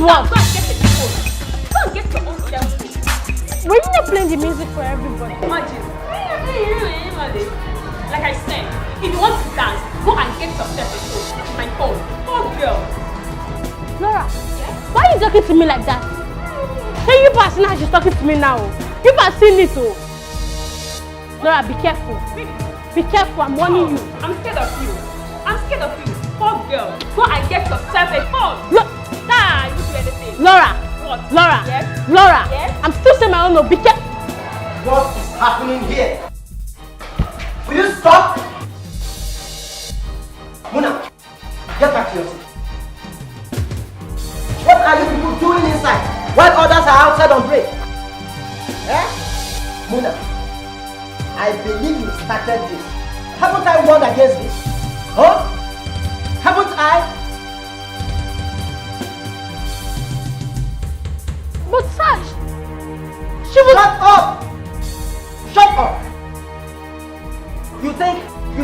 what? Go and get a phone. Go and get your own cell phone. Were you not playing the music for everybody? Imagine. Like I said, if you want to dance, go and get yourself a phone. My phone. Oh, girl. Laura, Yes? why are you talking to me like that? Hey, you pass now, she's talking to me now. You pass seen it, oh. Laura, be careful. Really? Be careful, I'm warning you. I'm scared of you. I'm scared of you. Poor girl. Go and get yourself a phone. Look, Nah, you do anything. Laura. What? Laura. Yes? Laura. Yes? I'm still saying my own, no. Be careful. What is happening here? Will you stop? Muna, get back to your seat. What are you people doing inside while others are outside on break? Eh? Muna, I believe you started this. Haven't I warned against this? Huh? Haven't I? But Sash, she was... Shut up! Shut up! You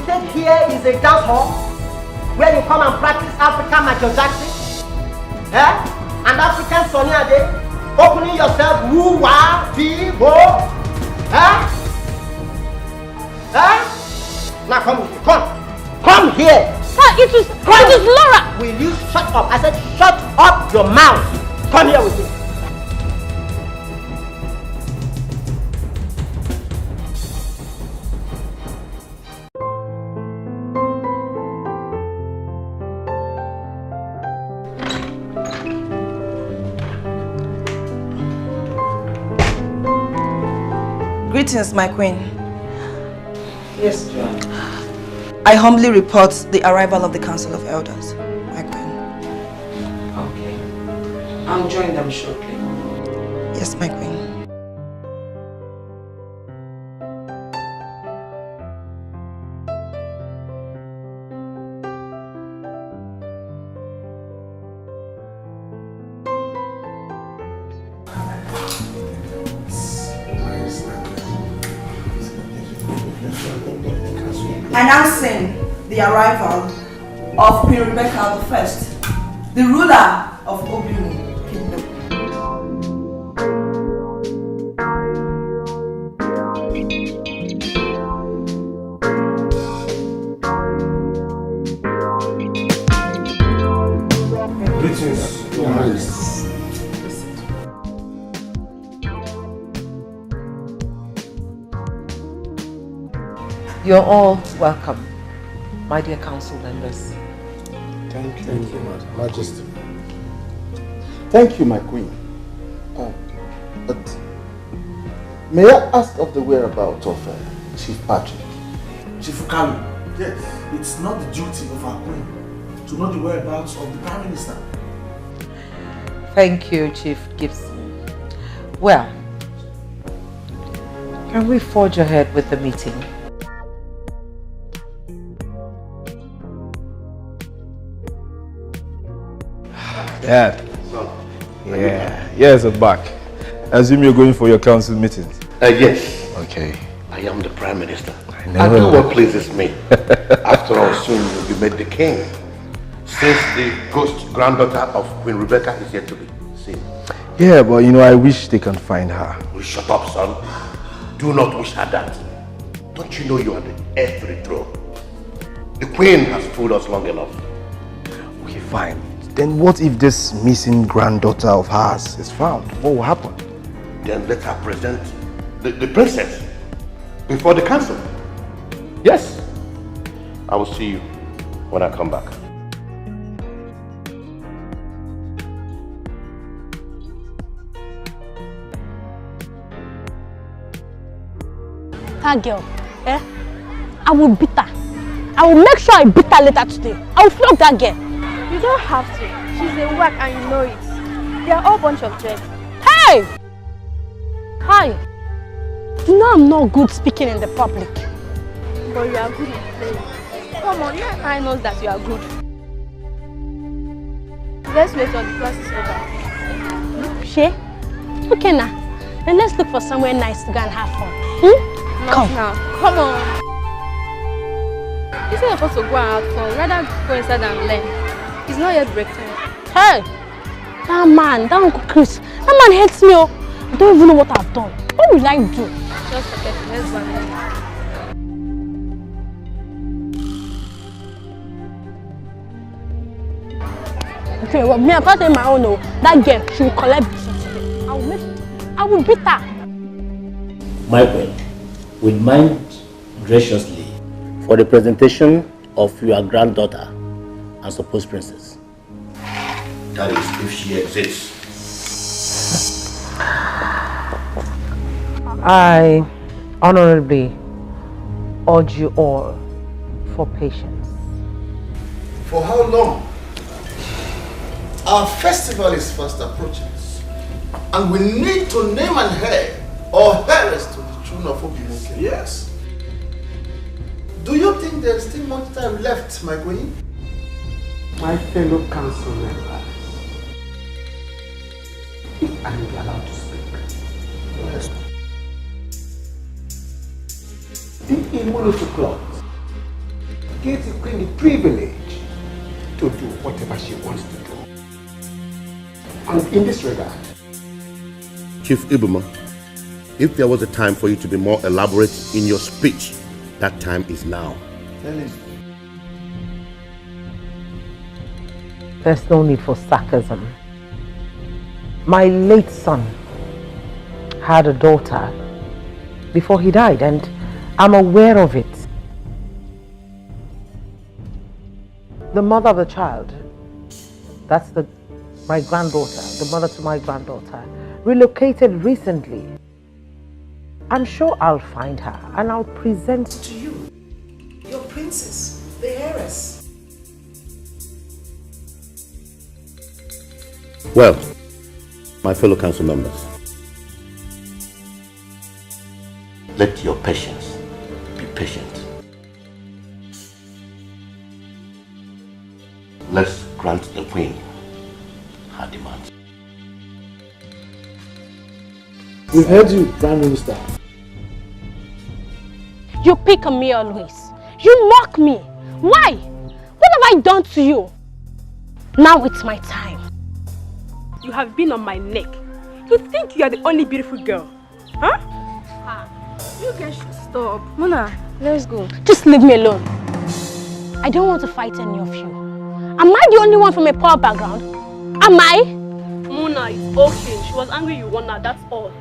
think here is a dance hall where you come and practice African Michael Jackson? Eh? And African Sonny Ade? Opening yourself woo wah fee wo? Eh? Eh? Now come here. Come here. It was Laura. Will you shut up? I said shut up your mouth. Come here with me. Greetings, my queen. Yes, John. I humbly report the arrival of the Council of Elders, my queen. Okay. I'll join them shortly. Yes, my queen. Announcing the arrival of Queen Rebecca I, the ruler of Obimu Kingdom. Greetings, Your Majesty. You're all welcome, my dear council members. Thank you, Majesty. Thank you, my queen. But may I ask of the whereabouts of Chief Patrick? Chief Kalu, yes, it's not the duty of our queen to know the whereabouts of the Prime Minister. Thank you, Chief Gibson. Well, can we forge ahead with the meeting? Dad. Yeah. Yes, I'm back. I assume you're going for your council meetings. Yes. Okay. I am the Prime Minister. I know. I do what pleases me. After all, soon you'll be made the king. Since the ghost granddaughter of Queen Rebecca is yet to be seen. Yeah, but you know, I wish they can find her. Well, shut up, son. Do not wish her that. Don't you know you are the heir to the throne? The queen has fooled us long enough. Okay, fine. Then what if this missing granddaughter of hers is found? What will happen? Then let her present the princess before the council. Yes. I will see you when I come back. That girl, eh? I will beat her. I will make sure I beat her later today. I will flog that girl. You don't have to. She's a whack and you know it. They are all a bunch of dread. Hey! Hi. You know I'm not good speaking in the public. But you are good at playing. Come on, you and I know that you are good. Let's wait till the class is over. Shay? Okay now. Then let's look for somewhere nice to go and have fun. Not Come. now. Come on. Instead of us to go and have fun, rather go inside and learn. It's not yet break time. Hey! That man, that Uncle Chris, that man hates me. Oh. I don't even know what I've done. What will I do? Just forget it. Let's go. Okay, well, me, I can't say my own. No. That girl, she will collect today. I will beat her. My queen, will mind graciously for the presentation of your granddaughter and supposed princess. That is, if she exists. I honorably urge you all for patience. For how long? Our festival is fast approaching, and we need to name an heir or heiress to the throne of Obimoke. Yes. Do you think there is still much time left, my queen? My fellow council members, if I may be allowed to speak. Yes. The Immunotoclot gives the queen the privilege to do whatever she wants to do. And in this regard, Chief Ibuma, if there was a time for you to be more elaborate in your speech, that time is now. There's no need for sarcasm. My late son had a daughter before he died, and I'm aware of it. The mother of the child, that's my granddaughter, the mother to my granddaughter, relocated recently. I'm sure I'll find her and I'll present To you, your princess, the heiress. Well, my fellow council members, let your patience be patient. Let's grant the queen her demands. We've heard you, Prime Minister. You pick on me always. You mock me. Why? What have I done to you? Now it's my time. You have been on my neck. You think you are the only beautiful girl. Huh? You guys should stop. Mona, let's go. Just leave me alone. I don't want to fight any of you. Am I the only one from a poor background? Am I? Mona is okay. She was angry you won her, that's all.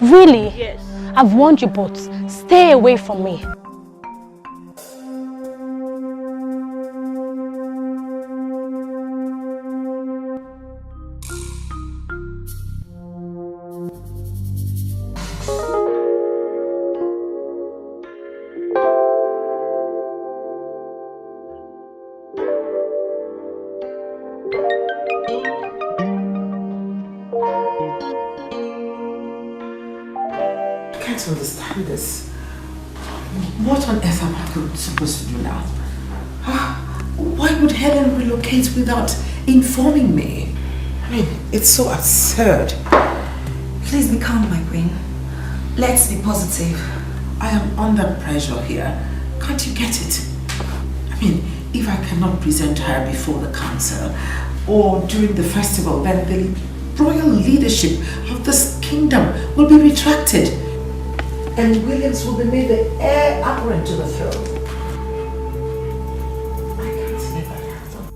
Really? Yes. I've warned you both. Stay away from me. I can't understand this. What on earth am I supposed to do now? Why would Helen relocate without informing me? I mean, it's so absurd. Please be calm, my queen. Let's be positive. I am under pressure here. Can't you get it? I mean, if I cannot present her before the council or during the festival, then the royal leadership of this kingdom will be retracted and Williams will be made the heir apparent to the throne. I can't see that happen.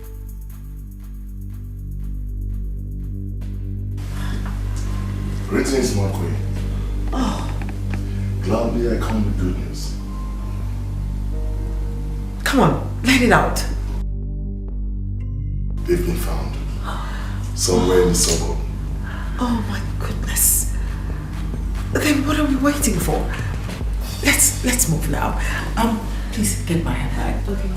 Greetings, my queen. Oh, Gladly I come with good news. come on, let it out. They've been found. Somewhere in the suburb. Oh my goodness. Then what are we waiting for? Let's move now. Please get my handbag. Okay.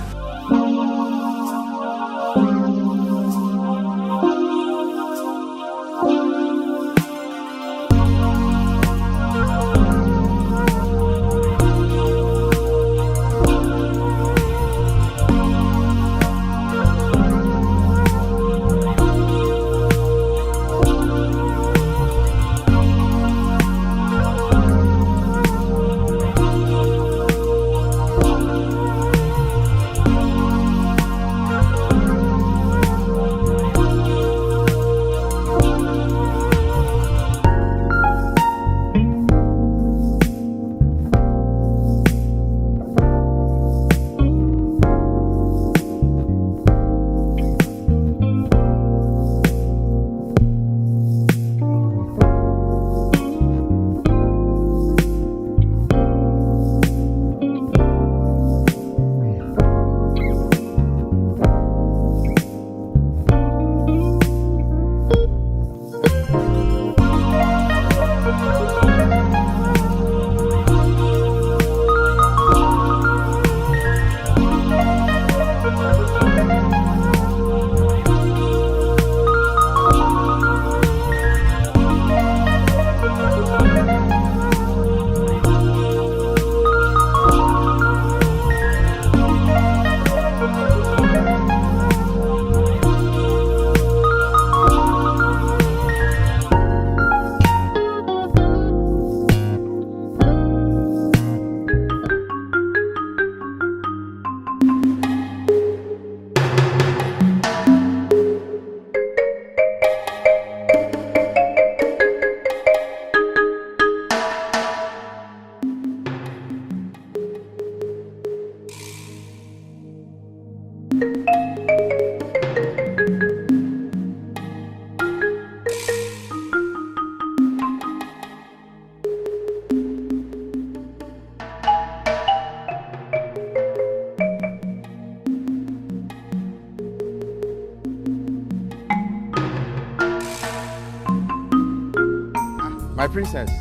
My princess.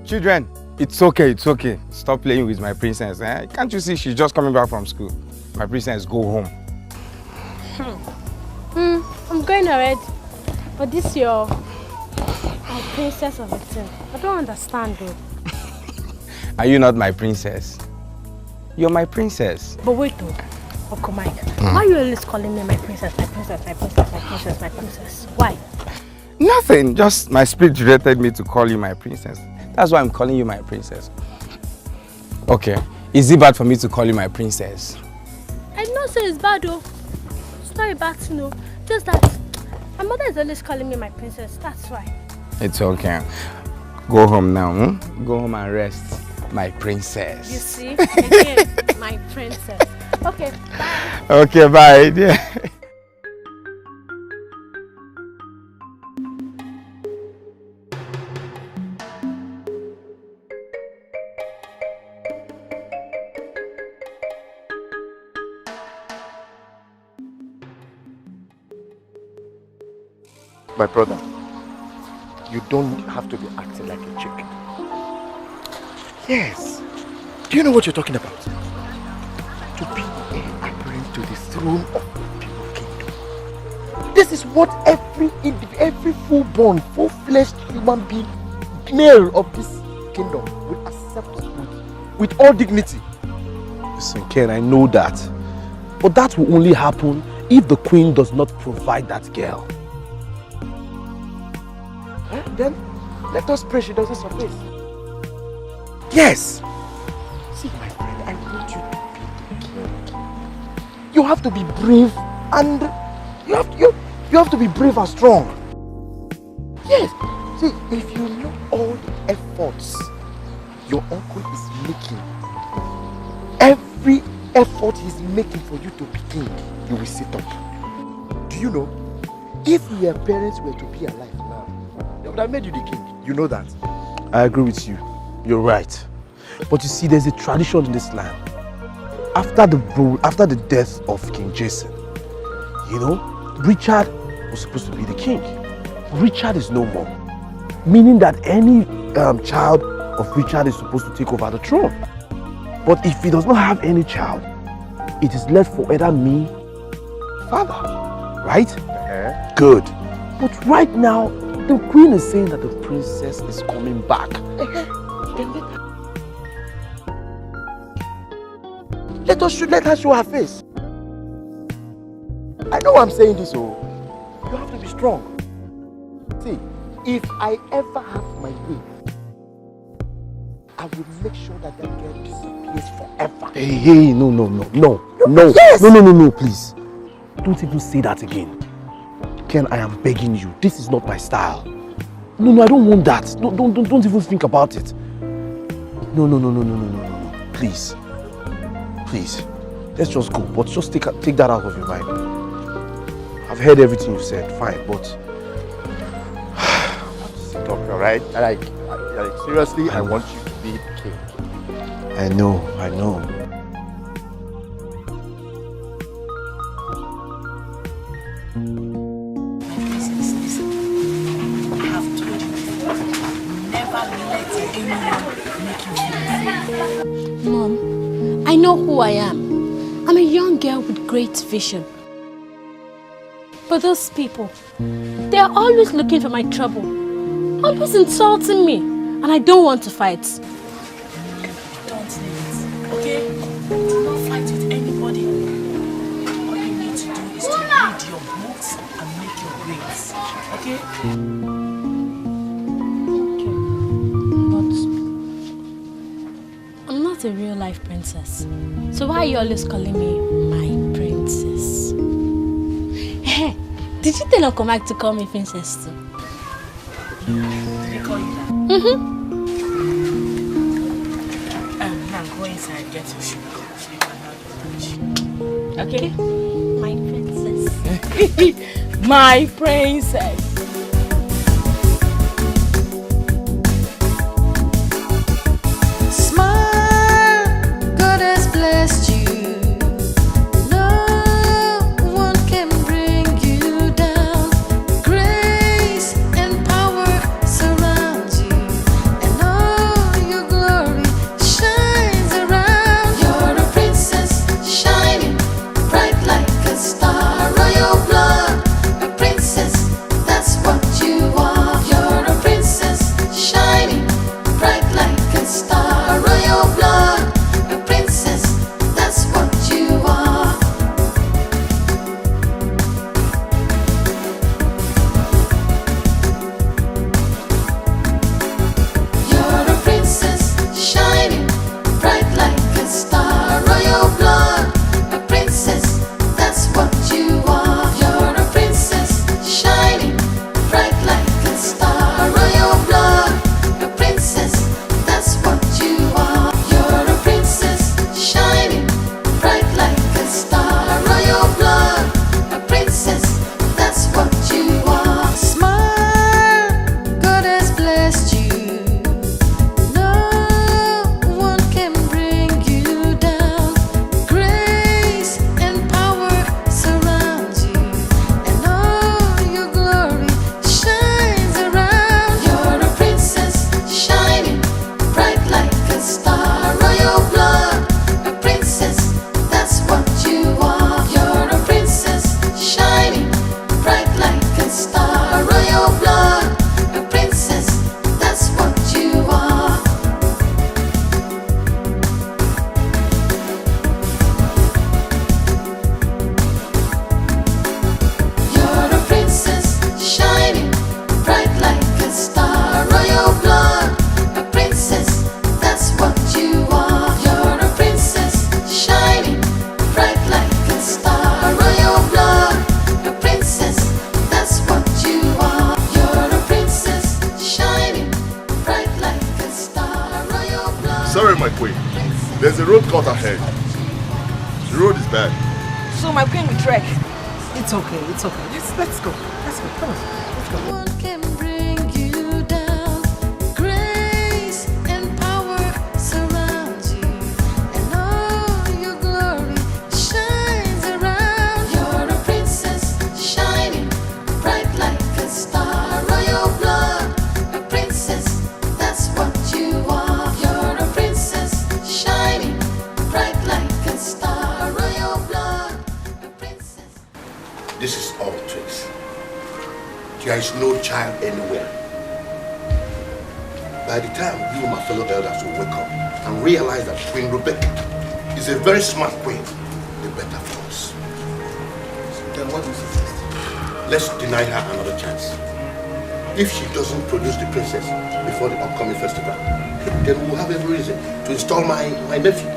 Children, it's okay, it's okay. Stop playing with my princess. Eh? Can't you see she's just coming back from school? My princess, go home. I'm going already. But this your princess of a thing. I don't understand though. Are you not my princess? You're my princess. But wait though, Uncle Mike. Why are you always calling me my princess, my princess, my princess, my princess, my princess? Why? Nothing, just my spirit directed me to call you my princess. That's why I'm calling you my princess. Okay, is it bad for me to call you my princess? I don't say it's bad though. It's not a bad thing, no. Just that my mother is always calling me my princess, that's why. It's okay. Go home now, Go home and rest, my princess. You see? Again, my princess. Okay, bye. Okay, bye, dear. My brother, you don't have to be acting like a chicken. Yes. Do you know what you're talking about? To be heir apparent to the throne of the people kingdom. This is what every full-born, full-fleshed human being, male of this kingdom, will accept with all dignity. Listen, Ken, I know that. But that will only happen if the queen does not provide that girl. Then let us pray she doesn't surface. Yes. See, my friend, I want you to be the king. You have to be brave and you have to be brave and strong. Yes. See, if you know all the efforts your uncle is making, every effort he's making for you to be king, you will sit up. Do you know? If your parents were to be alive now, they would have made you the king. You know that. I agree with you. You're right. But you see, there's a tradition in this land. After the death of King Jason, you know, Richard was supposed to be the king. Richard is no more. Meaning that any child of Richard is supposed to take over the throne. But if he does not have any child, it is left for either me, father, right? Good. But right now, the queen is saying that the princess is coming back. Let her show her face. I know I'm saying this, oh. You have to be strong. See, if I ever have my way, I will make sure that girl disappears forever. Hey, no, Yes! No, please. Don't even say that again. Ken, I am begging you. This is not my style. No, I don't want that. Don't even think about it. No. Please. Let's just go. But just take that out of your mind. I've heard everything you said. Fine, but sit up, alright? Like seriously, I want you to be the king. I know. Mom, I know who I am. I'm a young girl with great vision. But those people, they are always looking for my trouble. Always insulting me. And I don't want to fight. Don't leave it, okay? Do not fight with anybody. All you need to do is to read your books and make your grades, okay? I'm not a real life princess. So why are you always calling me my princess? Hey, did you tell Uncle Mike to call me princess too? Did he call you that? Now go inside, get your shoe. So you can have lunch. Okay? My princess. My princess. Surround cut ahead. The road is bad. So my queen will trek. It's okay, it's okay. Let's go. Let's go. Come on. Let's go. What can bring you down? Grace and power surround you, and all your glory shines around. You're a princess shining bright like a star. Royal blood, a princess, that's what you are. You're a princess shining bright like a star. Royal blood, a princess. This is all tricks. There is no child anywhere. By the time you, my fellow elders, will wake up and realize that Queen Rebecca is a very smart queen, the better for us. Then what do you suggest? Let's deny her another chance. If she doesn't produce the princess before the upcoming festival, then we'll have every reason to install my nephew.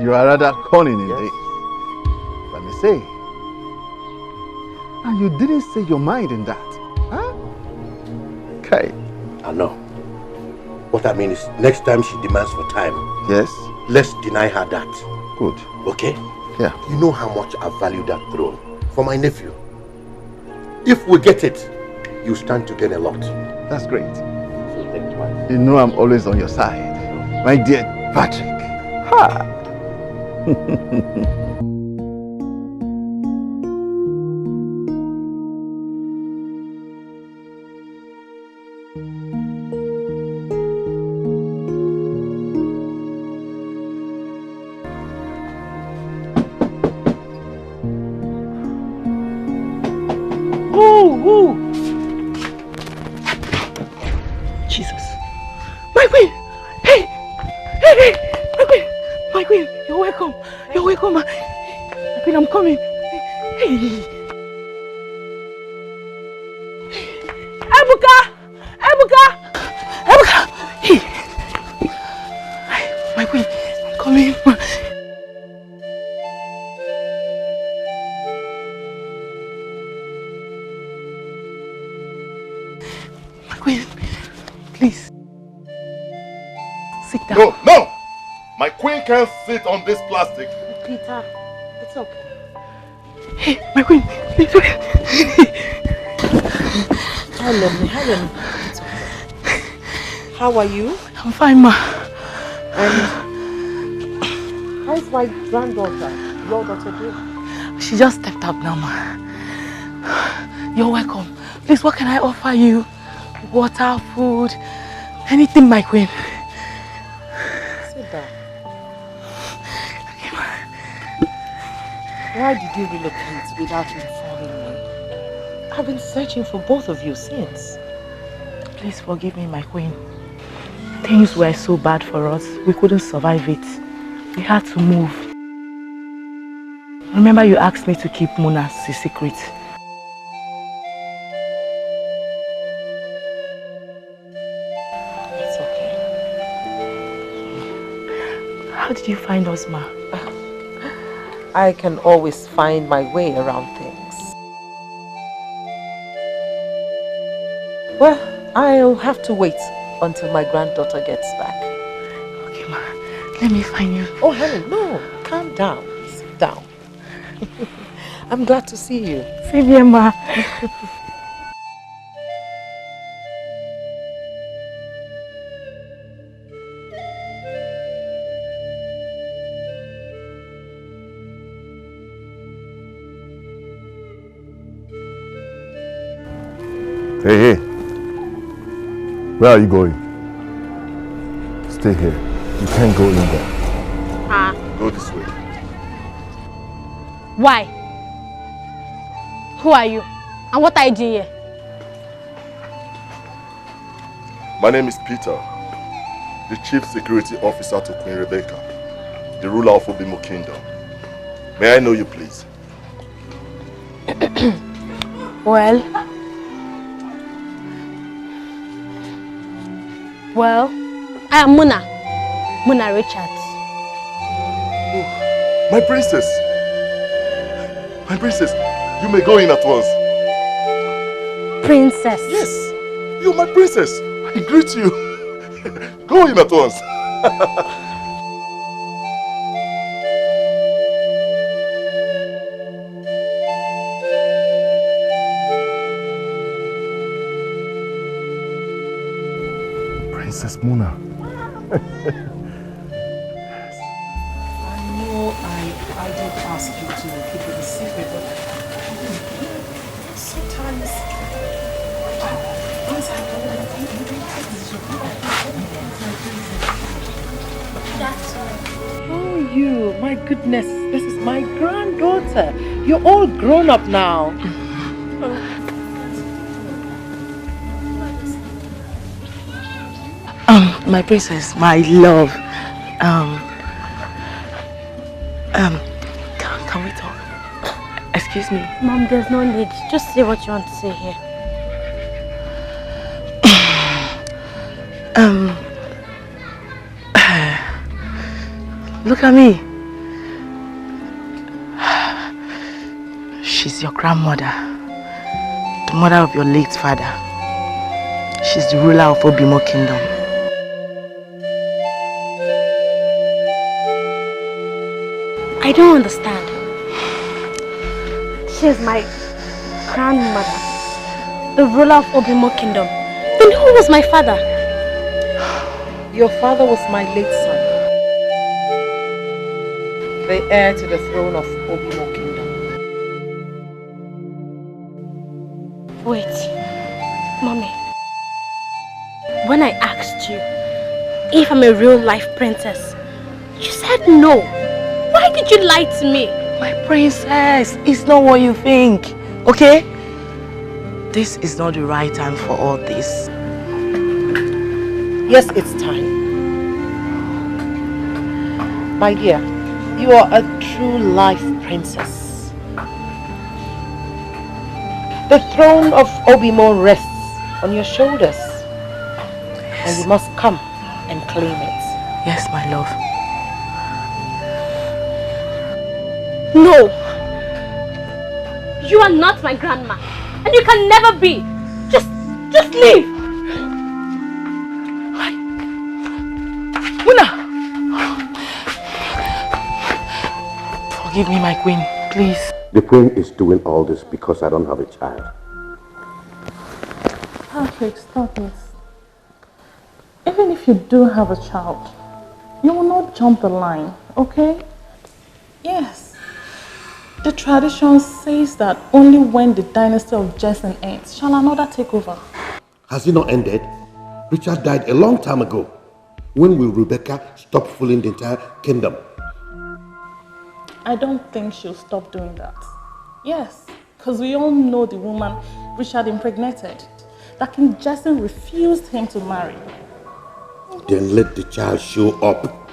You are rather cunning indeed, if I may say. And you didn't say your mind in that, huh? Okay. I know. What I mean is, next time she demands for time, yes, let's deny her that. Good. Okay? Yeah. You know how much I value that throne for my nephew. If we get it, you stand to gain a lot. That's great. So think twice. You know I'm always on your side, my dear Patrick. Ha! Jesus. My queen! Hey! My queen! My queen! You're welcome! You're welcome! My queen, I'm coming! Hey! Ebuka! Ebuka! Ebuka! Hey! My queen, I'm coming! My queen, please. Sit down. No, no! My queen can't sit on this plastic. Peter, it's okay. Hey, my queen, please wait. Helen. It's okay. How are you? I'm fine, ma. And how's my granddaughter, your daughter doing? She just stepped up now, ma. You're welcome. Please, what can I offer you? Water, food, anything, my queen. Sit down. Why did you relocate without informing me? I've been searching for both of you since. Please forgive me, my queen. Things were so bad for us. We couldn't survive it. We had to move. Remember you asked me to keep Muna's a secret. It's okay. How did you find us, ma? I can always find my way around things. Well, I'll have to wait until my granddaughter gets back. Okay, ma. Let me find you. Oh, Helen, no. Calm down. Sit down. I'm glad to see you. Same here, ma. Hey. Where are you going? Stay here. You can't go in there. Go this way. Why? Who are you? And what are you doing here? My name is Peter, the Chief Security Officer to Queen Rebecca, the ruler of Obimo Kingdom. May I know you, please? Well, I am Muna Richards. Oh, my princess! My princess, you may go in at once. Princess? Yes, you're my princess. I greet you. Go in at once. Princess Mona. I know I did ask you to keep it a secret, but sometimes things happen and you don't take decisions. That's right. Oh, you, my goodness, this is my granddaughter. You're all grown up now. My princess, my love. Can we talk? Excuse me. Mom, there's no need. Just say what you want to say here. Look at me. She's your grandmother, the mother of your late father. She's the ruler of Obimo Kingdom. I don't understand. She's my grandmother, the ruler of Obimo Kingdom. Then who was my father? Your father was my late son, the heir to the throne of Obimo Kingdom. Wait, Mommy. When I asked you if I'm a real life princess, you said no. Why did you lie to me? My princess, it's not what you think, okay? This is not the right time for all this. Yes, it's time. My dear, you are a true life princess. The throne of Obimo rests on your shoulders. Yes. And you must come and claim it. Yes, my love. No! You are not my grandma. And you can never be. Just leave. Muna! Forgive me, my queen, please. The queen is doing all this because I don't have a child. Patrick, stop it. Even if you do have a child, you will not jump the line, okay? Yes. The tradition says that only when the dynasty of Jason ends shall another take over. Has it not ended? Richard died a long time ago. When will Rebecca stop fooling the entire kingdom? I don't think she'll stop doing that. Yes, because we all know the woman Richard impregnated, that King Jason refused him to marry. Then let the child show up.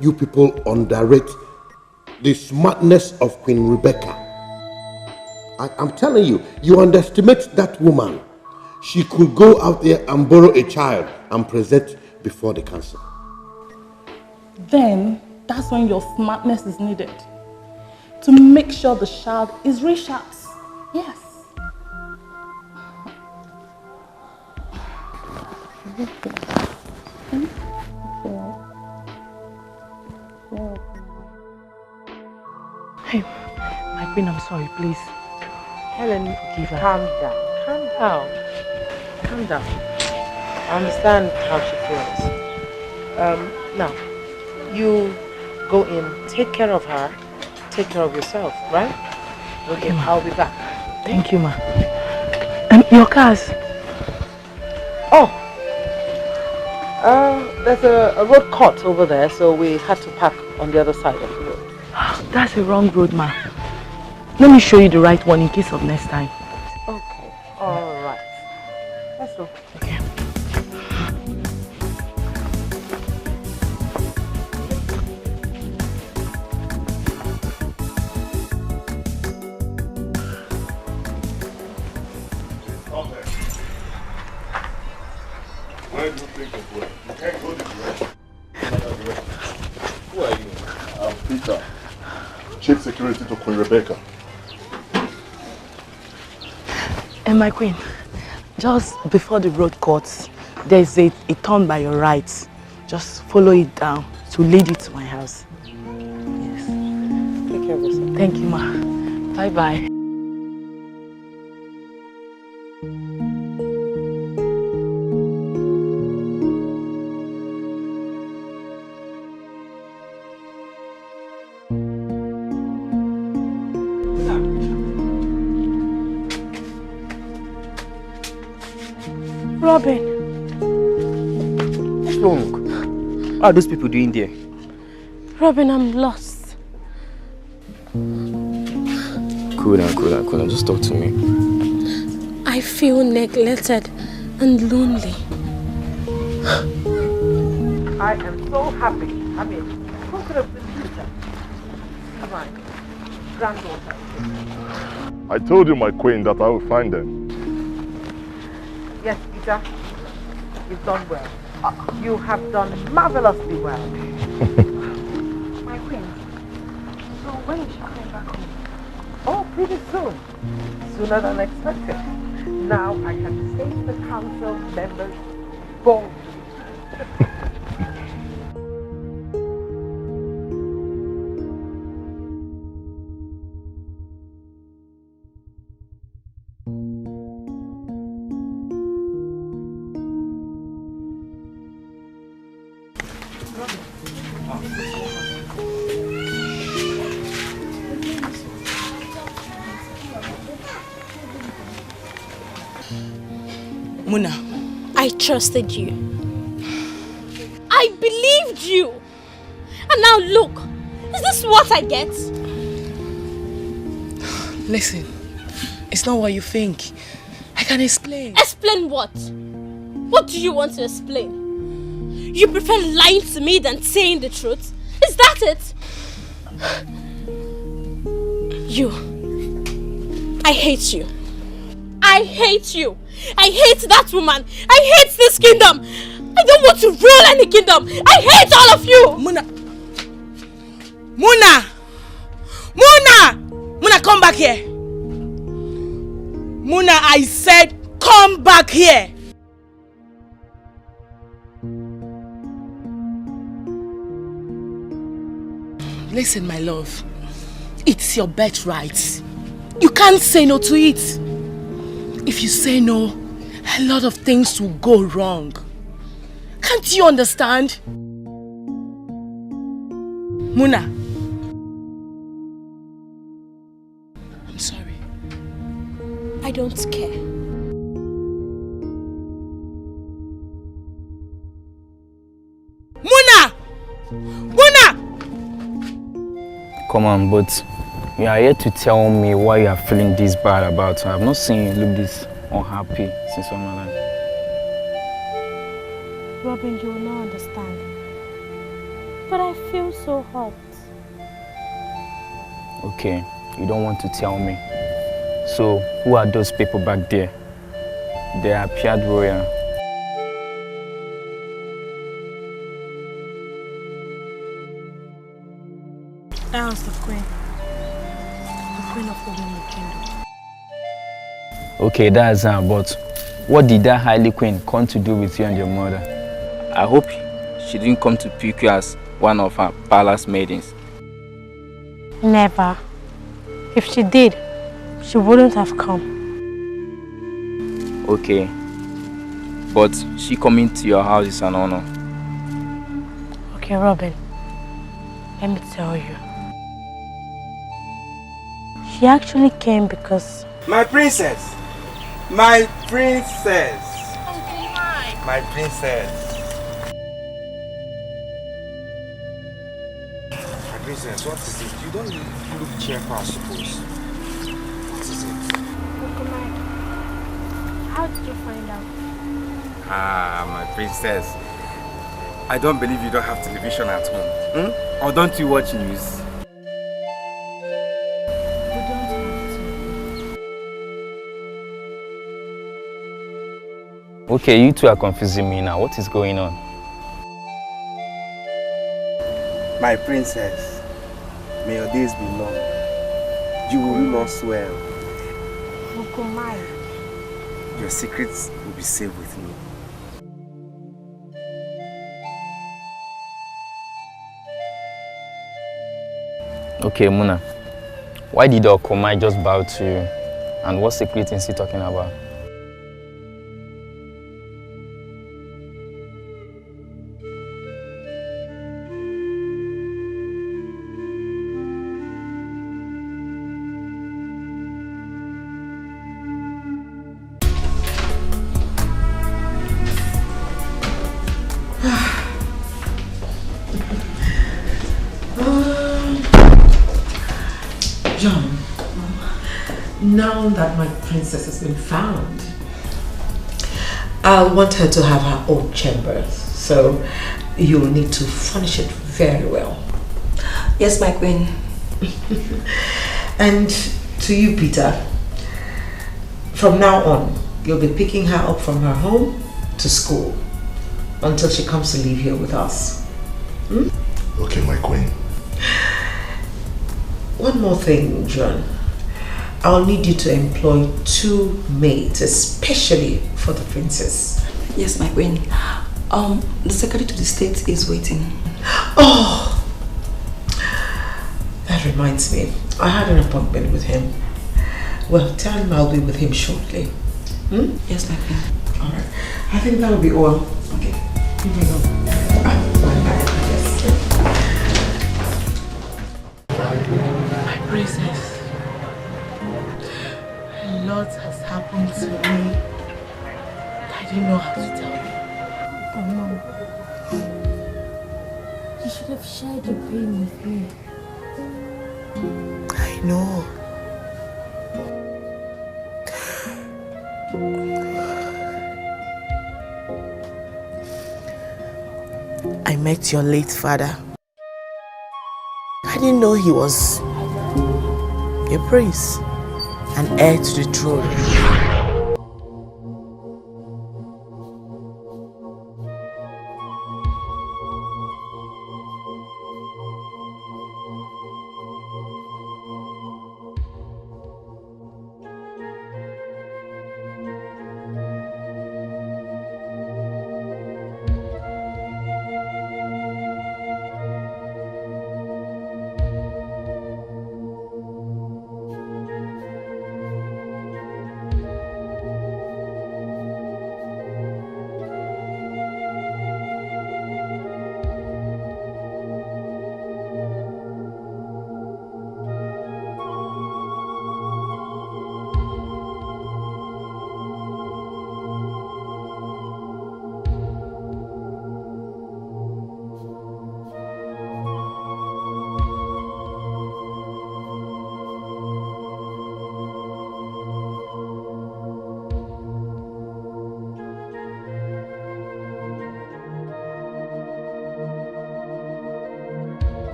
You people underrate the smartness of Queen Rebecca. I'm telling you, you underestimate that woman. She could go out there and borrow a child and present before the council. Then, that's when your smartness is needed. To make sure the child is Richard's. Yes. Hey, my queen, I'm sorry, please. Helen, forgive her. Calm down. Calm down. I understand how she feels. Now, you go in, take care of her, take care of yourself, right? Okay, I'll be back. Thank you, ma. Your cars? Oh, there's a road cut over there, so we had to park on the other side of the road. That's a wrong road, ma. Let me show you the right one in case of next time. Okay, all right. Let's go. Okay. Where do you think of going? You can't go this way. Who are you? I'm Peter, Chief Security to Queen Rebecca. And my queen, just before the road cuts, there's a turn by your right. Just follow it down to lead you to my house. Yes. Take care of yourself. Thank you, ma. Bye-bye. Robin. What's wrong? What are those people doing there? Robin, I'm lost. Cool down. Just talk to me. I feel neglected and lonely. I am so happy. I mean, who could have believed that? See my granddaughter. I told you, my queen, that I will find them. Yes, Peter. You've done well. You have done marvelously well. My queen, so when is she coming back home? Oh, pretty soon. Sooner than expected. Now I can say to the council members boldly. Muna. I trusted you. I believed you. And now look, is this what I get? Listen, it's not what you think. I can explain. Explain what? What do you want to explain? You prefer lying to me than saying the truth? Is that it? You. I hate you. I hate you. I hate that woman. I hate this kingdom. I don't want to rule any kingdom. I hate all of you. Muna, come back here. Muna, I said, come back here. Listen, my love. It's your birthright. You can't say no to it. If you say no, a lot of things will go wrong. Can't you understand? Muna. I'm sorry. I don't care. Muna! Come on, but you are here to tell me why you are feeling this bad about. I have not seen you look this unhappy since all my life. Robin, you will not understand. But I feel so hot. Okay, you don't want to tell me. So, who are those people back there? They appeared royal. That was the queen. The queen of the woman kingdom. Okay, that's her, but what did that highly queen come to do with you and your mother? I hope she didn't come to pick you as one of her palace maidens. Never. If she did, she wouldn't have come. Okay, but she coming to your house is an honor. Okay, Robin, let me tell you. She actually came because... My princess! My princess! My princess! My princess, what is it? You don't look cheerful, I suppose. What is it? How did you find out? Ah, my princess. I don't believe you don't have television at home. Or don't you watch news? Okay, you two are confusing me now. What is going on? My princess, may your days be long. You will rule us well. Your secrets will be safe with me. Okay, Muna. Why did Okomai just bow to you? And what secret is he talking about? John, now that my princess has been found, I want her to have her own chamber. So you'll need to furnish it very well. Yes, my queen. And to you, Peter, from now on, you'll be picking her up from her home to school until she comes to live here with us. Hmm? Okay, my queen. One more thing, John. I'll need you to employ 2 maids, especially for the princess. Yes, my queen. The secretary to the state is waiting. Oh! That reminds me. I had an appointment with him. Well, tell him I'll be with him shortly. Hmm? Yes, my queen. Alright. I think that'll be all. Okay. Here we go. My princess, a lot has happened to me. I didn't know how to tell you. Oh, Mom. You should have shared your pain with me. I know. I met your late father. I didn't know he was a prince, an heir to the throne.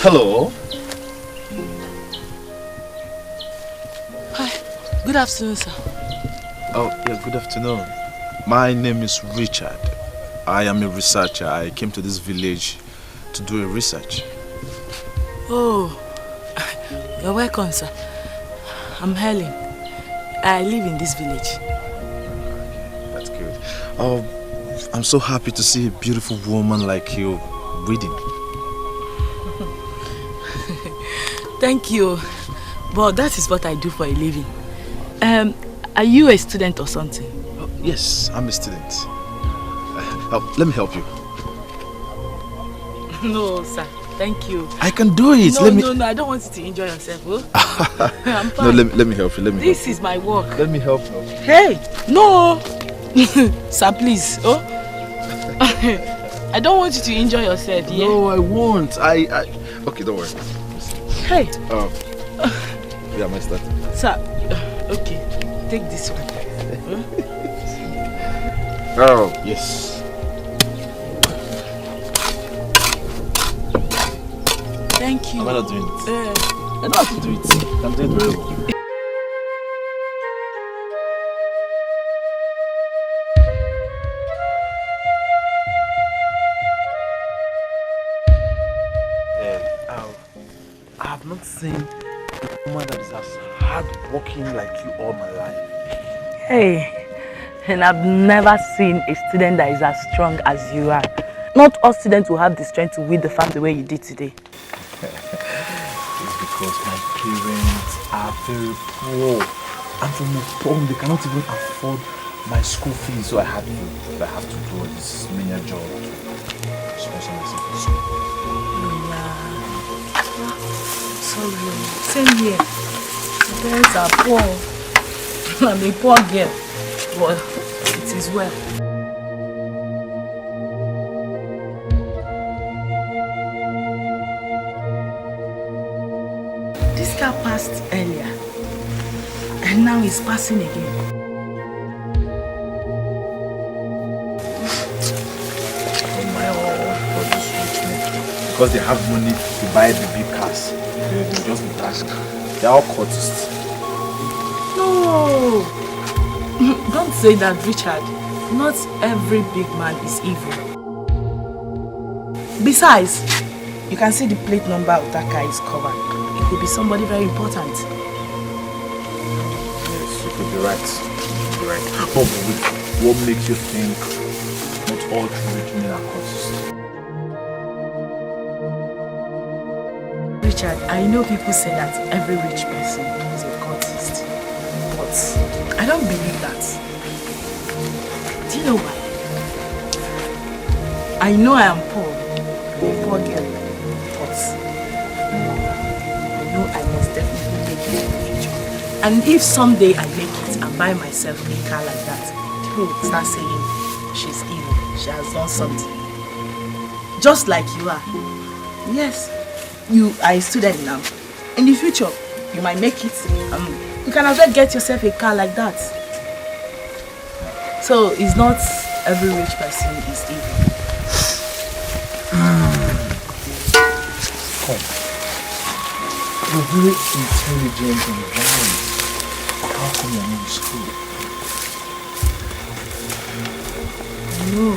Hello. Hi. Good afternoon, sir. Oh, yeah, good afternoon. My name is Richard. I am a researcher. I came to this village to do a research. Oh, you're welcome, sir. I'm Helen. I live in this village. That's good. Oh, I'm so happy to see a beautiful woman like you reading. Thank you. But that is what I do for a living. Are you a student or something? Oh, yes, I'm a student. Let me help you. No, sir. Thank you. I can do it. No, I don't want you to enjoy yourself. Oh? I'm fine. No, let me help you. This is my work. Let me help you. Hey, no. Sir, please. Oh? I don't want you to enjoy yourself, yeah? No, I won't. Okay, don't worry. Hey. Yeah, my start. Sir, okay. Take this one. Oh, yes. Thank you. Am I not doing it? I know how to do it. I'm doing it very well. I have not seen a woman that is as hard-working like you all my life. Hey, and I've never seen a student that is as strong as you are. Not all students will have the strength to win the farm the way you did today. It's because my parents are very poor. And from a home, they cannot even afford my school fees, so I have to do all this menial job to sponsor myself for school. Sorry, same here. My parents are poor. I'm a poor girl, but it is well. This car passed earlier, and now it's passing again. Because they have money to buy the big cars. They just be bashing. They're all cultists. No! Don't say that, Richard. Not every big man is evil. Besides, you can see the plate number of that car is covered. It could be somebody very important. Yes, you could be right. You could be right. But what makes you think not all true rich men are cultists? Richard, I know people say that every rich person is a cultist, but I don't believe that. Do you know why? I know I am poor, a poor girl, but I know I must definitely make it in the future. And if someday I make it and buy myself a car like that, people will start saying she's evil, she has done something. Just like you are. Yes. You are a student now. In the future, you might make it. You can as well get yourself a car like that. So it's not every rich person is evil. Come. You're very intelligent and wise. How come you're not in school? No.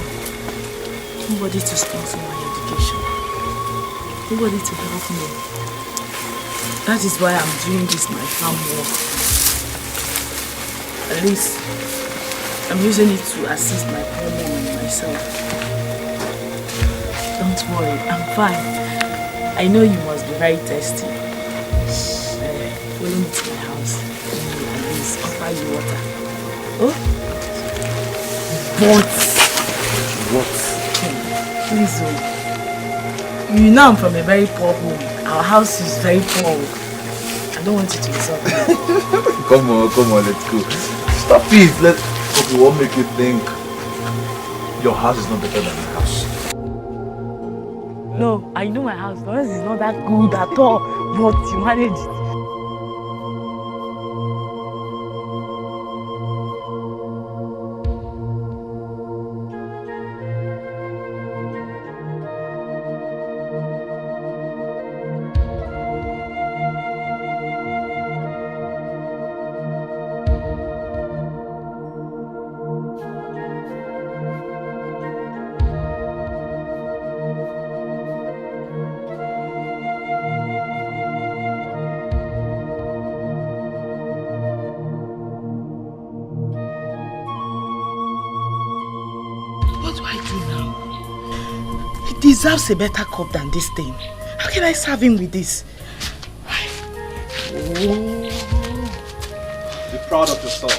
Nobody to sponsor my education. Nobody to help me. That is why I'm doing this my farm work. At least I'm using it to assist my poor mom and myself. Don't worry, I'm fine. I know you must be very thirsty. Follow me to my house. At least offer you water. Oh? What? Please, oh. You know I'm from a very poor home. Our house is very poor. I don't want you to insult me. Come on, let's go. Stop it. Okay, what make you think your house is not better than my house? No, I know my house. Yours is not that good at all, but you manage it. Deserves a better cup than this thing. How can I serve him with this? Be proud of yourself.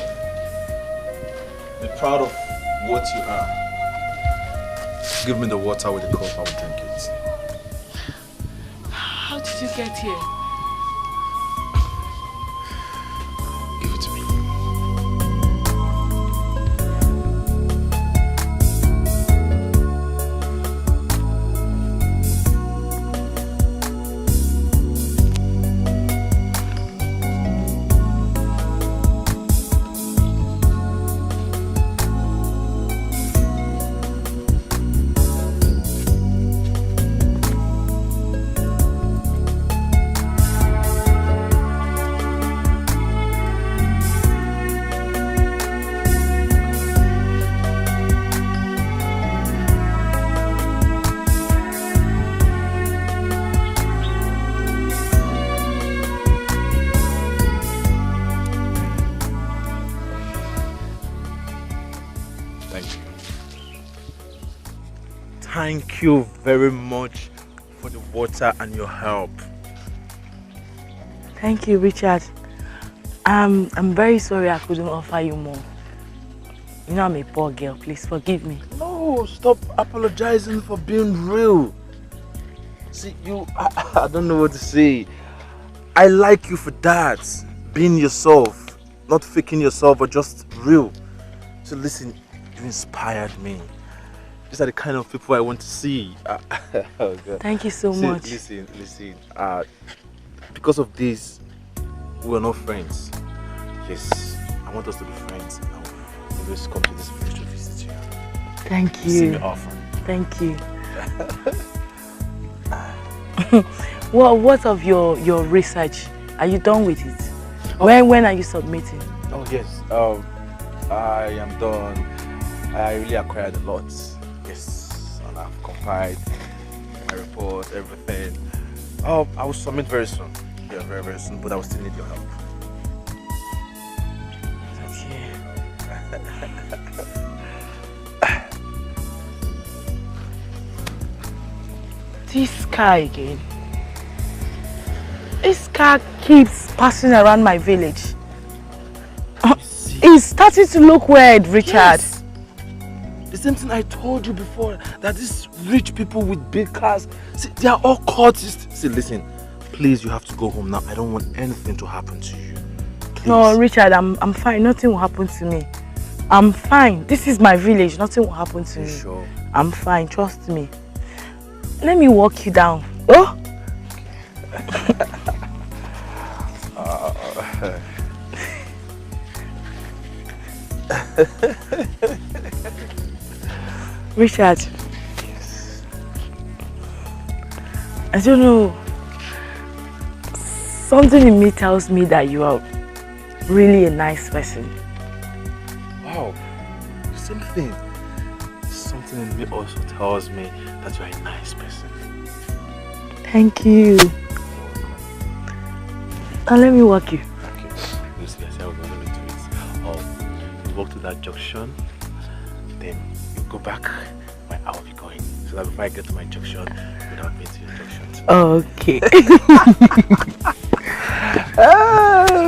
Be proud of what you are. Give me the water with the cup, I will drink it. How did you get here? Give it to me. Thank you very much for the water and your help. Thank you, Richard. I'm very sorry I couldn't offer you more. You know I'm a poor girl. Please forgive me. No, stop apologizing for being real. See, I don't know what to say. I like you for that. Being yourself. Not faking yourself, but just real. So listen, you inspired me. These are the kind of people I want to see. Oh God. Thank you so much. Listen. Because of this, we are not friends. Yes, I want us to be friends. I'm going to come to this place to visit you. Thank you. See me often. Thank you. What of your research? Are you done with it? When are you submitting? Oh yes, I am done. I really acquired a lot. Yes, and I've compiled my report, everything. I will submit very soon. Yeah, very, very soon, but I will still need your help. This car again. This car keeps passing around my village. It's starting to look weird, Richard. Yes. The same thing I told you before, that these rich people with big cars, see, they are all cultists. See, listen, please, you have to go home now. I don't want anything to happen to you. Please. No, Richard, I'm fine. Nothing will happen to me. I'm fine. This is my village. Nothing will happen to me. Sure? I'm fine. Trust me. Let me walk you down. Oh! Richard. Yes. I don't know. Something in me tells me that you are really a nice person. Wow. Same thing. Something in me also tells me that you're a nice person. Thank you. Now let me walk you. Okay. Yes, I will go. Let me do it. You walk to that junction, then you go back where I will be going. So that before I get to my junction, without me to your junction. Okay.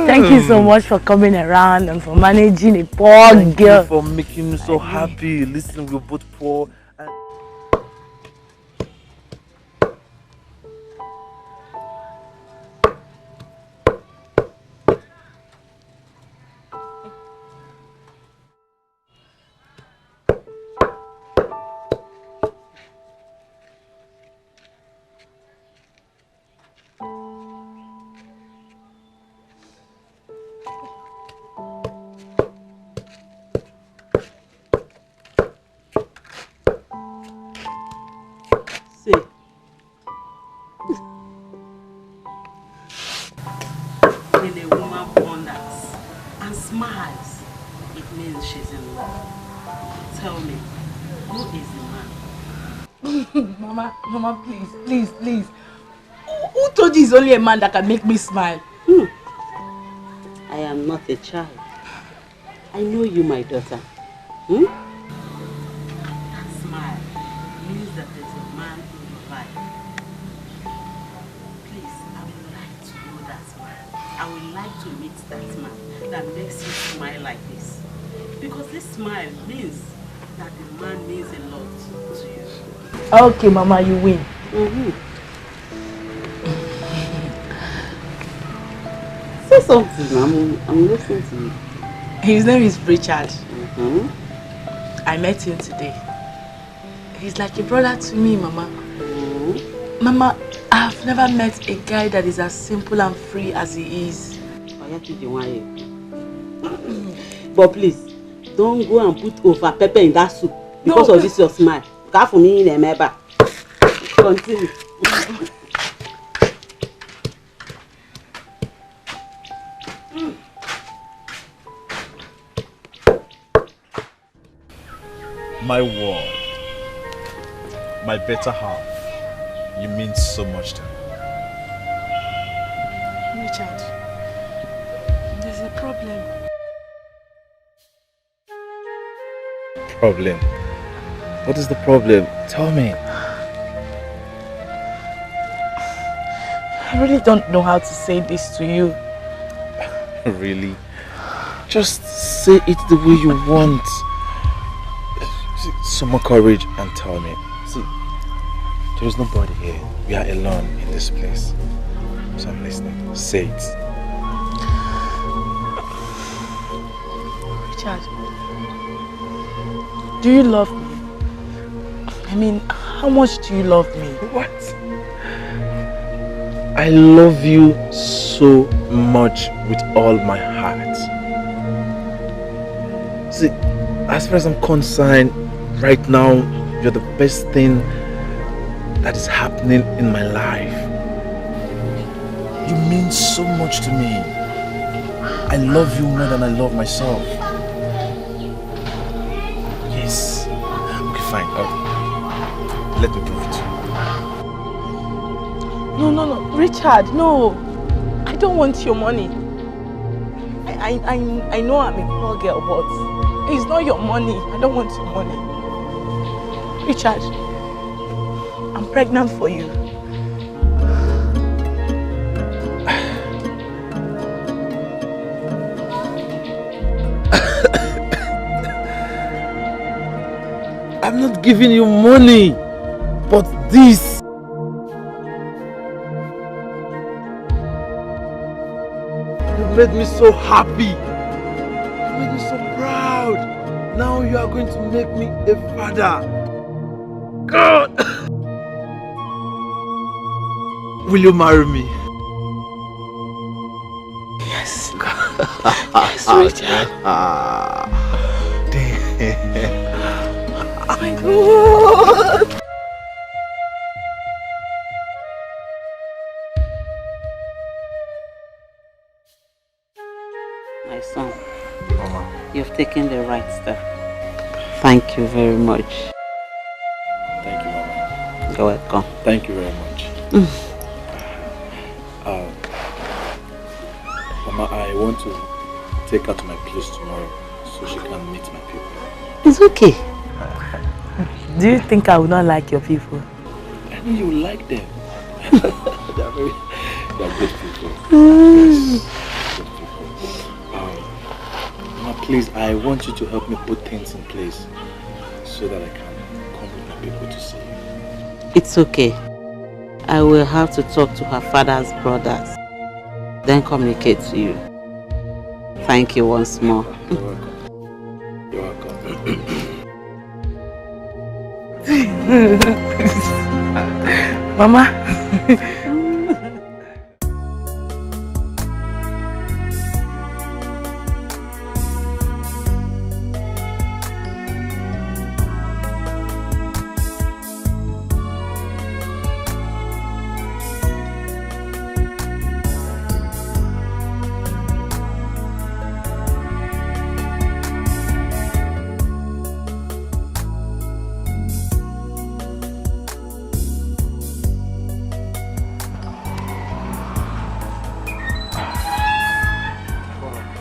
Thank you so much for coming around and for managing a poor girl. Thank you for making me so happy. Listen, we're both poor. When a woman wonders and smiles, it means she's in love. Tell me, who is the man? Mama, please. Who told you it's only a man that can make me smile? I am not a child. I know you, my daughter. That smile means that there's a man in your life. Please, I would like to know that man. I would like to meet that man that makes you smile like this. Because this smile means that the man means a lot to you. Okay, Mama, you win. Say something, I'm listening to you. His name is Richard. I met him today. He's like a brother to me, Mama. Mama, I've never met a guy that is as simple and free as he is. But please, don't go and put over pepper in that soup because of this your smile. For me, remember. Continue. My world, my better half, you mean so much to me. Richard, there's a problem. Problem? What is the problem? Tell me. I really don't know how to say this to you. Really? Just say it the way you want. some more courage and tell me. See, there is nobody here. We are alone in this place. So I'm listening. Say it. Richard, do you love me? I mean, how much do you love me? What? I love you so much with all my heart. See, as far as I'm concerned, right now, you're the best thing that is happening in my life. You mean so much to me. I love you more than I love myself. Yes. Okay, fine. Let me prove it to you. No, Richard, no. I don't want your money. I know I'm a poor girl, but it's not your money. I don't want your money. Richard, I'm pregnant for you. I'm not giving you money, but this. You made me so happy. You made me so proud. Now you are going to make me a father. God! Will you marry me? Yes. Yes, Richard. My God! My son, you've taken the right step. Thank you very much. Thank you, Mama. You're welcome. Thank you very much. Mama, I want to take her to my place tomorrow so she can meet my people. It's okay. Do you think I would not like your people? I know you like them. they are good people. Yes, good people. Mama, please, I want you to help me put things in place so that I can come with my people to see you. It's okay. I will have to talk to her father's brothers, then communicate to you. Thank you once more. You're welcome. You're welcome. Mama.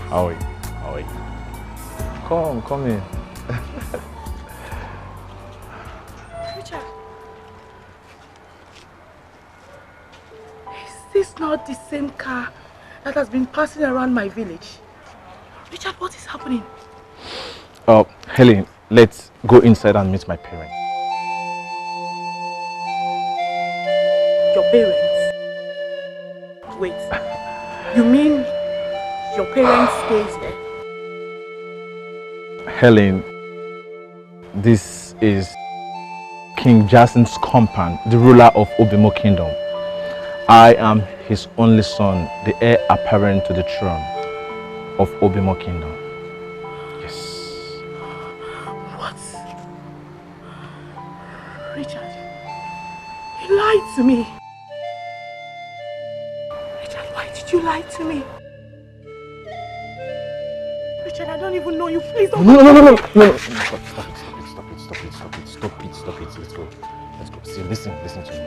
How are you? Come in. Richard, is this not the same car that has been passing around my village? Richard, what is happening? Helen, let's go inside and meet my parents. Your parents? Wait, you mean your parents stays here? Helen, this is King Jason's compound, the ruler of Obimo Kingdom. I am his only son, the heir apparent to the throne of Obimo Kingdom. Yes. What? Richard, you lied to me. Richard, why did you lie to me? Richard, I don't even know you. Please don't. No. Stop it. Let's go. See, listen to me.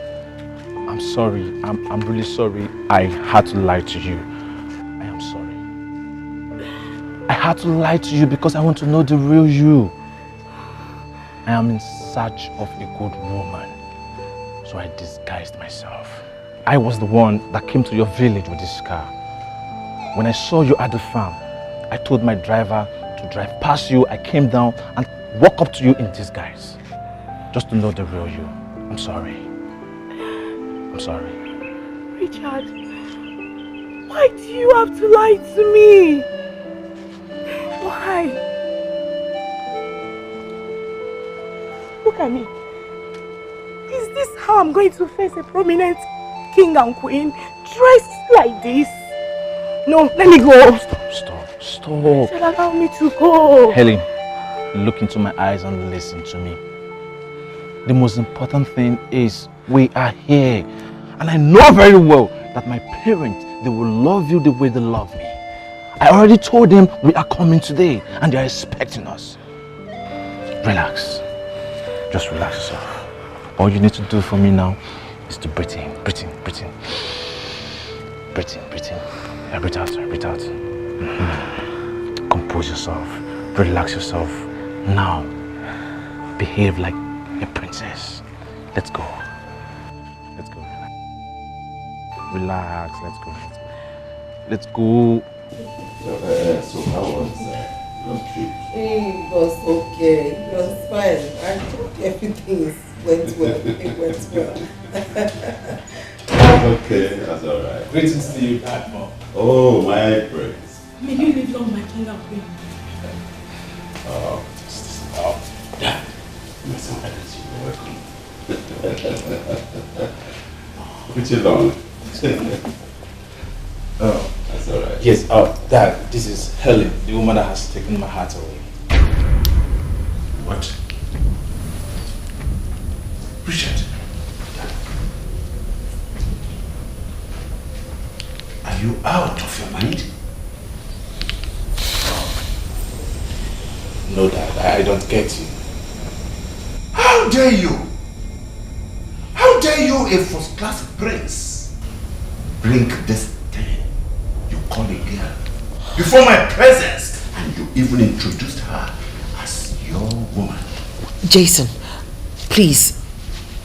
I'm sorry. I'm really sorry. I had to lie to you. I am sorry. I had to lie to you because I want to know the real you. I am in search of a good woman, so I disguised myself. I was the one that came to your village with this car. When I saw you at the farm, I told my driver to drive past you. I came down and walked up to you in disguise. Just to know the real you. I'm sorry. I'm sorry. Richard, why do you have to lie to me? Why? Look at me. Is this how I'm going to face a prominent king and queen dressed like this? No, let me go. Stop. Said allow me to go. Helen, look into my eyes and listen to me. The most important thing is we are here. And I know very well that my parents, they will love you the way they love me. I already told them we are coming today and they are expecting us. Relax. Just relax yourself. All you need to do for me now is to breathe in, breathe in, breathe in. Breathe in, breathe in. Yeah, breathe out, breathe out. Compose yourself. Relax yourself. Now, behave like a princess. Let's go. Let's go. Relax. Let's go. Let's go. So how was your trip? It was okay. It was fine. I thought everything went well. It went well. Okay, that's all right. Greetings to you, Dad, Mom. Oh, my friends. May you live long, my king and queen. Dad, my son, you're welcome. Put you long. Oh, that's all right. Yes, Dad, this is Helen, the woman that has taken my heart away. What? Richard? Are you out of your mind? No, Dad, I don't get you. How dare you? How dare you, a first-class prince, bring this thing you call a girl before my presence, and you even introduced her as your woman? Jason, please,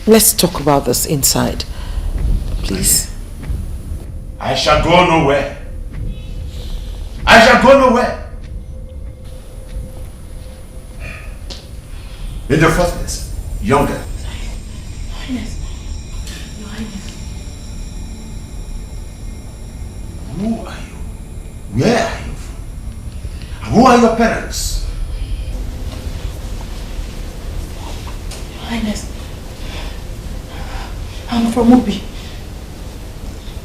let's talk about this inside. Please. I shall go nowhere. I shall go nowhere. In the first place, younger. Highness. Your Highness. Who are you? Where are you from? And who are your parents? Your Highness. I'm from Ubi.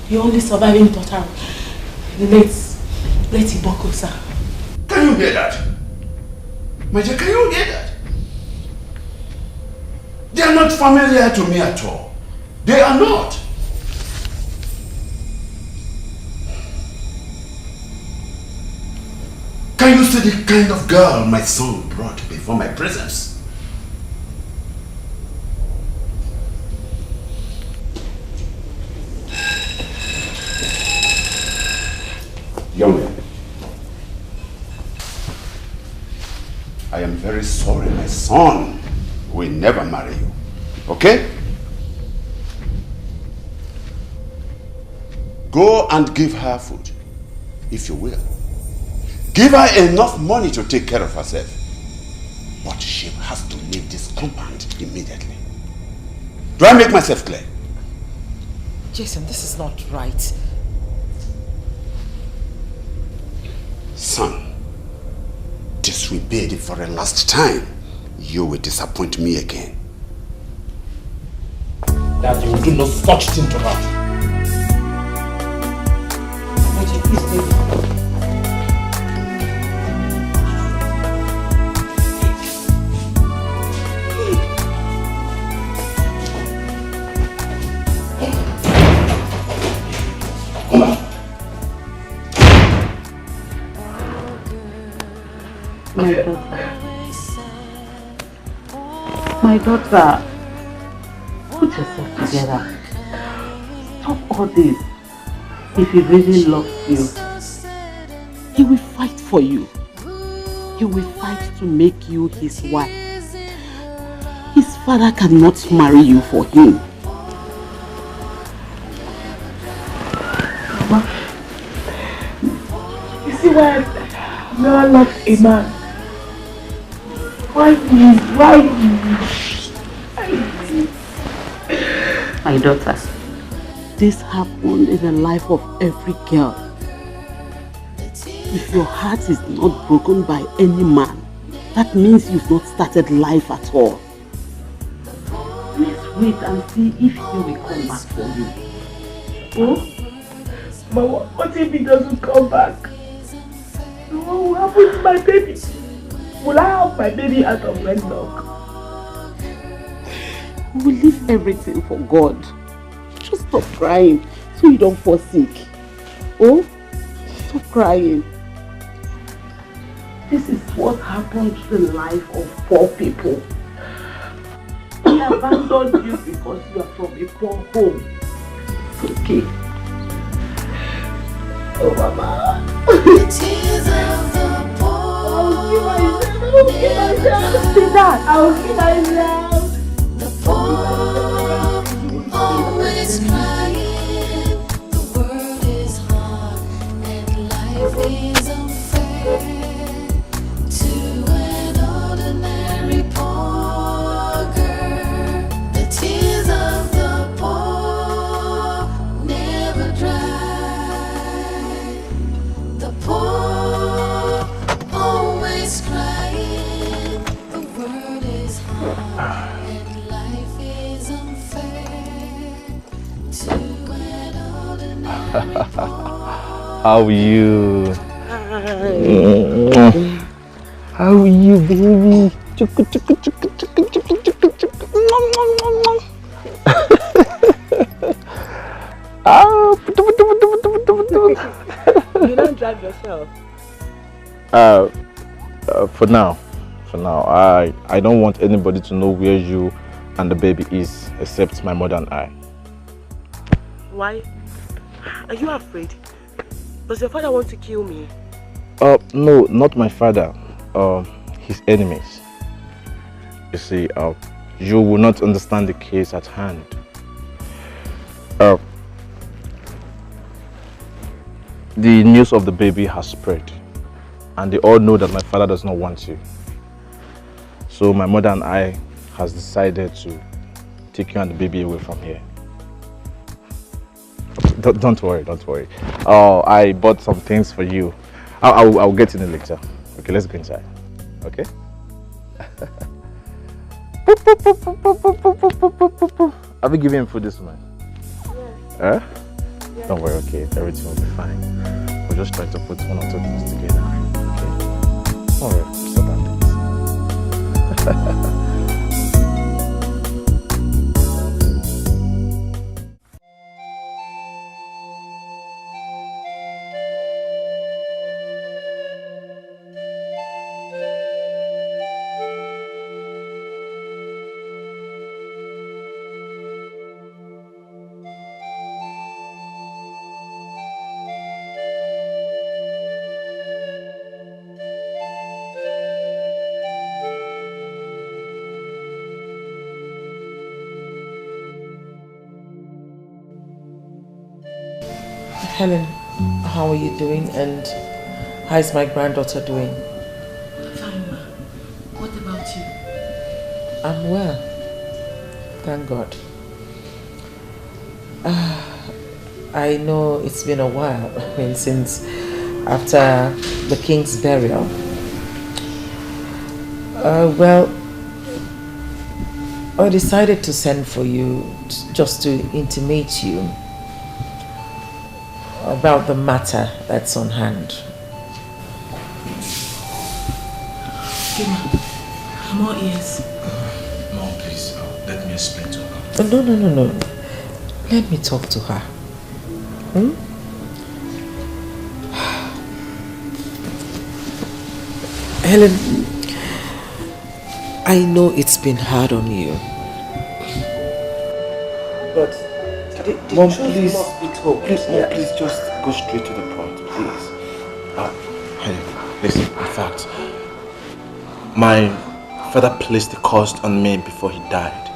The only surviving daughter of the late Iboko, sir. Can you hear that? My dear, can you hear that? They are not familiar to me at all. They are not. Can you see the kind of girl my son brought before my presence? Young man, I am very sorry my son will never marry you. Okay? Go and give her food, if you will. Give her enough money to take care of herself. But she has to leave this compound immediately. Do I make myself clear? Jason, this is not right. Son, disobey it for a last time. You will disappoint me again. That you will do no such thing to her. My daughter, put yourself together. Stop all this. If he really loves you, he will fight for you. He will fight to make you his wife. His father cannot marry you for him. Mama, you see why I've never loved a man? Why My daughter, this happened in the life of every girl. If your heart is not broken by any man, that means you've not started life at all. Let's wait and see if he will come back for you. Oh? Mama, what if he doesn't come back? What will happen to my baby? Will I have my baby out of wedlock? We will leave everything for God. Just stop crying so you don't fall sick. Oh? Stop crying. This is what happened to the life of poor people. He abandoned you because you are from a poor home. It's okay. Oh, Mama. The tears of the poor. I'll give myself. See that? I'll give myself. The poor always crying. The world is hard and life is unfair. To an ordinary poor girl, the tears of the poor never dry. The poor always crying. The world is hard and life is unfair. To an ordinary How are you? How are you, baby? Chuku, chuku, chuku, chuku, chuku, chuku, chuku. You don't drive yourself. For now, I don't want anybody to know where you and the baby is, except my mother and I. Why? Are you afraid? Does your father want to kill me? No, not my father. His enemies. You see, you will not understand the case at hand. The news of the baby has spread, and they all know that my father does not want you. So my mother and I has decided to take you and the baby away from here. Don't worry, don't worry. I bought some things for you. I'll get in it later. Okay, let's go inside. Okay? Have you given him food this morning? Yes. Yes. Don't worry, okay. Everything will be fine. We'll just try to put one or two things together. Okay? Don't worry, stop that. Helen, how are you doing and how is my granddaughter doing? Fine, ma. What about you? I'm well. Thank God. I know it's been a while, since after the king's burial. Well, I decided to send for you just to intimate you about the matter that's on hand. Okay, ma. I'm all ears. No, please, let me explain to her. No. Let me talk to her. Helen, I know it's been hard on you. But Mom, please, Mom, please just go straight to the point, please. Helen, listen, in fact, my father placed a curse on me before he died,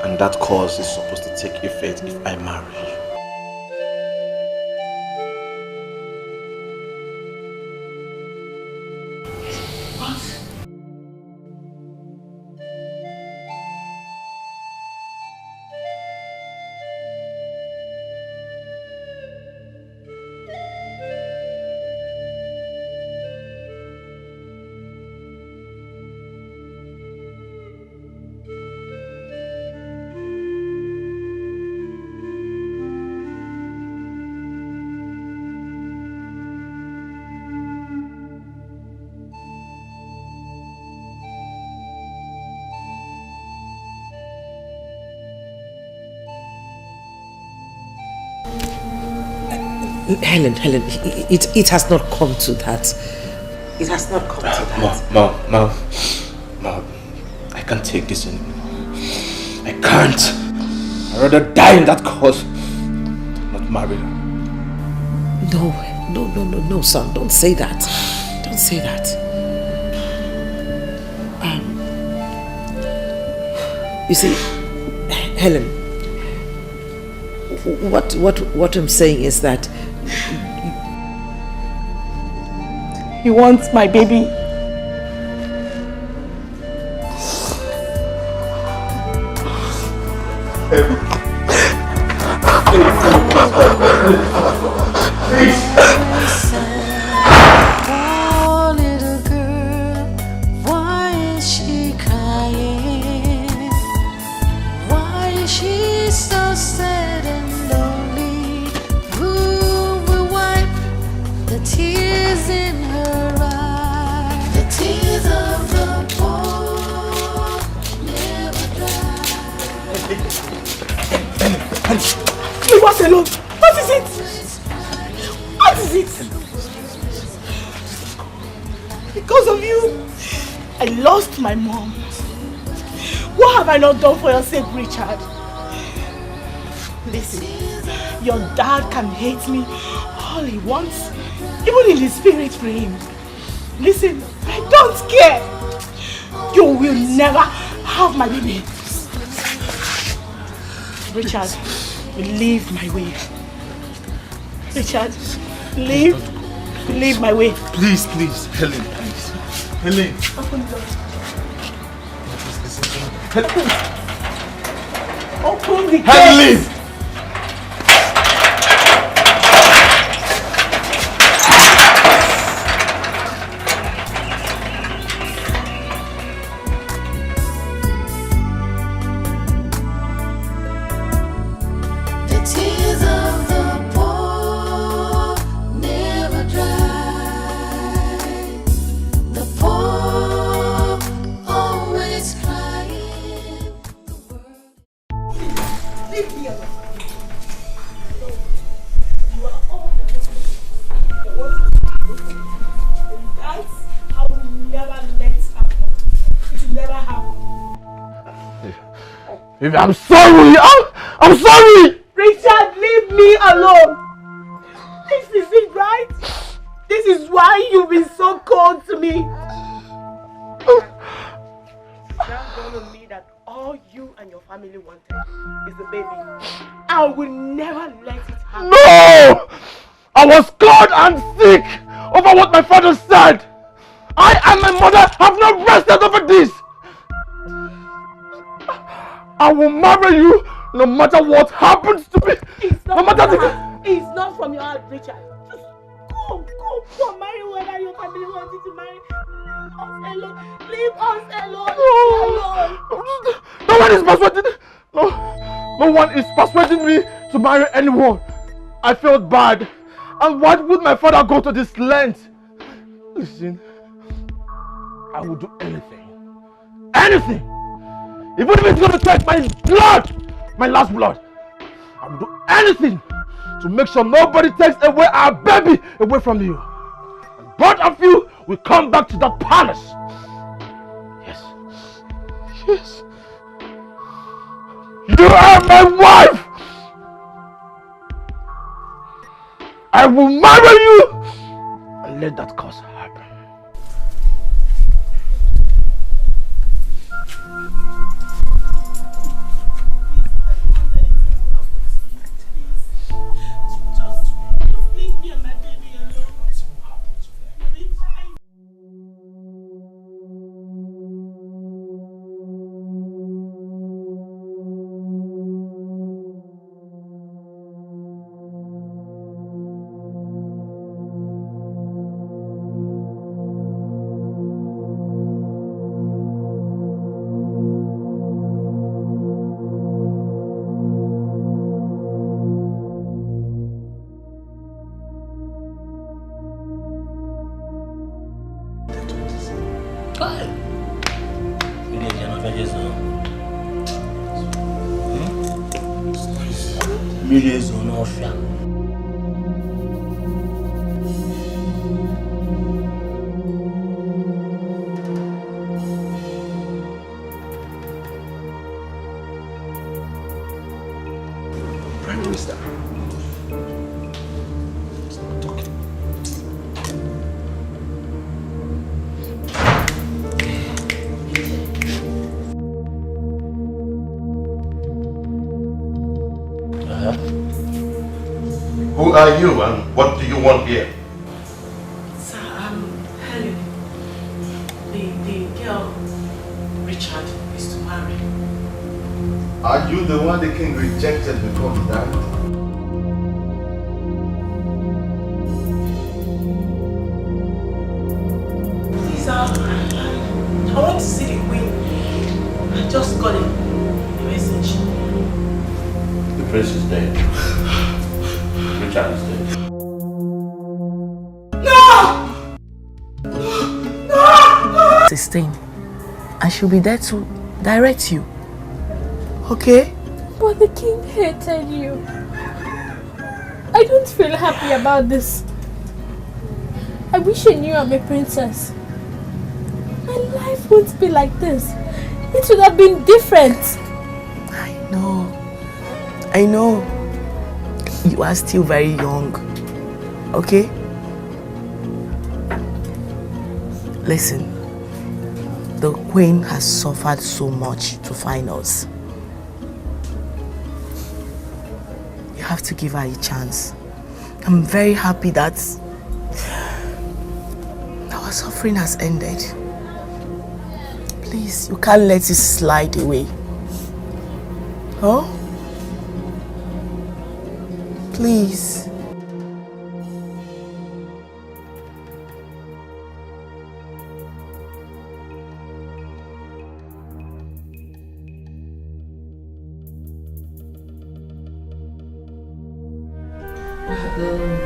and that curse is supposed to take effect if I marry you. Helen, it has not come to that. It has not come to that. Mom, I can't take this anymore. I can't. I'd rather die in that cause than not marry her. No, son, don't say that. Don't say that. You see, Helen, what I'm saying is that He wants my baby. Oh, little girl, why is she crying? Why is she so sad and lonely? Who will wipe the tears in her eyes? The tears of the poor never dry. Leave us alone. What is it? What is it? Because of you, I lost my mom. What have I not done for your sake, Richard? Listen, your dad can hate me all he wants, even in the spirit realm. Listen, I don't care. You will never have my baby. Richard, leave my way. Richard, leave my way. Please, Helen, please. Helen. Open the door. Helen. Open the gate. Helen, leave. The tears of the poor never dry. The poor always crying. Leave me alone. You are all the ones that I will never let happen. It will never happen. Baby, I'm sorry. I'm sorry. Richard, leave me alone. This is it, right? This is why you've been so cold to me. Now dawn on me that all you and your family wanted is the baby. I will never let it happen. No! I was cold and sick over what my father said. I and my mother have not rested over this. I will marry you no matter what happens to me. It's No not matter from your the... heart. It's not from your heart, Richard. Just go, marry whoever your family wants you to marry. Leave us alone. No one is persuading. No one is persuading me to marry anyone. I felt bad. And why would my father go to this length? Listen, I will do anything. Anything! Even if it's gonna take my blood, my last blood, I will do anything to make sure nobody takes away our baby away from you. And both of you will come back to that palace. Yes. You are my wife! I will marry you and let that cause happen. Prime Minister. Who are you and what do you want here? Sir, Helen. The girl Richard is to marry. Are you the one the king rejected before he died? Please, I want to see the queen. I just got a message. The prince is dead. Richard is dead. No! No! 16. And she'll be there to direct you. Okay? But the king hated you. I don't feel happy about this. I wish I knew I'm a princess. My life won't be like this. It would have been different. I know. You are still very young. Okay? Listen. The queen has suffered so much to find us. You have to give her a chance. I'm very happy that our suffering has ended. Please, you can't let it slide away. Huh? Please.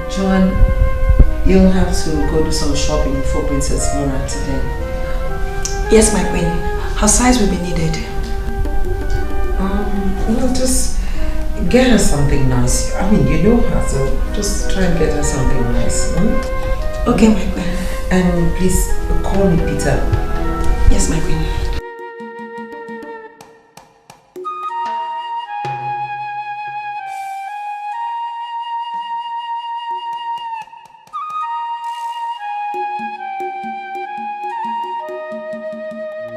John, you'll have to go do some shopping for Princess Mona today. Yes, my queen. Her size will be needed. Just get her something nice. I mean, you know her, so just try and get her something nice. Okay, my queen. And please call me Peter. Yes, my queen.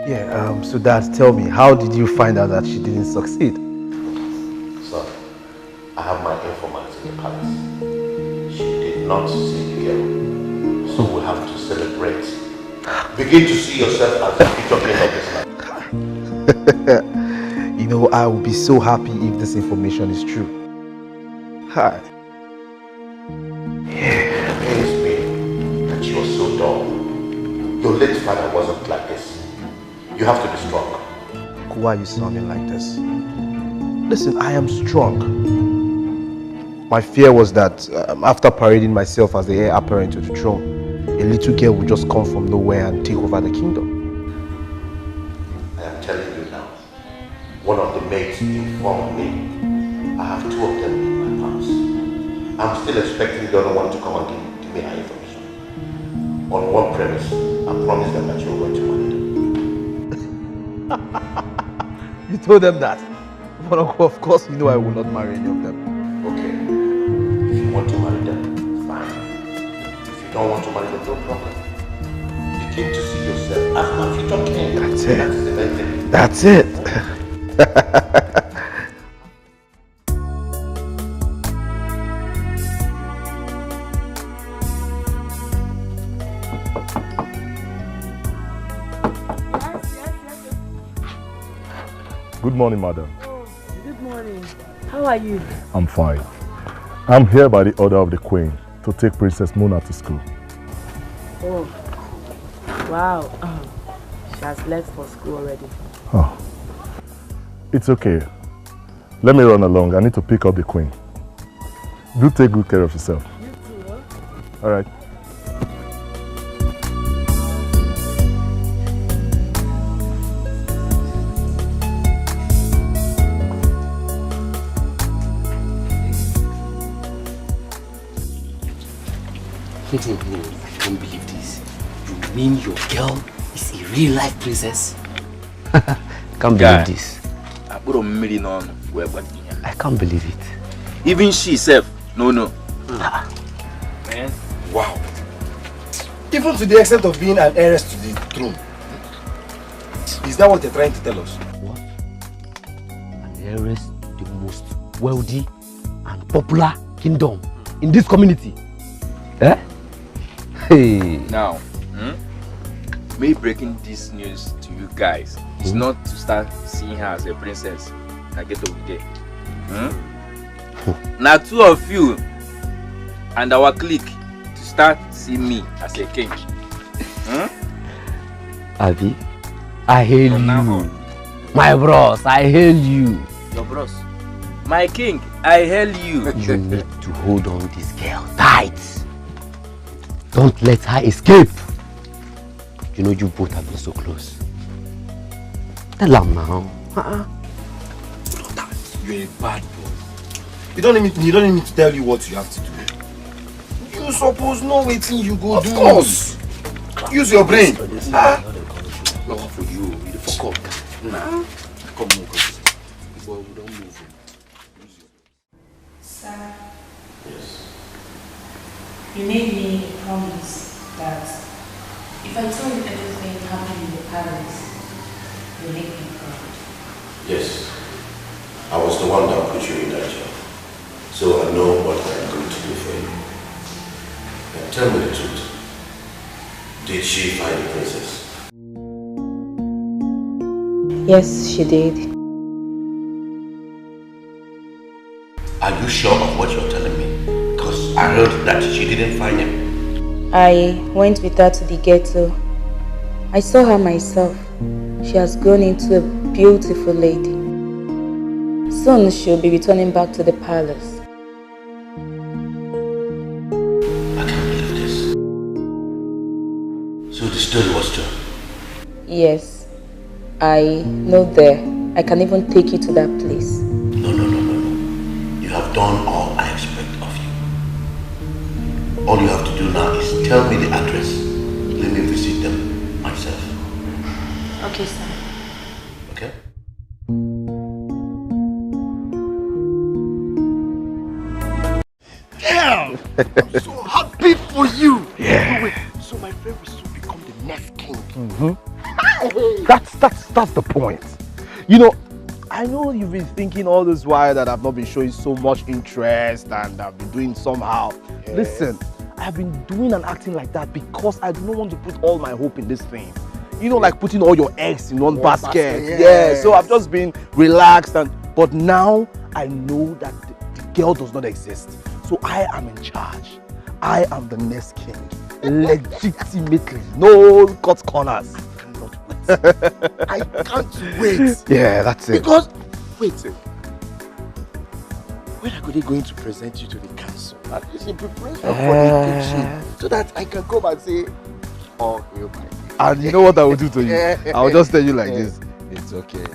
Yeah, so Dad, tell me, how did you find out that she didn't succeed? Son, I have my informants in the palace. She did not see the girl. So we have to celebrate. Begin to see yourself as the future king of this land. You know, I will be so happy if this information is true. Hi. It pains me that you are so dull. Your late father wasn't like this. You have to be strong. Why are you sounding like this? Listen, I am strong. My fear was that after parading myself as the heir apparent to the throne, a little girl would just come from nowhere and take over the kingdom. I am telling you now, one of the maids informed me. I have 2 of them in my house. I'm still expecting the other one to come and give me her information. On one premise, I promised them that you were going to marry them. You told them that? But of course you know I will not marry any of them. Okay. If you want to marry them, fine. If you don't want to marry them, no problem. Begin to see yourself as my future king. That's it. That's the main thing. That's it. Good morning, madam. Oh, good morning. How are you? I'm fine. I'm here by the order of the Queen to take Princess Mona to school. Oh, wow. She has left for school already. Oh, it's okay. Let me run along. I need to pick up the Queen. Do take good care of yourself. You too, huh? All right. I can't believe this. You mean your girl is a real-life princess? Can't believe this. I can't believe it. Even she self, no. Man. Wow. Even to the extent of being an heiress to the throne. Is that what you're trying to tell us? What? An heiress to the most wealthy and popular kingdom in this community. Eh? Hey. Now, me breaking this news to you guys is not to start seeing her as a princess. Now get over there. Now 2 of you and our clique to start seeing me as a king. Abi, I hail you. My bros, I hail you. Your bros. My king, I hail you. You need to hold on this girl tight. Don't let her escape. You know you both have been so close. Tell her now. You're a bad boy. You don't need me to tell you what you have to do. You suppose know what you go do. Of course. Use your brain. No, for you, the fuck up. Nah. Come on, well, we don't move. Sir. Yes. You made me a promise that if I tell you everything happening in the palace, you'll make me proud. Yes. I was the one that put you in that job. So I know what I'm going to do for you. Now tell me the truth. Did she find the princess? Yes, she did. Are you sure of what you're telling me? Because I heard that she didn't find him. I went with her to the ghetto. I saw her myself. She has grown into a beautiful lady. Soon she'll be returning back to the palace. I can't believe this. So the story was true? Yes. I know there. I can even take you to that place. No. You have done all I expect of you. All you have to do now is tell me the address. Let me visit them myself. Okay, sir. Okay? Damn! I'm so happy for you! Yeah. Wait, so my friend will soon become the next king. That's the point. You know, I know you've been thinking all this while that I've not been showing so much interest and I've been doing somehow. Yes. Listen, I've been doing and acting like that because I do not want to put all my hope in this thing. You know, like putting all your eggs in one basket. Yes. Yeah, so I've just been relaxed but now I know that the girl does not exist. So I am in charge. I am the next king. Legitimately. No cut corners. I can't wait. Yeah, that's it. Because, wait, when are they going to present you to the council? At least in preparation for the kitchen, so that I can come and say, oh, you're my king. And you know what I will do to you? I will just tell you like this. It's okay.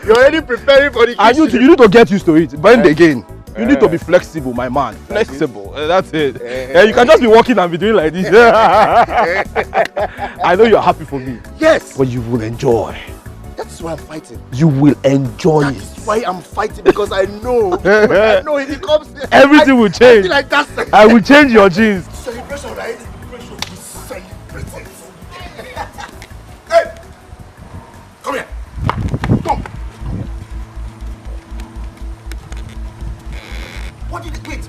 You're already preparing for the kitchen. And you need to get used to it. Bend again. You need to be flexible, my man. Flexible. That's it. You can just be walking and be doing like this. I know you're happy for me. Yes. But you will enjoy. That's why I'm fighting. You will enjoy it. That's why I'm fighting, because I know. I know if it comes. Everything will change. I feel like that's. I will change your genes. Celebration, right? Celebration. We celebrate it. Hey! Come here. Come.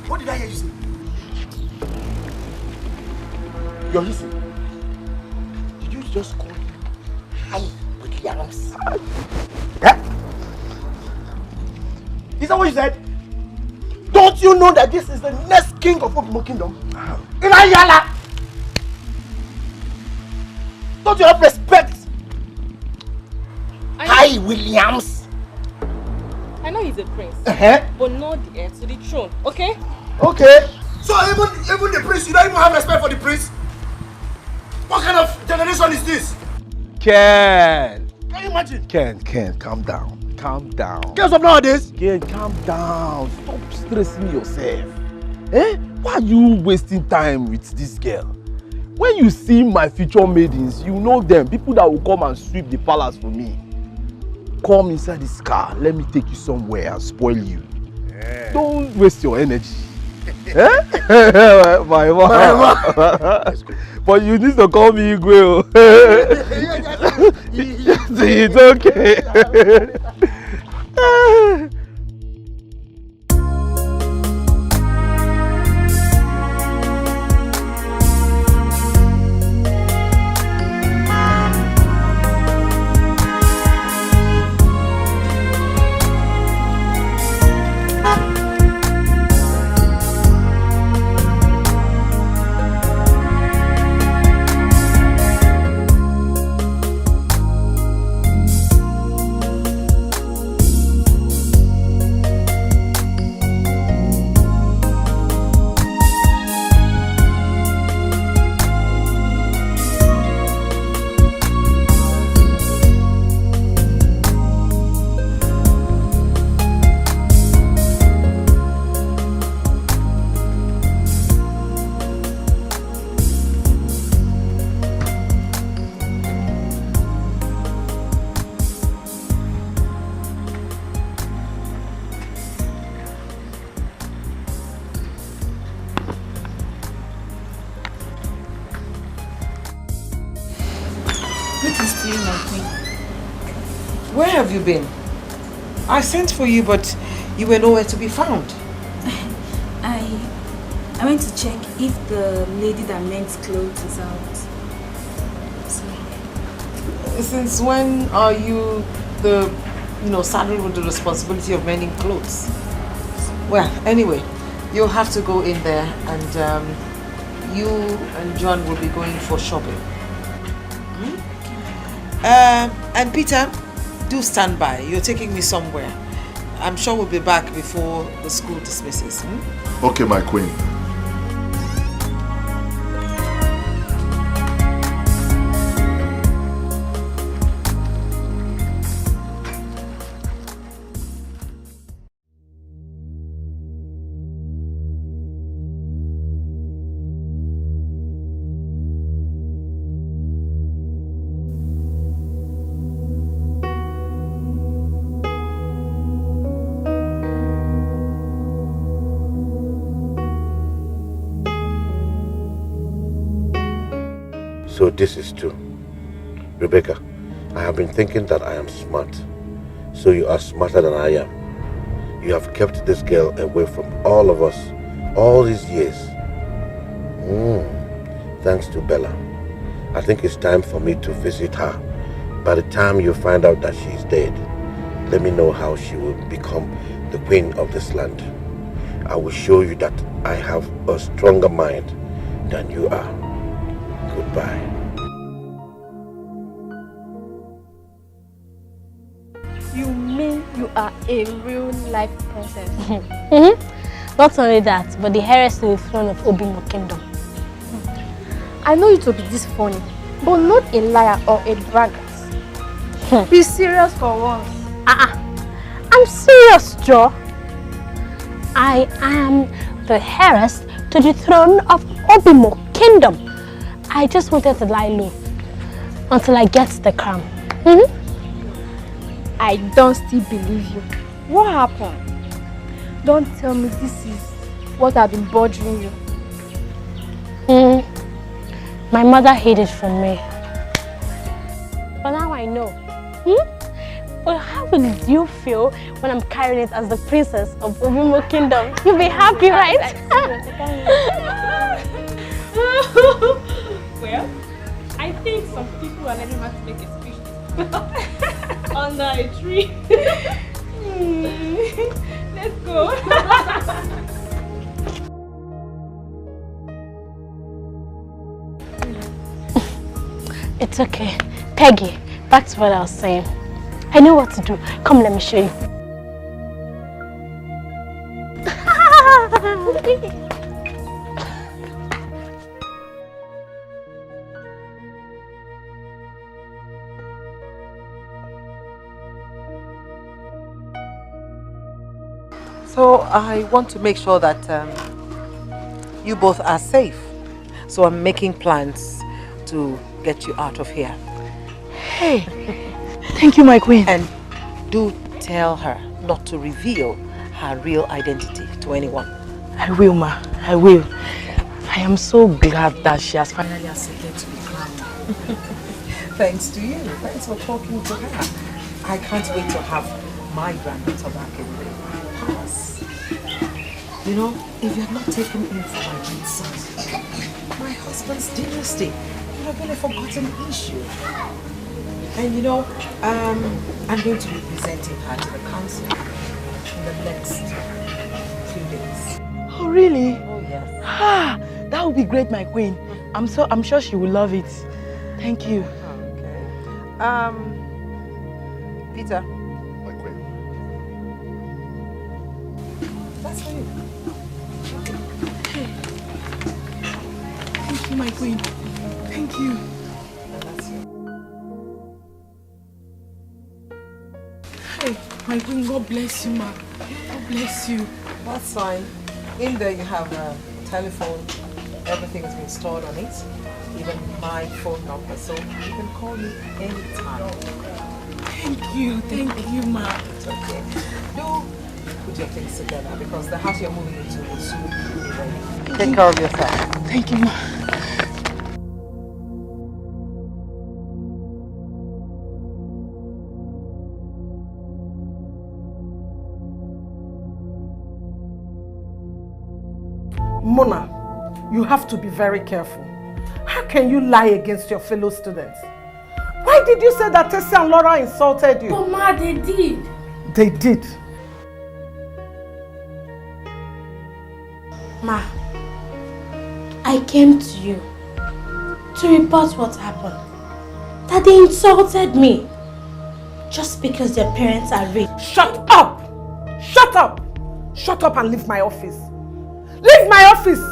What did I hear you say? You're listening. Did you just call him high with the arms? Is that what you said? Don't you know that this is the next king of Obumo Kingdom? Inayala! Don't you have respect? Hi, Williams! I know he's a prince, but not the heir to the throne, okay? Okay. So even the prince, you don't even have respect for the prince? What kind of generation is this? Ken, Can you imagine? Ken, calm down. Calm down. Girls of nowadays? Ken, calm down. Stop stressing yourself. Why are you wasting time with this girl? When you see my future maidens, you know them. People that will come and sweep the palace for me. Come inside this car. Let me take you somewhere and spoil you. Don't waste your energy. Eh? My mom. But you need to call me Igwe. It's okay. Where have you been? I sent for you, but you were nowhere to be found. I went to check if the lady that mends clothes is out. Since when are you saddled with the responsibility of mending clothes? Well, anyway, you'll have to go in there and you and John will be going for shopping. And Peter, do stand by. You're taking me somewhere. I'm sure we'll be back before the school dismisses. Okay, my queen. So this is true. Rebecca, I have been thinking that I am smart. So you are smarter than I am. You have kept this girl away from all of us all these years. Thanks to Bella. I think it's time for me to visit her. By the time you find out that she is dead, let me know how she will become the queen of this land. I will show you that I have a stronger mind than you are. Goodbye. You mean you are a real life princess? Not only that, but the heiress to the throne of Obimo Kingdom. I know you to be this funny, but not a liar or a braggart. Be serious for once. I'm serious, Joe. I am the heiress to the throne of Obimo Kingdom. I just wanted to lie low until I get the crown. I don't still believe you. What happened? Don't tell me this is what has been bothering you. My mother hid it from me. But now I know. But how will you feel when I'm carrying it as the princess of Obimo Kingdom? You'll be happy, right? Well, I think some people are letting her to make a speech under a tree. Let's go. It's okay. Peggy, back to what I was saying. I know what to do. Come, let me show you. So I want to make sure that you both are safe. So I'm making plans to get you out of here. Hey, thank you, my queen. And do tell her not to reveal her real identity to anyone. I will, ma. I will. I am so glad that she has finally accepted to be crowned. Thanks to you. Thanks for talking to her. I can't wait to have my granddaughter back in the palace. You know, if you had not taken in for my great son, my husband's dynasty would have been a forgotten issue. And you know, I'm going to be presenting her to the council in the next few days. Oh, really? Oh, yes. Ah, that would be great, my queen. I'm sure she will love it. Thank you. Okay. Peter. My queen. That's for you. Thank you, my queen. Thank you. Hey, my queen, God bless you, ma. God bless you. That's fine. In there you have a telephone. Everything has been stored on it. Even my phone number. So you can call me anytime. Thank you, ma. It's okay. Do put your things together because the house you're moving into will soon be ready. Take care of yourself. Thank you, ma. Mona, you have to be very careful. How can you lie against your fellow students? Why did you say that Tessie and Laura insulted you? But ma, they did. They did. Ma, I came to you to report what happened. That they insulted me just because their parents are rich. Shut up! Shut up! Shut up and leave my office. Leave my office!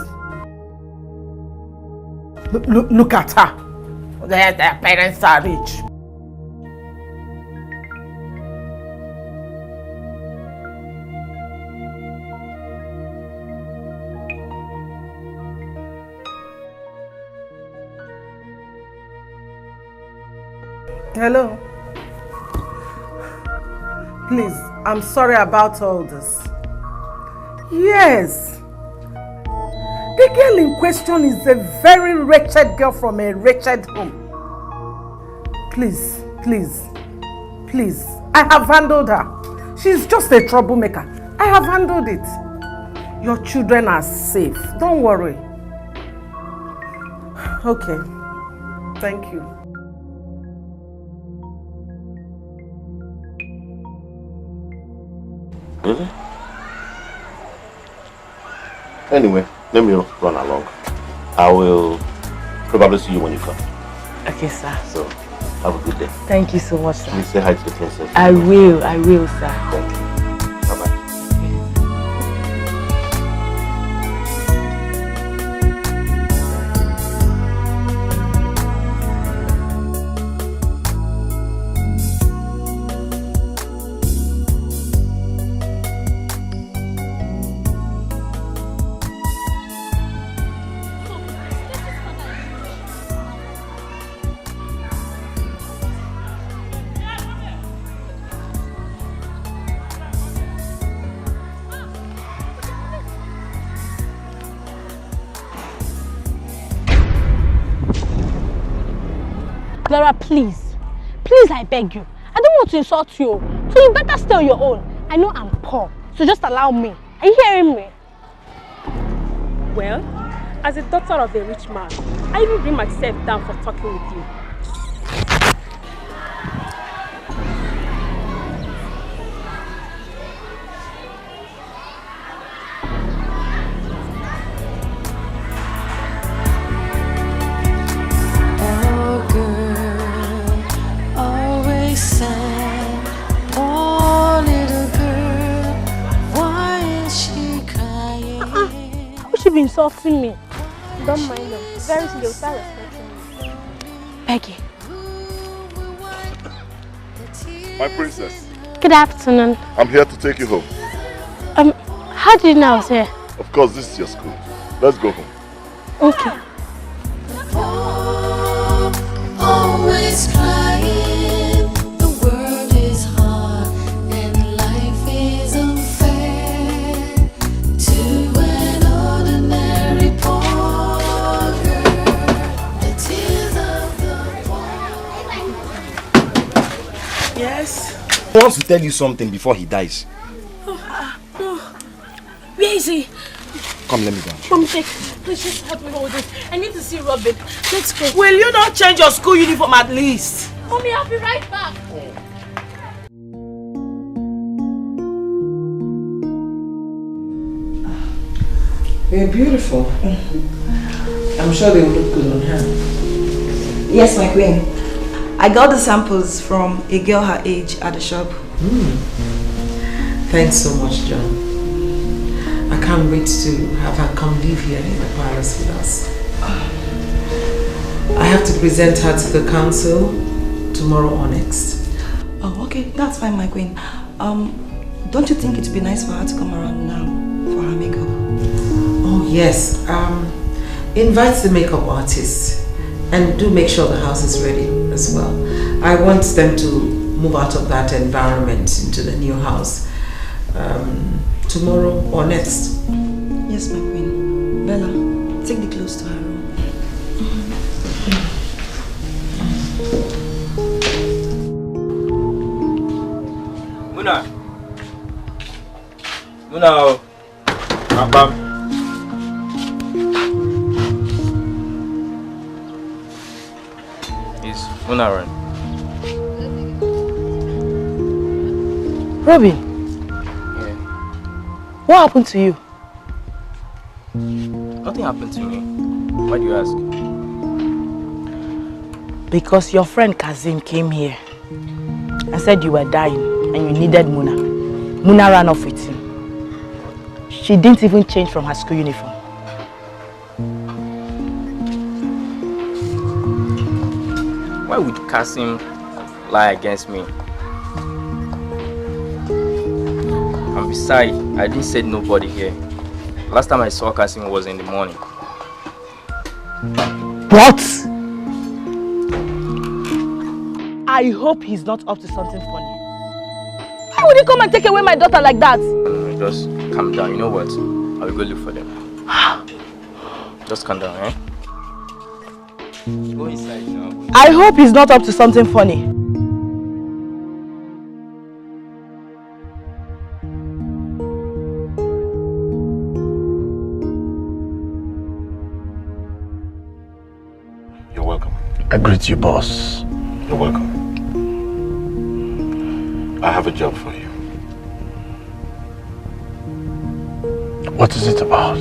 Look at her. Their parents are rich. Hello? Please, I'm sorry about all this. Yes. The girl in question is a very wretched girl from a wretched home. Please, please, please. I have handled her. She's just a troublemaker. I have handled it. Your children are safe. Don't worry. Okay. Thank you. Really? Anyway, let me run along. I will probably see you when you come. Okay, sir. So, have a good day. Thank you so much, sir. Please say hi to the princess. I will, sir. Thank you. Bye-bye. Laura, please. Please, I beg you. I don't want to insult you. So you better stay on your own. I know I'm poor, so just allow me. Are you hearing me? Well, as a daughter of a rich man, I even bring myself down for talking with you. Insulting me. Don't mind them. Very soon they'll start respecting you. Peggy. My princess. Good afternoon. I'm here to take you home. How did you know I was here? Of course, this is your school. Let's go home. Okay. Always crying, the world is hard and life is unfair. He wants to tell you something before he dies. No. Where is he? Come, let me go. Mommy, please just help me hold this. I need to see Robin. Let's go. Will you not change your school uniform at least? Mommy, I'll be right back. They're beautiful. I'm sure they will look good on her. Yes, my queen. I got the samples from a girl her age at the shop. Thanks so much, John. I can't wait to have her come live here in the palace with us. I have to present her to the council tomorrow or next. Oh, okay. That's fine, my queen. Don't you think it'd be nice for her to come around now for her makeup? Oh, yes. Invite the makeup artist and do make sure the house is ready as well. I want them to move out of that environment into the new house tomorrow or next. Yes, my queen. Bella, take the clothes to her room. Muna! Muna! Bam. Is Muna around? Robin. Yeah. What happened to you? Nothing happened to me. Why do you ask? Because your friend Kazim came here and said you were dying and you needed Muna. Muna ran off with him. She didn't even change from her school uniform. Why would Kasim lie against me? And besides, I didn't say nobody here. Last time I saw Kasim was in the morning. What? I hope he's not up to something funny. Why would he come and take away my daughter like that? Just calm down. You know what? I will go look for them. Just calm down, eh? Go inside now. I hope he's not up to something funny. You're welcome. I greet you, boss. You're welcome. I have a job for you. What is it about?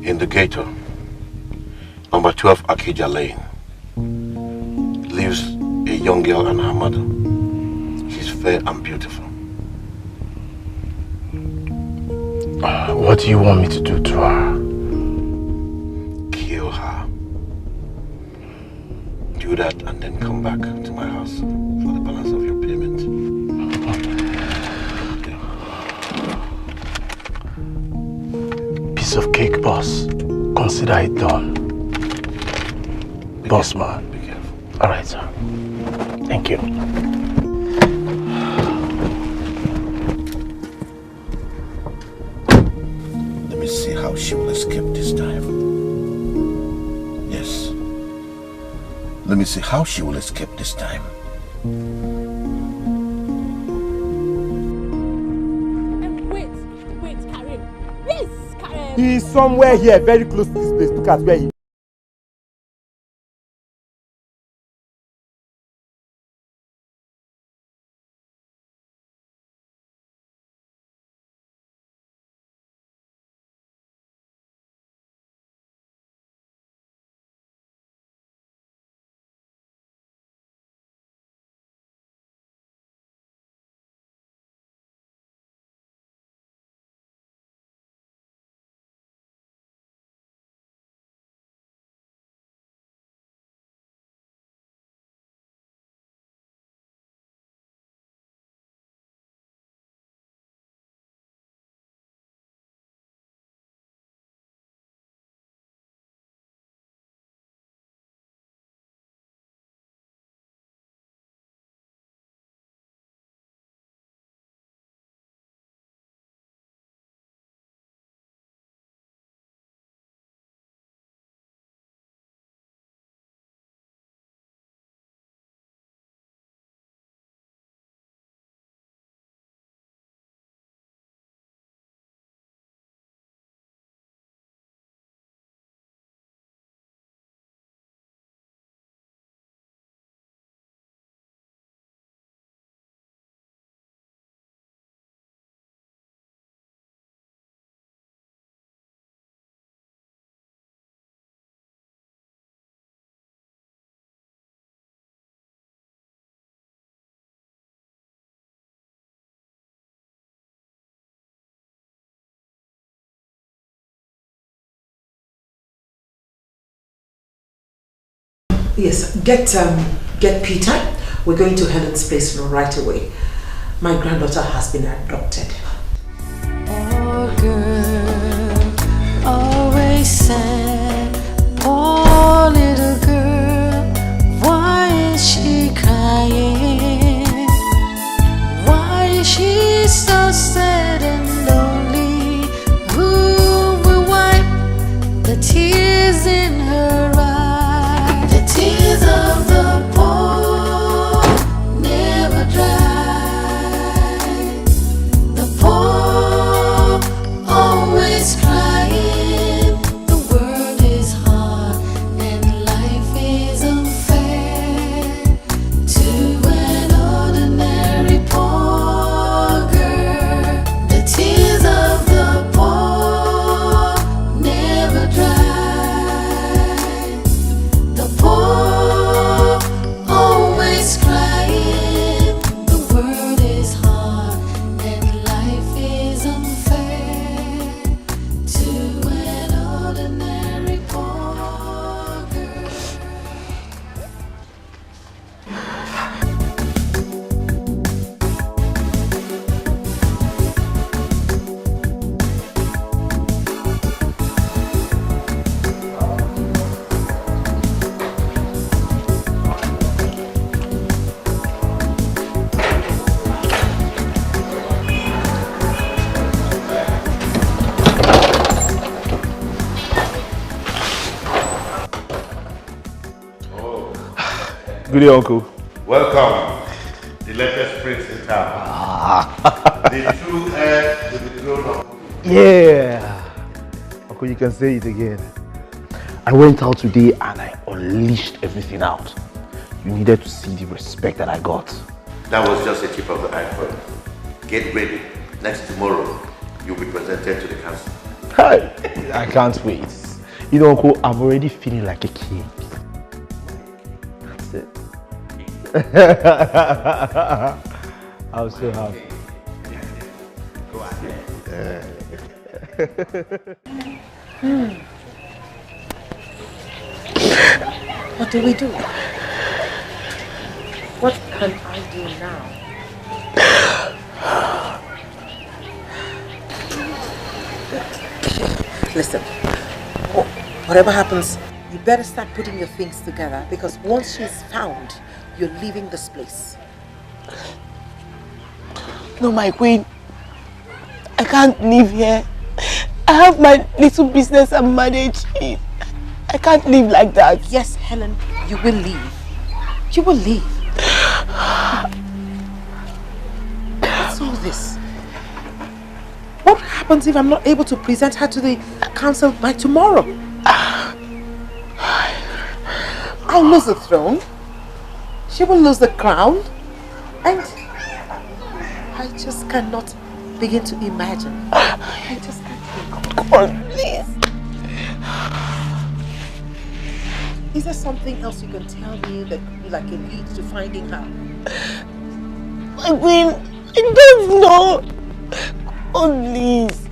In the ghetto, number 12 Akija Lane, lives a young girl and her mother. She's fair and beautiful. What do you want me to do to her? Kill her. Do that and then come back to my house for the balance of your payment. Piece of cake, boss. Consider it done. Boss man. Be careful. All right, sir. Thank you. Let me see how she will escape this time. Yes. Let me see how she will escape this time. Wait, Karim. Where is Karim? He is somewhere here, very close to this place. Look at where he Yes, get Peter. We're going to Helen's place right away. My granddaughter has been adopted. Oh girl, always sad. Oh little girl, why is she crying? Why is she so sad and lonely? Who will wipe the tears in her eyes? The tears of the poor never dry. The poor always crying. The world is hard and life is unfair to an ordinary poor girl. The tears of the poor never dry. The poor always crying. The world is hard and life is unfair to an ordinary poor girl. Good day, Uncle. Welcome, the latest prince in town. The true heir to the throne of... Yeah. Uncle, you can say it again. I went out today and I unleashed everything out. You needed to see the respect that I got. That was just a tip of the iceberg. Get ready. Next tomorrow, you'll be presented to the council. Hey, I can't wait. You know, Uncle, I'm already feeling like a king. That's it. I'm so happy. Go ahead. What do we do? What can I do now? Listen, whatever happens, you better start putting your things together because once she's found, you're leaving this place. No, my queen. I can't live here. I have my little business and manage it. I can't live like that. Yes, Helen, you will leave. You will leave. What's all this? What happens if I'm not able to present her to the council by tomorrow? I'll lose the throne. She will lose the crown. And I just cannot begin to imagine. I just can't think. Come on, please. Is there something else you can tell me that could be like a lead to finding her? My queen, I don't know. Oh, please.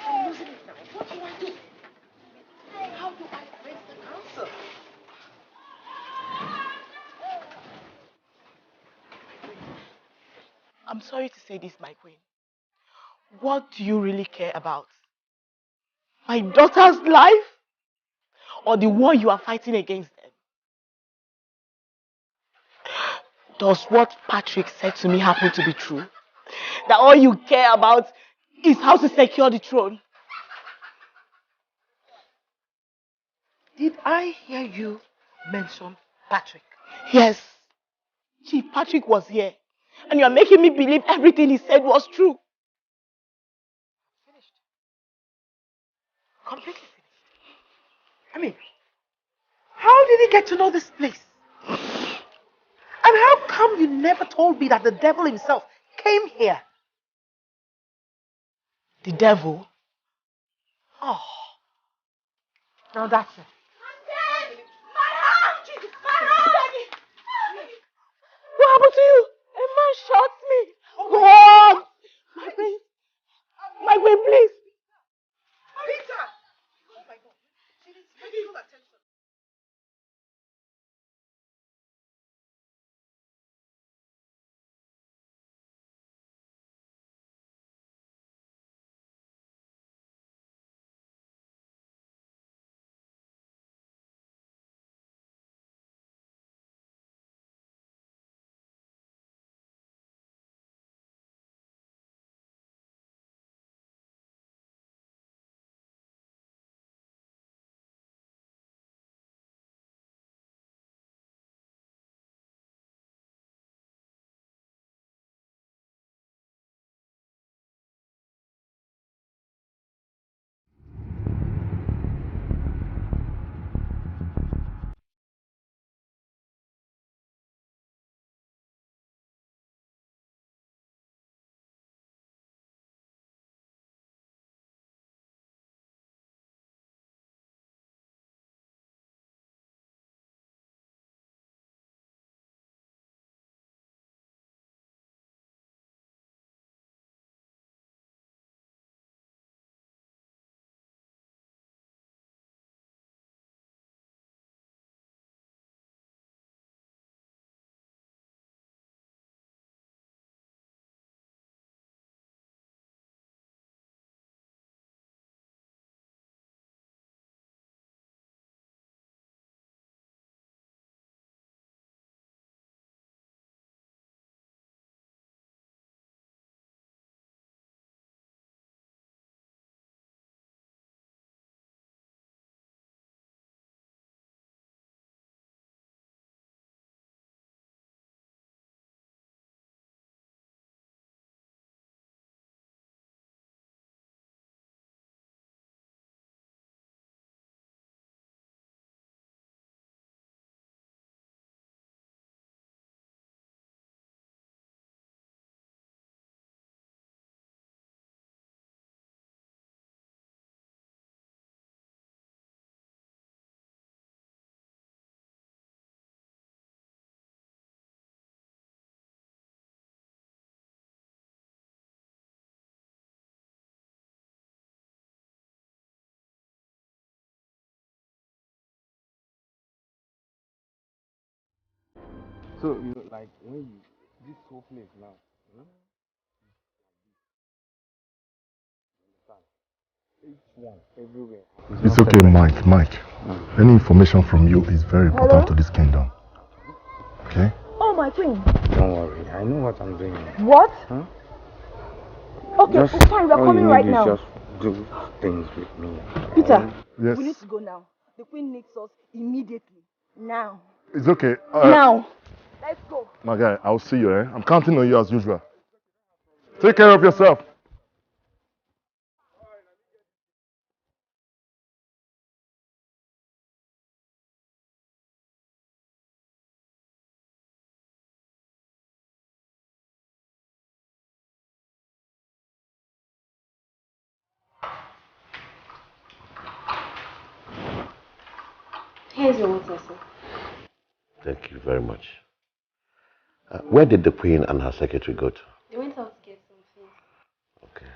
I'm losing it now. What do I do? How do I face the council? I'm sorry to say this, my queen. What do you really care about? My daughter's life? Or the war you are fighting against them? Does what Patrick said to me happen to be true? That all you care about is how to secure the throne? Did I hear you mention Patrick? Yes. Chief Patrick was here. And you're making me believe everything he said was true. Finished. Completely finished. I mean, how did he get to know this place? And how come you never told me that the devil himself came here? The devil? Oh, now that's it. What happened to you? A man shot me. What? My queen, please. Peter! Oh my God. She needs medical attention. So, you know, like, when you, this whole place now, each one, everywhere. It's okay, Mike. Any information from you is very important to this kingdom. Okay? Oh, my queen. Don't worry, I know what I'm doing. What? Huh? Okay, Just, it's fine, we're coming right now. Just do things with me. Peter, Yes. we need to go now. The queen needs us immediately. Now. It's okay. Now. Let's go. My guy, I'll see you, I'm counting on you as usual. Take care of yourself. Here's your water, sir. Thank you very much. Where did the Queen and her secretary go to? They went out to get some food. Okay.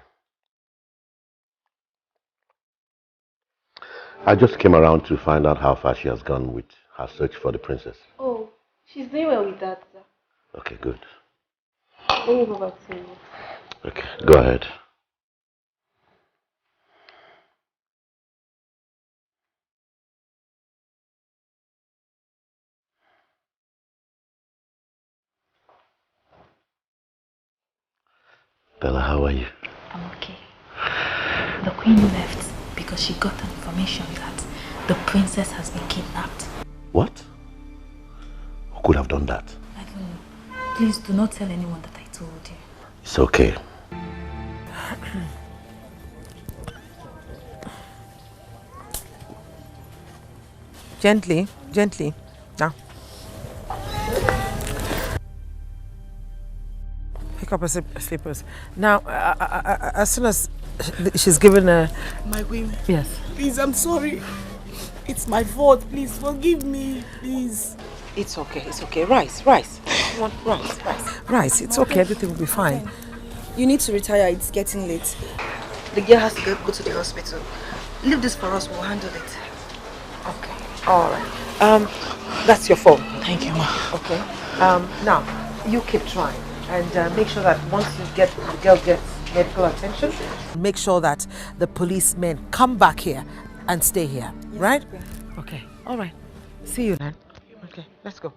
I just came around to find out how far she has gone with her search for the princess. Oh, she's doing well with that, sir. Okay, good. Let me go back to you. Okay, go ahead. Bella, how are you? I'm okay. The queen left because she got an information that the princess has been kidnapped. What? Who could have done that? I don't know. Please do not tell anyone that told you. It's okay. Gently, gently. Now. Pick up her slippers. Now, as soon as she's given a... My queen. Yes. Please, I'm sorry. It's my fault. Please, forgive me. Please. It's okay, it's okay. Rice. Come on, rice. It's okay, everything will be fine. You need to retire, it's getting late. The girl has to go to the hospital. Leave this for us, we'll handle it. Okay, alright. That's your phone. Thank you, ma. Okay. Now, you keep trying. And make sure that once the girl gets medical attention, make sure that the policemen come back here and stay here, yes, right? Okay, all right. See you then. Okay, let's go.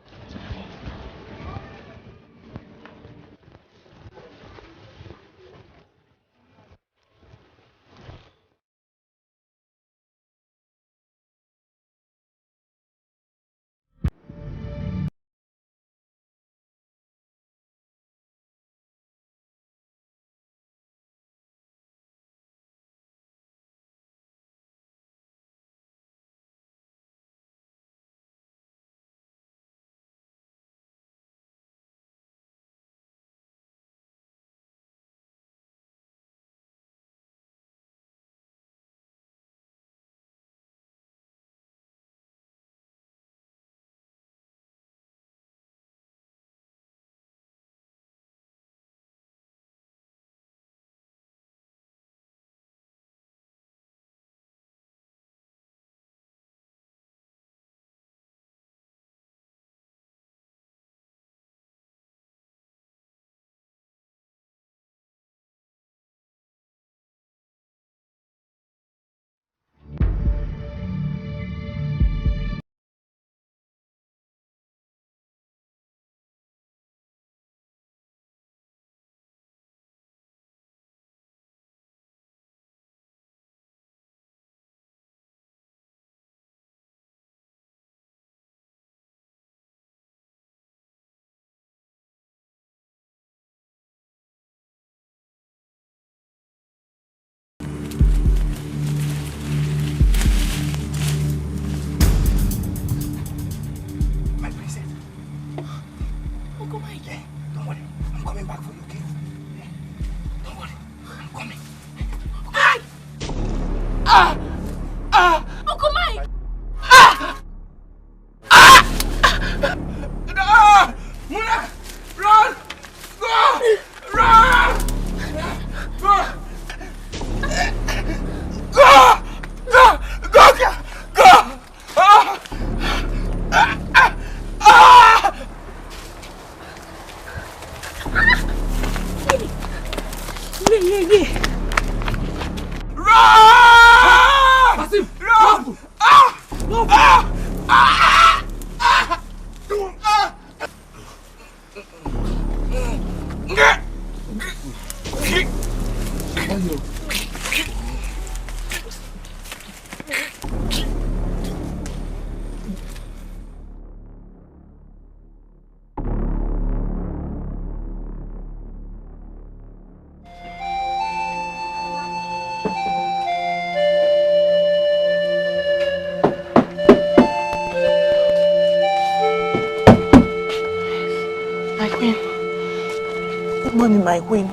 My queen.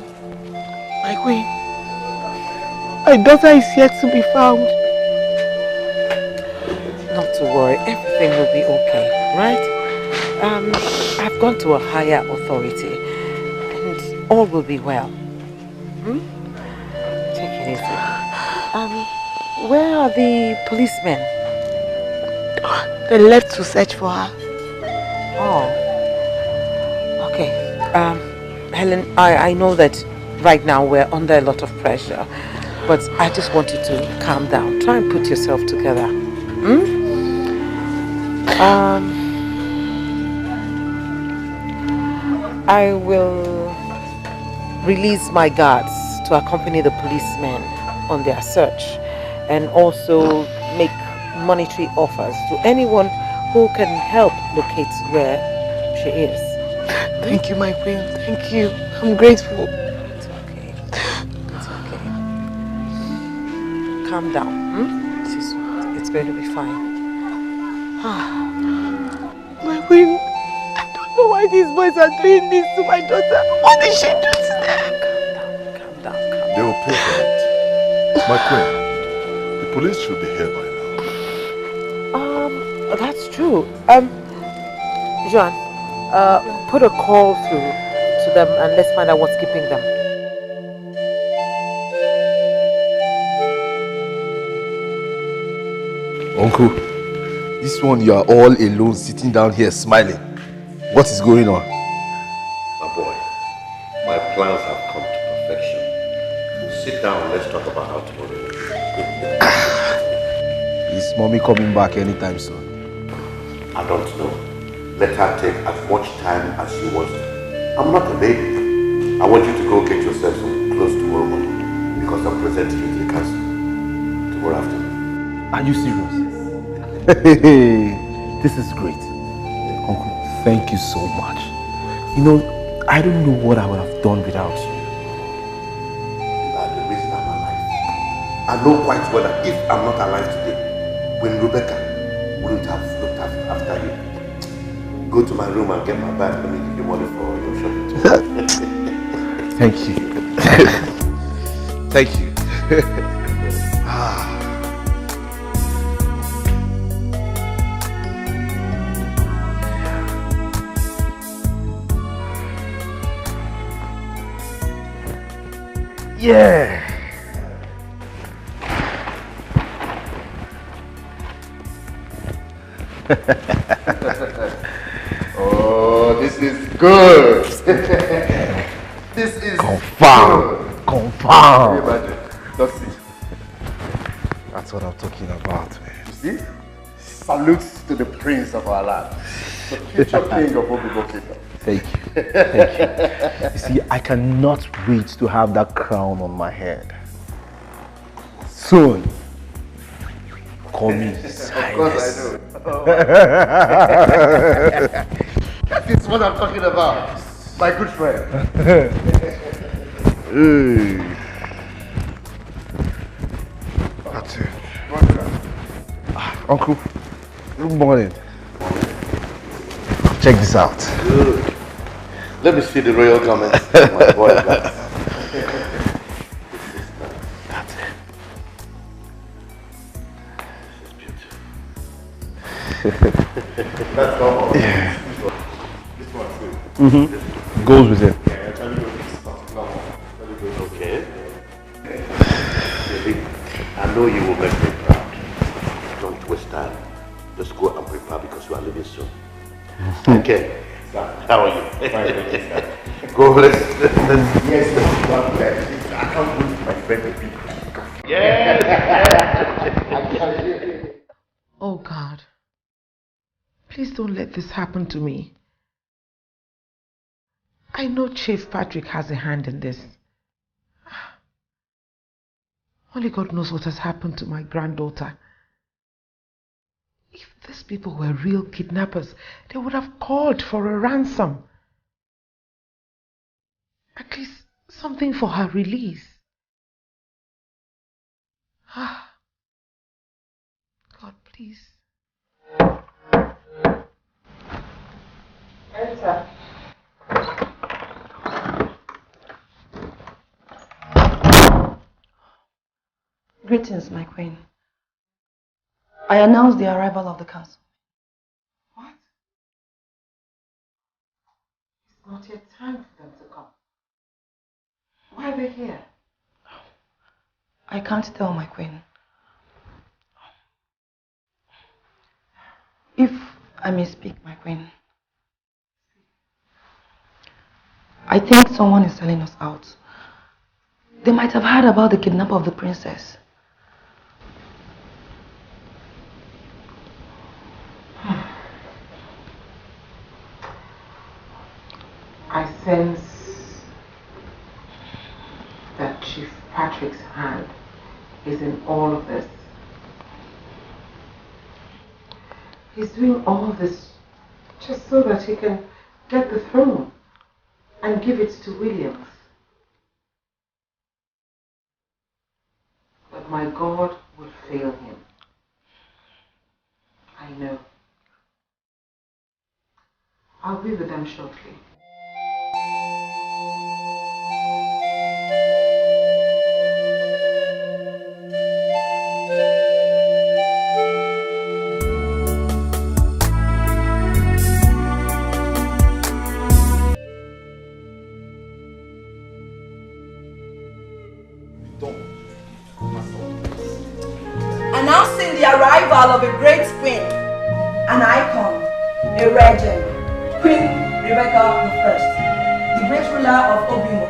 My queen. My daughter is yet to be found. Not to worry, everything will be okay, right? I've gone to a higher authority and all will be well. Take it easy. Where are the policemen? They left to search for her. Oh. Okay. Helen, I know that right now we're under a lot of pressure, but I just want you to calm down. Try and put yourself together. I will release my guards to accompany the policemen on their search and also make monetary offers to anyone who can help locate where she is. Thank you, my queen. Thank you. I'm grateful. It's okay. It's okay. Calm down. It's going to be fine. My queen, I don't know why these boys are doing this to my daughter. What did she do to them? Calm down. They will pay for it. My queen, the police should be here by now. That's true. Joan, put a call through to them and let's find out what's keeping them. Uncle, this one you are all alone sitting down here smiling. What is going on? My boy, my plans have come to perfection. Sit down, let's talk about how tomorrow will be. Is mommy coming back anytime soon? I don't know. Let her take as much time as she wants to. I'm not a baby. I want you to go get yourself some clothes tomorrow morning because I'm presenting you to the council tomorrow afternoon. Are you serious? This is great. Uncle, thank you so much. You know, I don't know what I would have done without you. You are the reason I'm alive. I know quite well that if I'm not alive today, when Rebecca wouldn't have looked after you. Go to my room and get my bag. Let me give you money for your shopping. Thank you. Thank you. Yeah. Oh, this is good. This is Confirm. Can you imagine? That's it. That's what I'm talking about, man. You see? Salutes to the prince of our land. The future king of Obibo Kingdom. Thank you. Thank you. You see, I cannot wait to have that crown on my head. Soon. Call me His Of course Highness. I know. That is what I'm talking about. My good friend. Hey. That's it. Uncle, good morning. Check this out. Good. Let me see the royal comments. My boy, that's it. That's normal. Yeah. This one's good. Goes with it. Yeah, I'll tell you what this is normal. Very good. Okay. Baby, I know you will make me proud. Don't waste time. Just go and prepare because you are leaving soon. Okay. How are you? Go, let's yes, I can't wait for my friend to be. Yes! Oh God, please don't let this happen to me. I know Chief Patrick has a hand in this. Only God knows what has happened to my granddaughter. If these people were real kidnappers, they would have called for a ransom. At least something for her release. God, please. Enter. Greetings, my queen. I announce the arrival of the council. What? It's not yet time for them to come. Why are they here? I can't tell, my queen. If I may speak, my queen. I think someone is selling us out. They might have heard about the kidnap of the princess. I sense that Chief Patrick's hand is in all of this. He's doing all this just so that he can get the throne. and give it to Williams. But my God will fail him. I know. I'll be with them shortly. Announcing the arrival of a great queen, an icon, a regent, Queen Rebecca I, the great ruler of Obimo.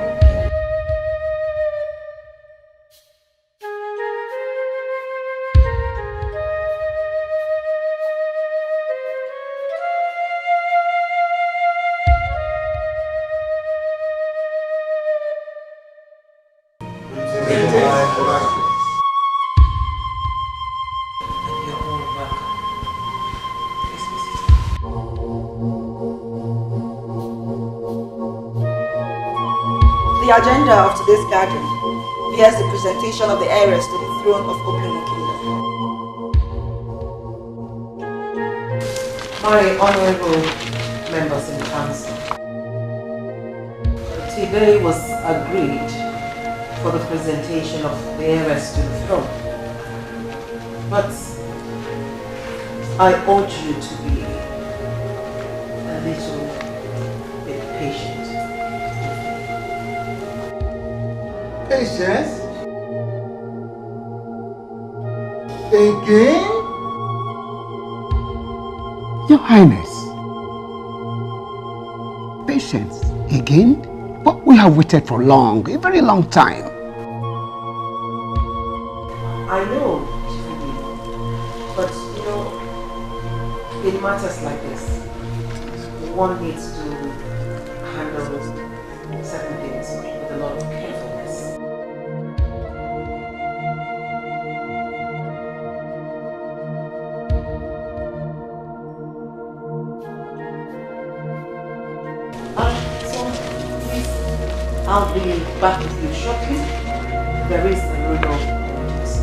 The agenda of today's gathering bears the presentation of the heiress to the throne of Obimo Kingdom. My honorable members in the council, today was agreed for the presentation of the heiress to the throne. But I urge you to be a little bit patient. Patience? Again? Your Highness. Patience again? But we have waited for long, a very long time. I know, but you know, in matters like this, one needs to handle certain things with a lot of carefulness. I'll be back with you shortly. There is a rural emergency.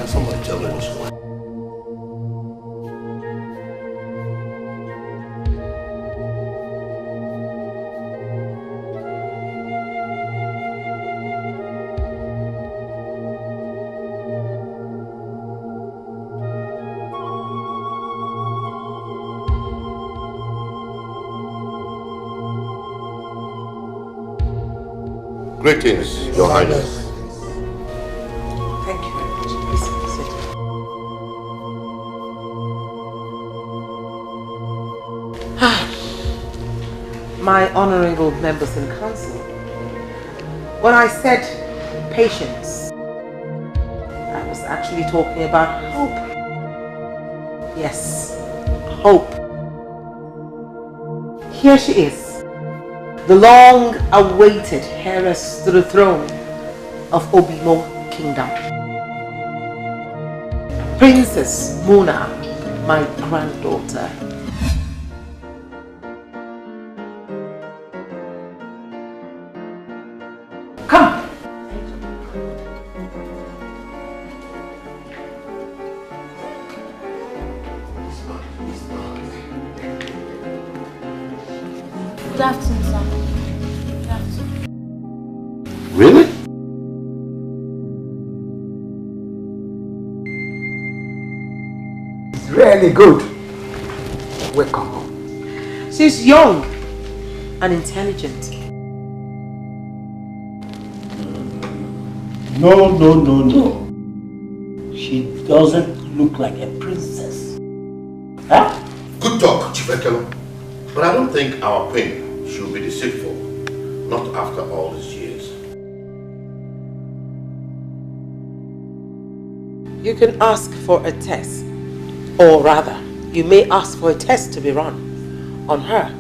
Somebody tell me what's going on. Greetings, Your Highness. Thank you very much. Please sit. My honorable members in council, when I said patience, I was actually talking about hope. Yes, hope. Here she is, the long-awaited heiress to the throne of Obimo Kingdom. Princess Muna, my granddaughter. Come. Good afternoon, sir. Good afternoon. Really? It's really good. Welcome home. She's young and intelligent. No. She doesn't look like a princess. Huh? Good talk, Chief Ekelo. But I don't think our queen should be deceitful. Not after all these years. You can ask for a test Or rather, you may ask for a test to be run on her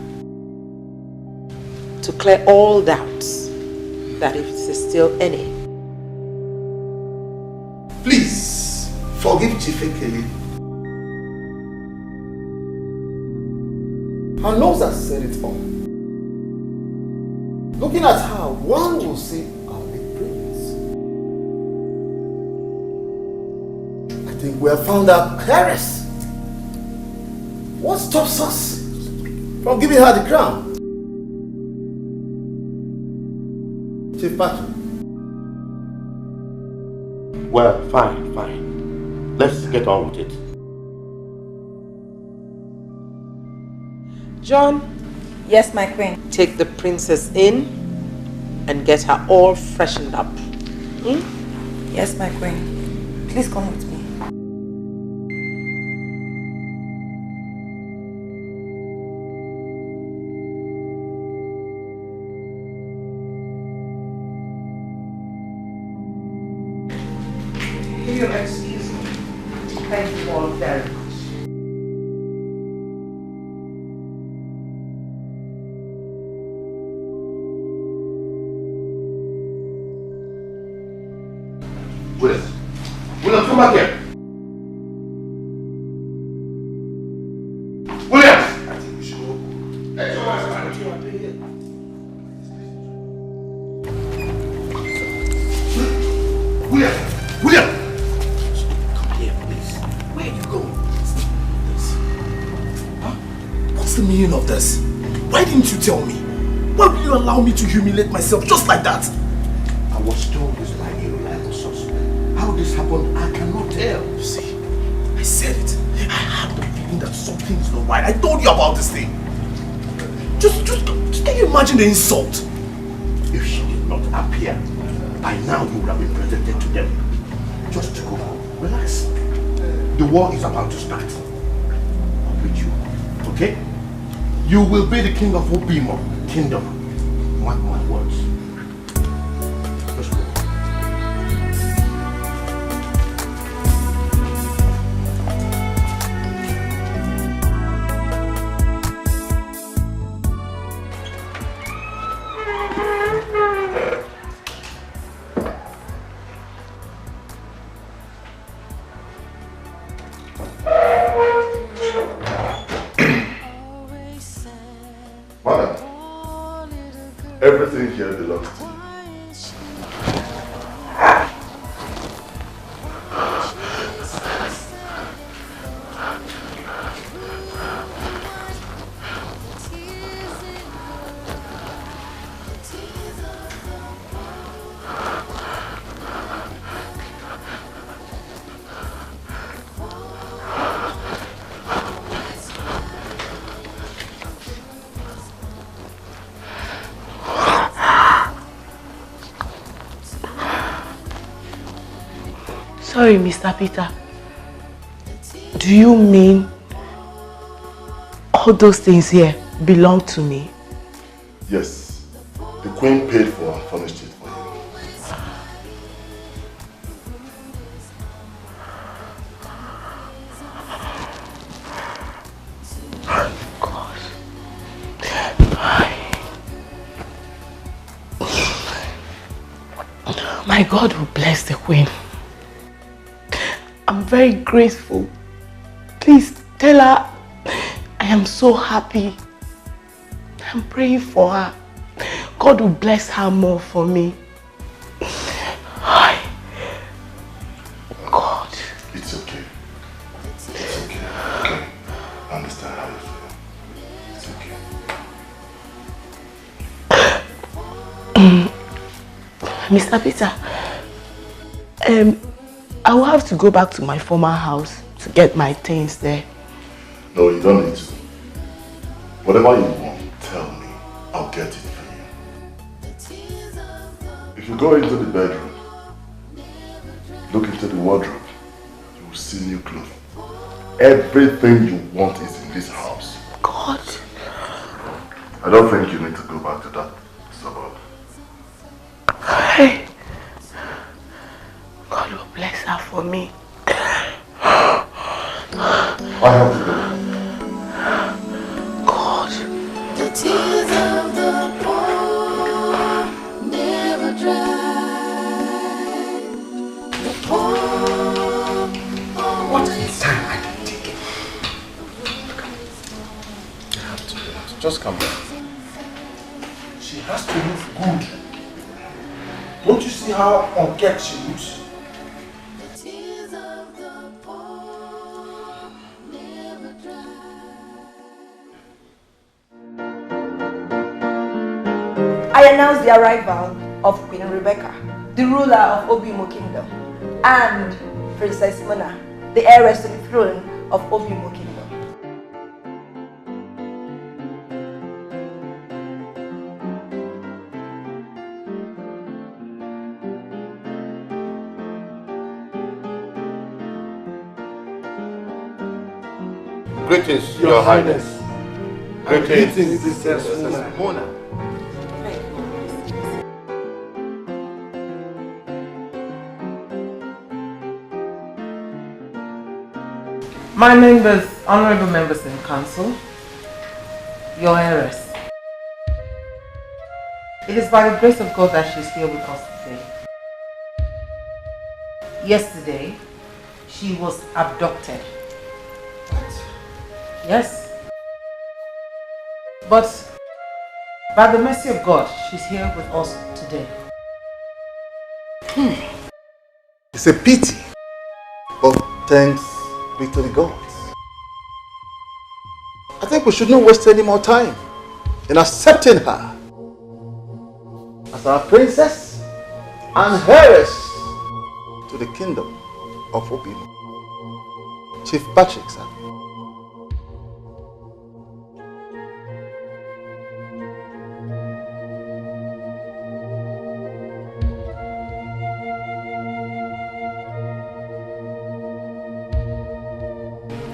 to clear all doubts that if there's still any. Please, forgive Chifekele. Her nose has said it all. Looking at her, one will say, our big prince. I think we have found our heiress. What stops us from giving her the crown? Chief Patrick. Well, fine. Let's get on with it. John? Yes, my queen. Take the princess in and get her all freshened up. Yes, my queen. Please come with me. Will you excuse me? Thank you all very much. William, come back here. William! I think we should go. Hey, what are you doing here? William! Come here, please. Where are you going? Huh? What's the meaning of this? Why didn't you tell me? Why will you allow me to humiliate myself just like that? I was told this by a reliable suspect. How this happened, I cannot tell. You see, I said it. I had the feeling that something is not right. I told you about this thing. Just can you imagine the insult? If she did not appear, by now you would have been presented to them. Just go. Relax. The war is about to start. I'm with you. Okay? You will be the king of Obimo kingdom. Mark my words. Let's go. Everything here belongs to you. Sorry, Mr. Peter. Do you mean all those things here belong to me? Yes. The queen paid for and furnished it for you. My God will bless the queen. I'm very grateful. Please tell her I am so happy. I'm praying for her. God will bless her more for me. God. It's okay. It's okay. Okay. I understand how you feel. It's okay. Mr. Peter, I will have to go back to my former house to get my things there. No, you don't need to. Whatever you want, tell me. I'll get it for you. If you go into the bedroom, look into the wardrobe, you will see new clothes. Everything you want is in this house. God. I don't think you need to go back to that suburb. Hey. God will bless her for me. just calm down. She has to look good. Don't you see how unkempt she looks? I announce the arrival of Queen Rebecca, the ruler of Obimo Kingdom, and Princess Mona, the heiress to the throne of Obimo Kingdom. Greetings, Your Highness. Greetings, Princess Mona. My members, honorable members in council, your heiress. It is by the grace of God that she's here with us today. Yesterday, she was abducted. Yes. But by the mercy of God, she's here with us today. It's a pity, but thanks be to the gods. I think we should not waste any more time in accepting her as our princess and heiress to the kingdom of Obimo. Chief Patrick, sir.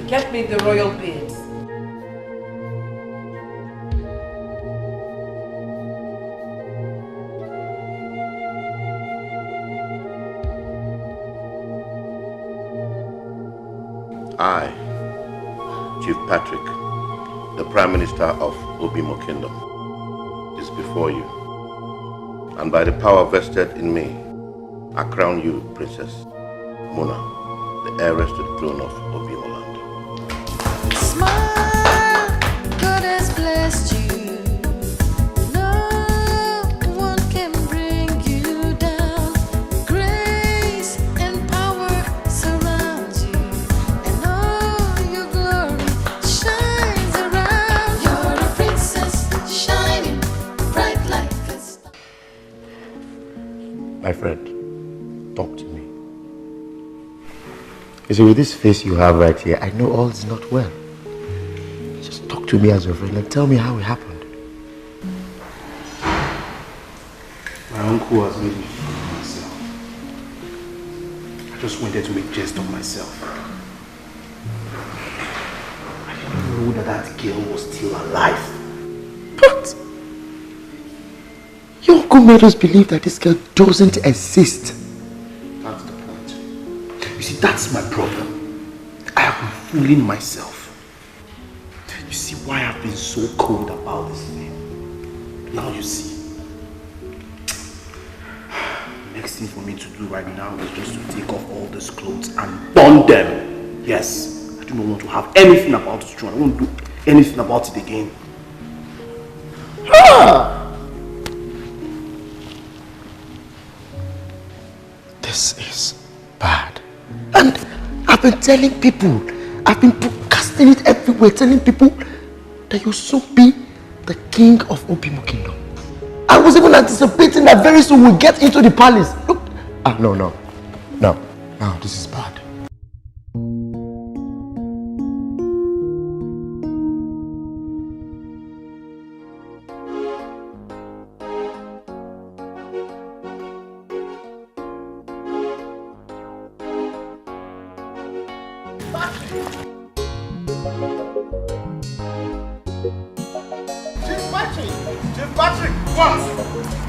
Get me the royal beads. I, Chief Patrick, the Prime Minister of Obimo Kingdom, is before you. And by the power vested in me, I crown you Princess Mona, the heiress to the throne of Obimo land. Smile, God has blessed you. No one can bring you down. Grace and power surround you, and all your glory shines around. You're a princess, shining bright like a star. My friend, talk to me. You see, with this face you have right here, I know all is not well. Just talk to me as your friend and tell me how it happened. My uncle has made me feel myself. I just wanted to make jest of myself. I didn't know that that girl was still alive. But your uncle made us believe that this girl doesn't exist. That's the point. You see, that's my problem. I have been fooling myself. You see why I've been so cold about this thing. Now you see. Next thing for me to do right now is just to take off all these clothes and burn them. Yes, I do not want to have anything about this throne. I won't do anything about it again. This is bad. And I've been telling people, I've been casting it everywhere, telling people that you'll soon be the king of Obimo Kingdom. I was even anticipating that very soon we'll get into the palace. Look. No, this is bad.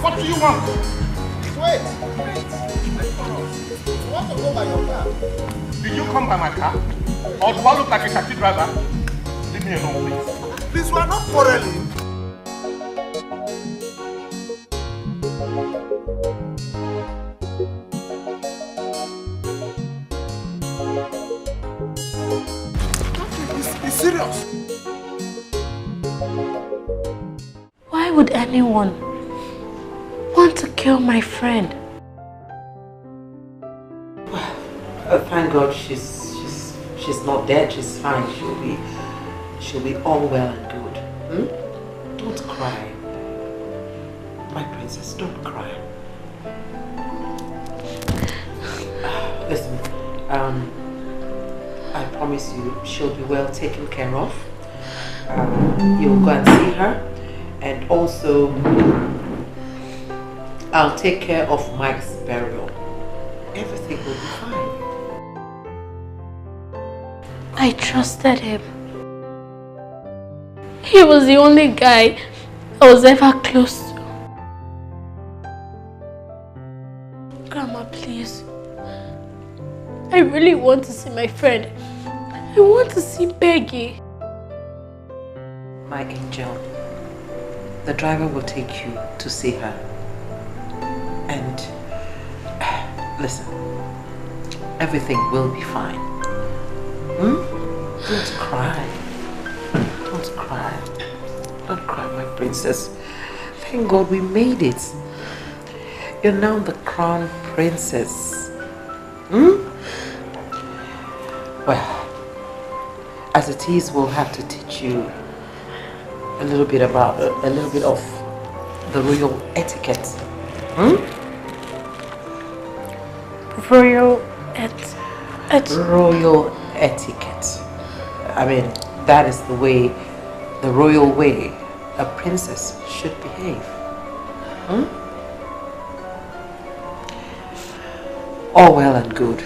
What do you want? Wait. You want to go by your car? Did you come by my car? Or do I look like a taxi driver? Leave me alone, please. Please, we are not quarreling. Be serious. would anyone want to kill my friend? Thank God she's not dead. She's fine. She'll be all well and good. Don't cry. My princess, don't cry. Listen, I promise you she'll be well taken care of. You'll go and see her, and also I'll take care of Mike's burial. Everything will be fine. I trusted him. He was the only guy I was ever close to. Grandma, please. I really want to see my friend. I want to see Peggy. My angel, the driver will take you to see her. And listen, everything will be fine. Don't cry. Don't cry. Don't cry, my princess. Thank God we made it. You're now the crown princess. Well, as it is, we'll have to teach you a little bit of the royal etiquette. Royal etiquette. I mean, that is the way, the royal way a princess should behave. All well and good.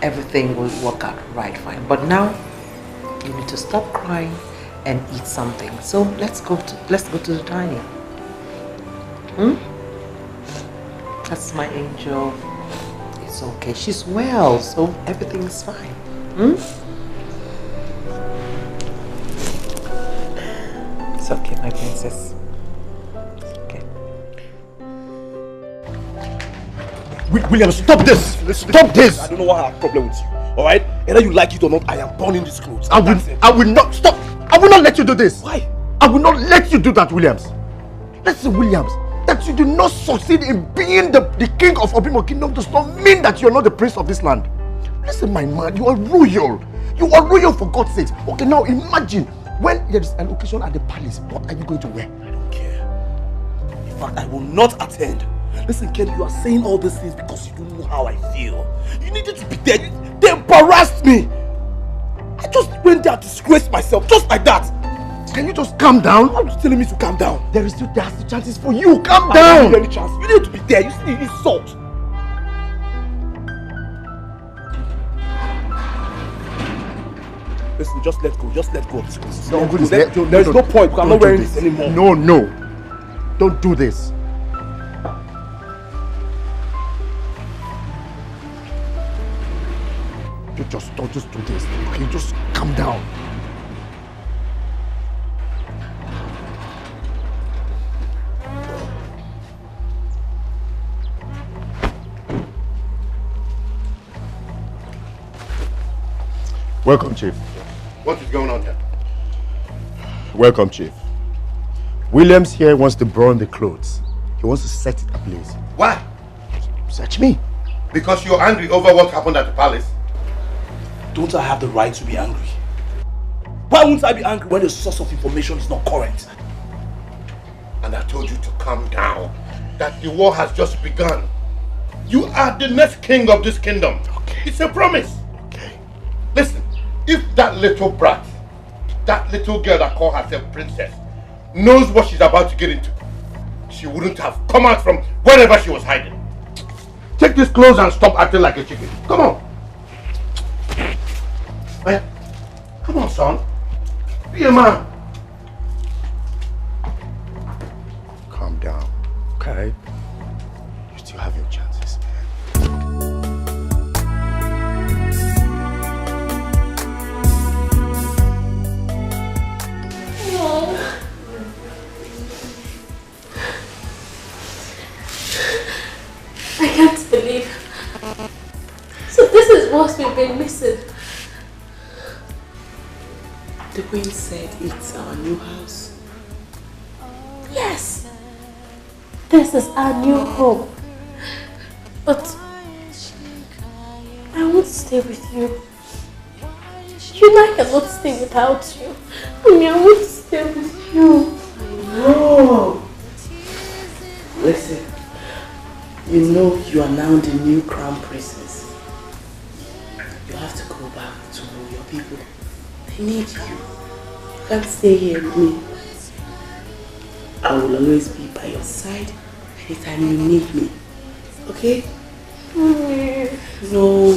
Everything will work out right fine. But now, you need to stop crying and eat something. So let's go to the dining. That's my angel. It's okay. She's well, so everything is fine. It's okay, my princess. It's okay. William, stop this! Stop this! I don't know why I have a problem with you. Alright? Either you like it or not, I am born in these clothes. I will not stop! I will not let you do this! Why? I will not let you do that, Williams! Listen, Williams, that you do not succeed in being the king of Obimo Kingdom does not mean that you are not the prince of this land. Listen, my man, you are royal. You are royal for God's sake. Okay, now imagine when there is an occasion at the palace, what are you going to wear? I don't care. In fact, I will not attend. Listen, Ken, you are saying all these things because you don't know how I feel. You needed to be there. They embarrassed me. I just went there to disgrace myself, just like that. Can you just calm down? Why are you telling me to calm down? There is still the chances for you. Calm down. I don't need any chance. You need to be there. You see the insult. Listen, just let go. Just let go of this place. No, there is no point because I'm not wearing this anymore. No. Don't do this. Don't just do this. Okay, just calm down. Welcome, Chief. What is going on here? Welcome, Chief. Williams here wants to burn the clothes. He wants to set it ablaze. Why? Search me. Because you're angry over what happened at the palace? Don't I have the right to be angry? Why won't I be angry when the source of information is not current? And I told you to calm down. That the war has just begun. You are the next king of this kingdom. Okay. It's a promise. Okay. Listen, if that little brat, that little girl that called herself princess, knows what she's about to get into, she wouldn't have come out from wherever she was hiding. Take these clothes and stop acting like a chicken. Come on. Come on, son. Be a man. Calm down, okay? You still have your chances, I can't believe. So this is what we've been missing. The queen said it's our new house. Yes. this is our new home. But I want to stay with you. You and I cannot stay without you. I want to stay with you. No. Listen, you know you are now the new crown princess. You have to go back to your people. They need you. You can't stay here with me. I will always be by your side anytime you need me. Okay? No.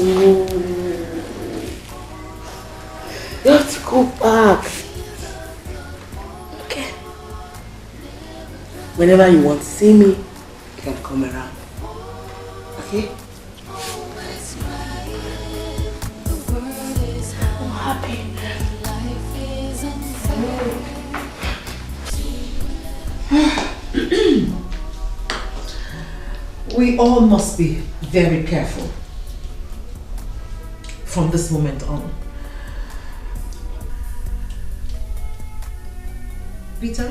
You have to go back. Okay? Whenever you want to see me, you can come around. Okay? I'm happy. We all must be very careful from this moment on. Peter?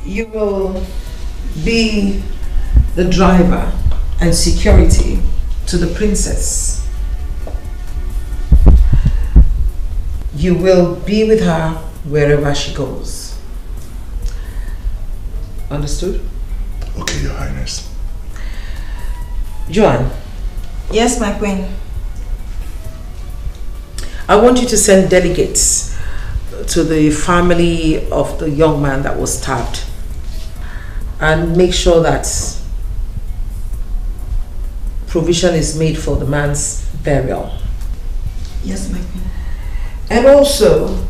You will be the driver and security to the princess. You will be with her wherever she goes. Understood? Okay, Your Highness. Joanne. Yes, my queen. I want you to send delegates to the family of the young man that was stabbed and make sure that provision is made for the man's burial. Yes, my queen. And also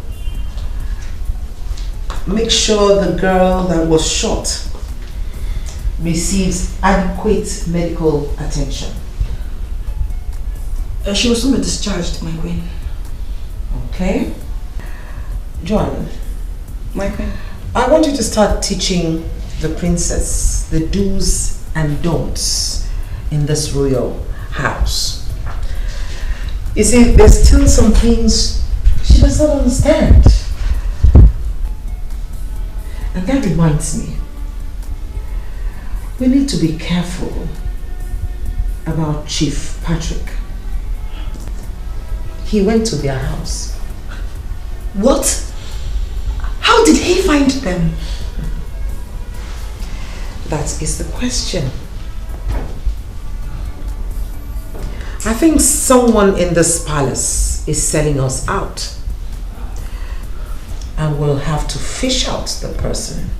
make sure the girl that was shot receives adequate medical attention. She will soon be discharged, my queen. Okay. Joanne. My queen. I want you to start teaching the princess the do's and don'ts in this royal house. You see, there's still some things she does not understand. And that reminds me, we need to be careful about Chief Patrick. He went to their house. What? How did he find them? That is the question. I think someone in this palace is selling us out. And we'll have to fish out the person.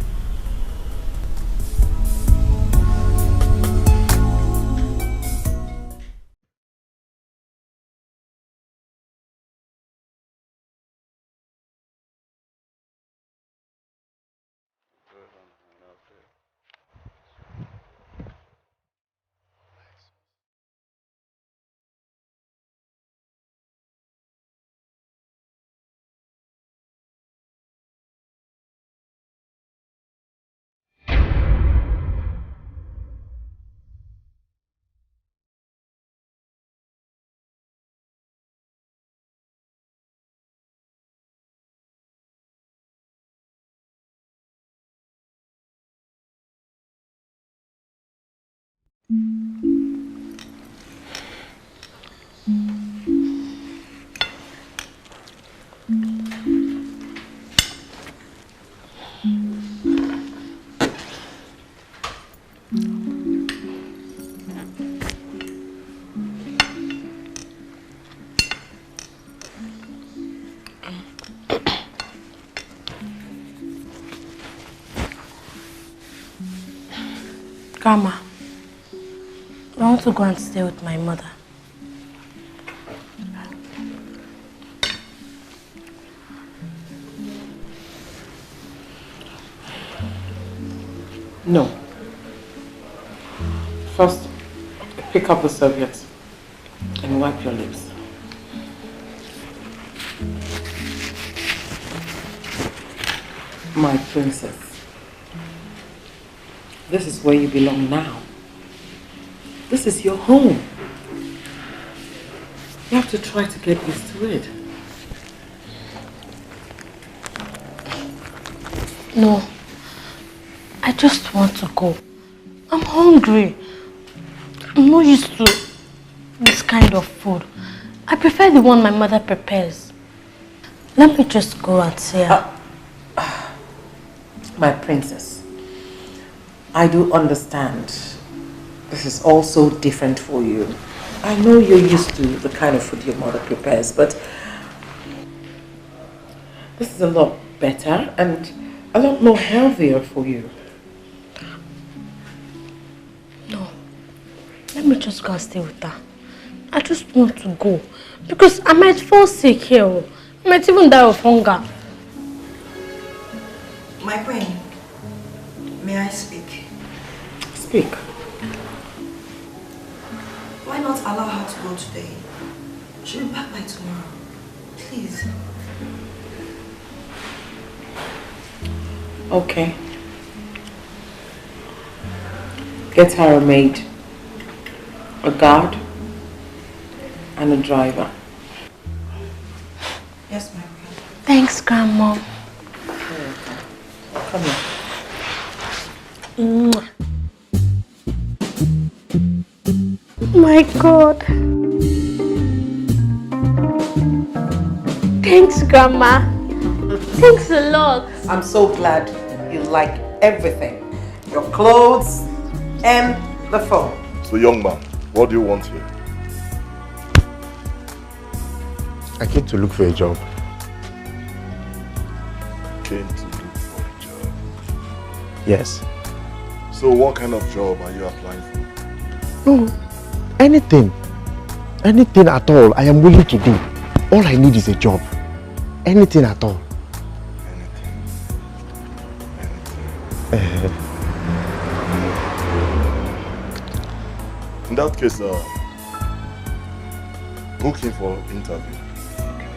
Grandma, I want to go and stay with my mother. No. First, pick up the serviette and wipe your lips. My princess, this is where you belong now. This is your home. You have to try to get used to it. No. I just want to go. I'm hungry. I'm not used to this kind of food. I prefer the one my mother prepares. Let me just go and see her. My princess, I do understand this is also different for you. I know you're used to the kind of food your mother prepares, but this is a lot better and a lot more healthier for you. No. Let me just go and stay with her. I just want to go. Because I might fall sick here. I might even die of hunger. My queen, may I speak? Speak. Why not allow her to go today? She'll be back by tomorrow. Please. Okay. Get her a maid, a guard, and a driver. Yes, my queen. Thanks, Grandma. Come here. Mwah. My God. Thanks, Grandma. Thanks a lot. I'm so glad you like everything. Your clothes and the phone. So young man, what do you want here? I came to look for a job. Came to look for a job. Yes. So what kind of job are you applying for? No, anything. Anything at all I am willing to do. All I need is a job. Anything at all. In that case, book him for interview.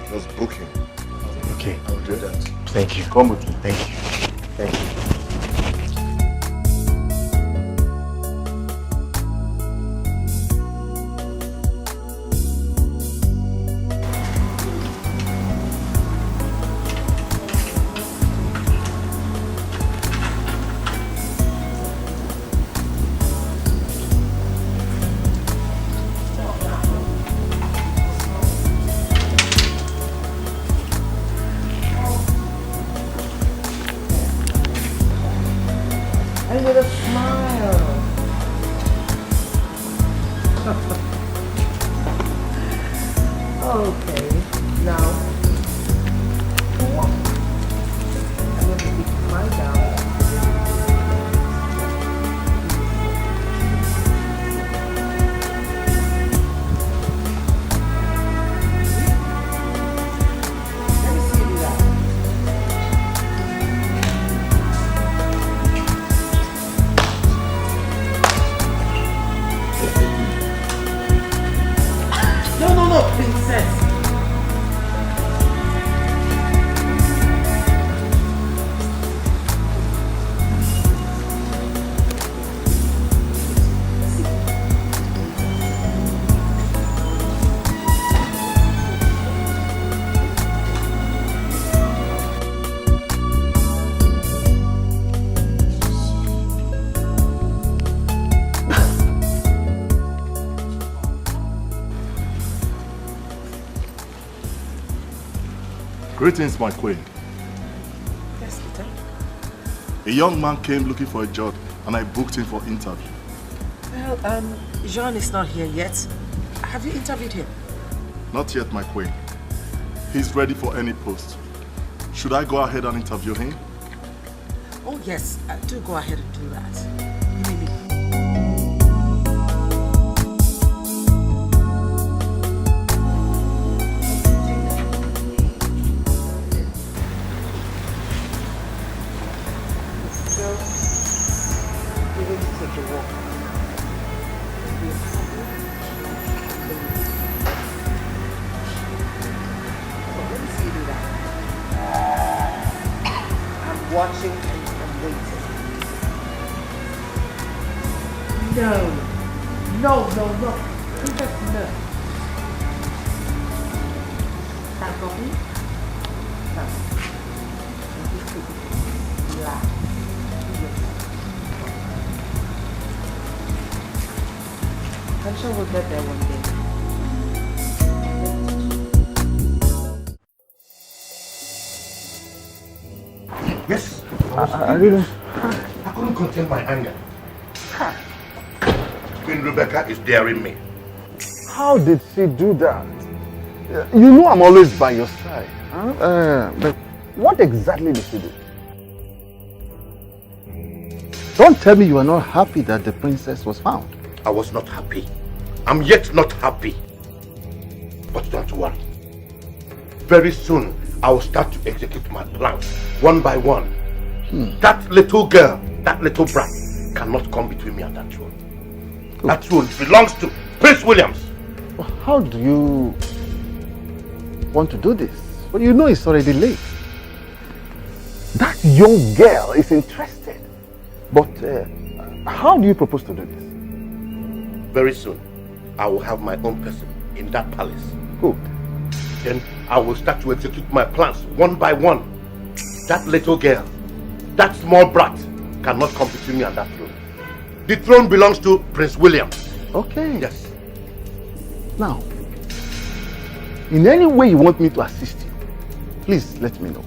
Just book him. Okay. I'll do that. Thank you. Come with me. Thank you. Thank you. And with a smile. Okay, now I'm going to pick my down. Let me see you do that. No, princess. Greetings, my queen. Yes, Peter. A young man came looking for a job and I booked him for interview. Well, Jean is not here yet. Have you interviewed him? Not yet, my queen. He's ready for any post. Should I go ahead and interview him? Oh yes, do go ahead and do that. Really. You're going to take a walk. Let me see you do that. I'm watching and I'm waiting. No. Princess, no. Can't copy? No. Relax. I'm sure we'll get there one day. Yes, I didn't. I couldn't contain my anger. Queen Rebecca is daring me. How did she do that? You know I'm always by your side. Huh? But what exactly did she do? Don't tell me you are not happy that the princess was found. I was not happy. I'm yet not happy. But don't worry. Very soon, I will start to execute my plans, one by one. That little girl, that little brat, cannot come between me and that throne. That throne belongs to Prince Williams. Well, how do you want to do this? Well, you know it's already late. That young girl is interested. But how do you propose to do this? Very soon, I will have my own person in that palace. Good. Then I will start to execute my plans one by one. That little girl, that small brat, cannot come between me and that throne. The throne belongs to Prince William. Okay. Yes. Now, in any way you want me to assist you, please let me know.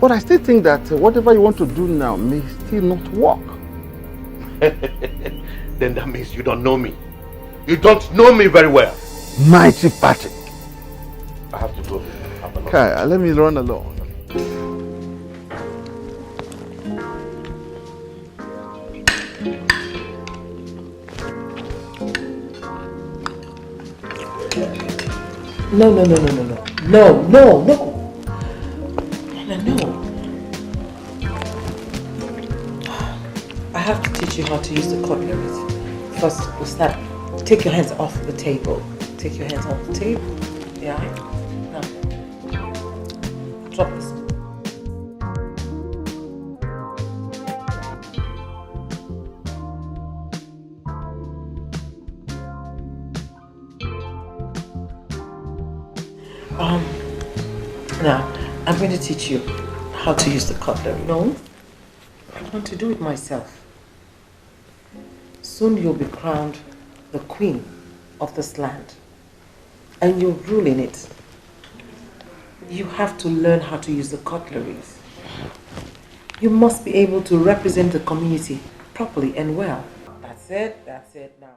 But I still think that whatever you want to do now may still not work. Then that means you don't know me. You don't know me very well. Mighty Patrick. I have to go. Okay, let me run along. No. I have to teach you how to use the cutleries. First, we'll start. Take your hands off the table. Take your hands off the table. Yeah? Now, drop this. Now, I'm going to teach you how to use the cutlery. No, I want to do it myself. Soon you'll be crowned the queen of this land, and you'll rule in it. You have to learn how to use the cutleries. You must be able to represent the community properly and well. That's it now.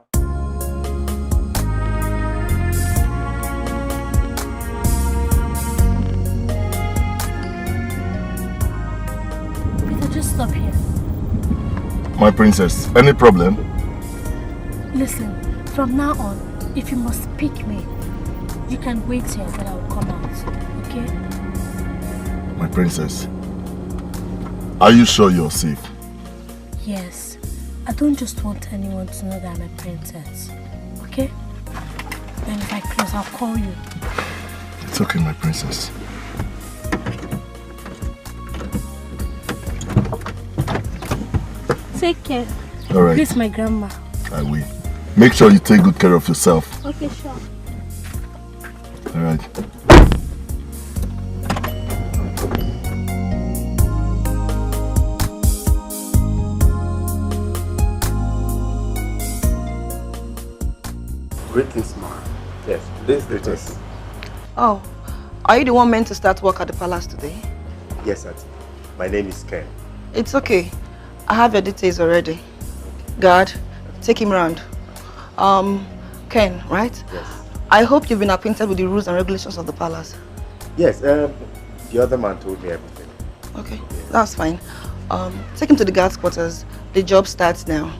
Just stop here. My princess, any problem? Listen, from now on, if you must pick me, you can wait here that I will come out, okay? My princess, are you sure you're safe? Yes. I don't just want anyone to know that I'm a princess, okay? Then if I close, I'll call you. It's okay, my princess. Take care. All right. Please, my grandma. I will. Make sure you take good care of yourself. Okay, sure. All right. Greetings, ma. Yes, today's the test. Oh, are you the one meant to start work at the palace today? Yes, Auntie. My name is Ken. It's okay. I have your details already. Guard, take him round. Ken, right? Yes. I hope you've been acquainted with the rules and regulations of the palace. Yes, the other man told me everything. Okay, that's fine. Take him to the guard's quarters. The job starts now.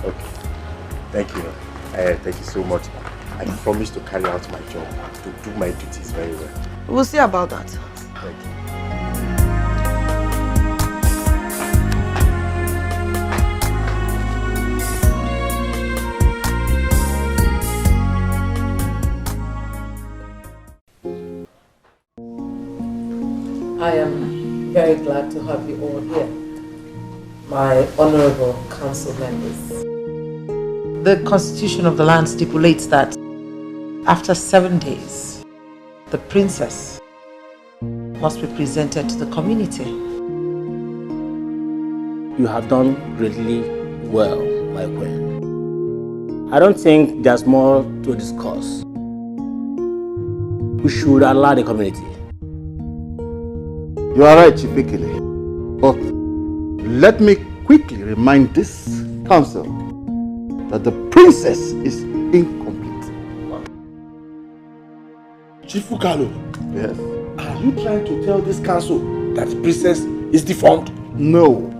Okay. Thank you. Thank you so much. I promise to carry out my job, to do my duties very well. We'll see about that. Thank you. I am very glad to have you all here, my honorable council members. The constitution of the land stipulates that after 7 days, the princess must be presented to the community. You have done greatly well, my queen. I don't think there's more to discuss. We should allow the community. You are right, Chief Ikele. But let me quickly remind this council that the princess is incomplete. Chief Ukalo. Yes? Are you trying to tell this council that the princess is deformed? No.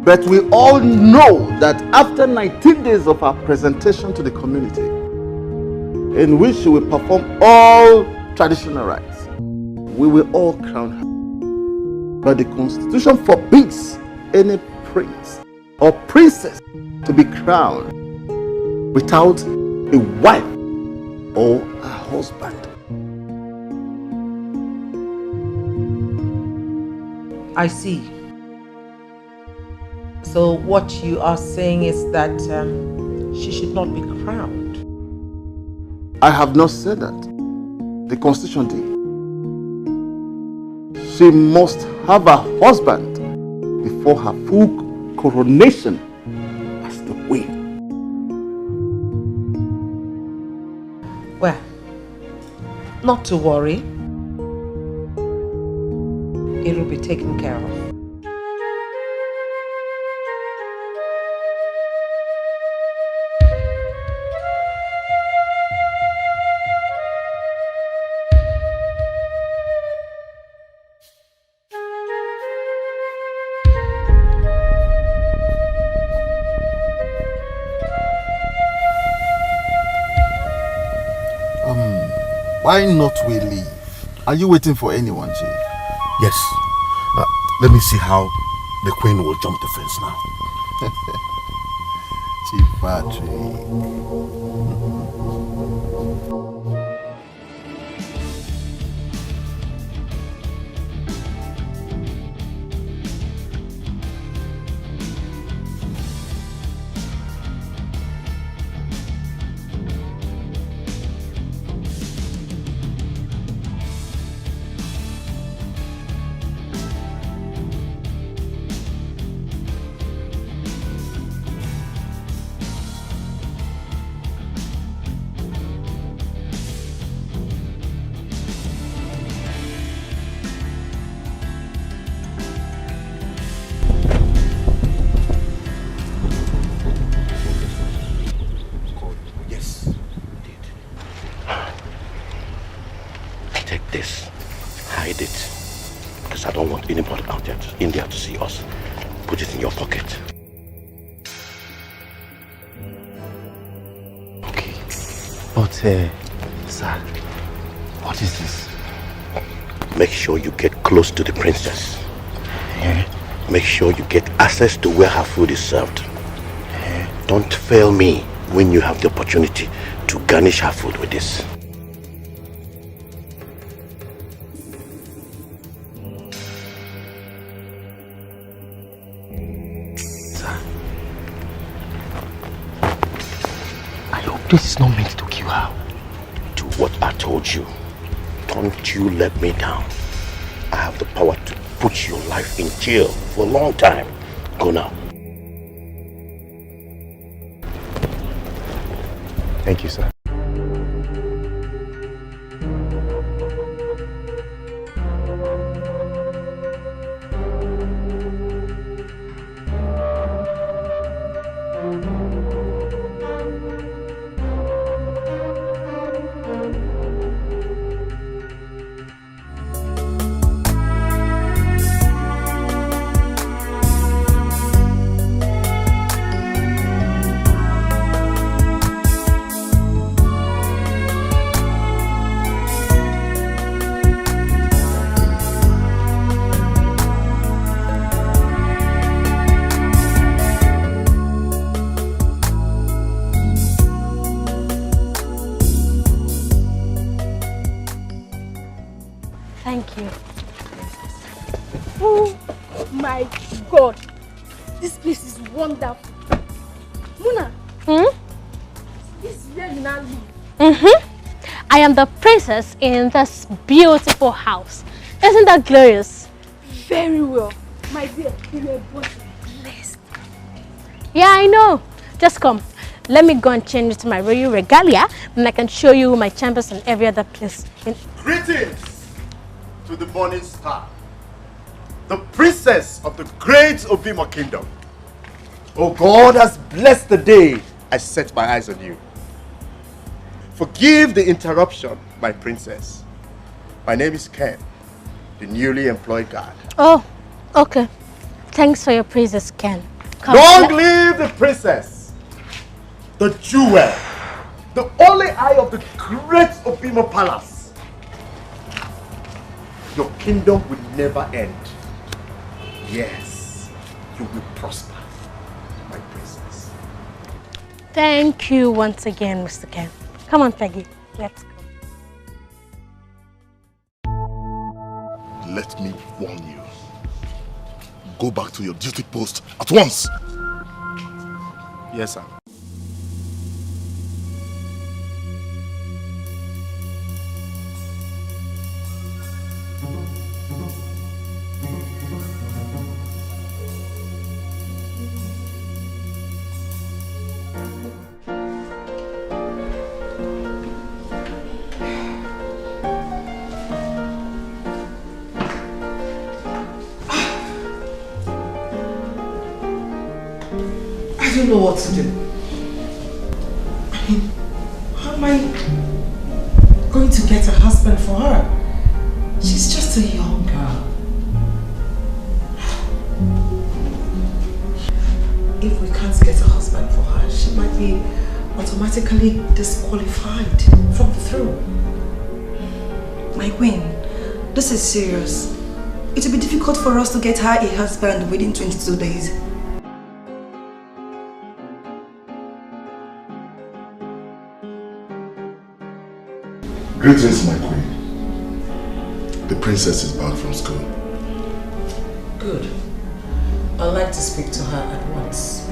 But we all know that after 19 days of our presentation to the community, in which she will perform all traditional rites, we will all crown her. But the Constitution forbids any prince or princess to be crowned without a wife or a husband. I see. So what you are saying is that she should not be crowned. I have not said that. The Constitution did. She must have a husband before her full coronation as the queen. Well, not to worry. It will be taken care of. Why not we leave? Are you waiting for anyone, Chief? Yes. Let me see how the queen will jump the fence now. Chief Patrick. In there to see us. Put it in your pocket. Okay. But, sir, what is this? Make sure you get close to the princess. Yeah. Make sure you get access to where her food is served. Don't fail me when you have the opportunity to garnish her food with this. This is not meant to kill her. Do what I told you. Don't you let me down. I have the power to put your life in jail for a long time. Go now. Thank you, sir. Thank you. Oh my God. This place is wonderful. Muna. This is where you now live. I am the princess in this beautiful house. Isn't that glorious? Very well. My dear, you were born blessed. Yeah, I know. Just come. let me go and change it to my royal regalia, and I can show you my chambers and every other place. Greetings to the morning star, the princess of the great Obima kingdom. Oh, God has blessed the day I set my eyes on you. Forgive the interruption, my princess. My name is Ken, the newly employed guard. Oh, okay. Thanks for your praises, Ken. Long live the princess, the jewel, the only eye of the great Obima palace. Your kingdom will never end. Yes, you will prosper, my princess. Thank you once again, Mr. Ken. Come on, Peggy. Let's go. Let me warn you. Go back to your duty post at once. Yes, sir. I don't know what to do. I mean, how am I going to get a husband for her? She's just a young girl. If we can't get a husband for her, she might be automatically disqualified from the throne. My queen, this is serious. It will be difficult for us to get her a husband within 22 days. Greetings, my queen. The princess is back from school. Good. I'd like to speak to her at once.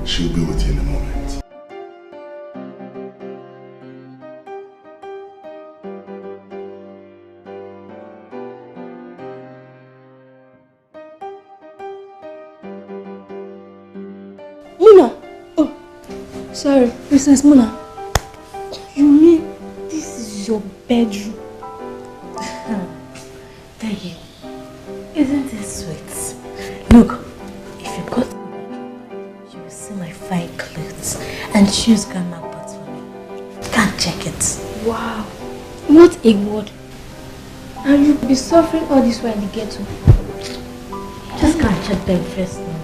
She'll be with you in a moment. Muna! Oh, sorry, Princess Muna. You mean this is your bedroom? Peggy, isn't it sweet? Look, if you go to me, you will see my fine clothes and shoes grandma bought for me. Can't check it. Wow, what a word. And you'll be suffering all this while in the ghetto. Just can't check them first now.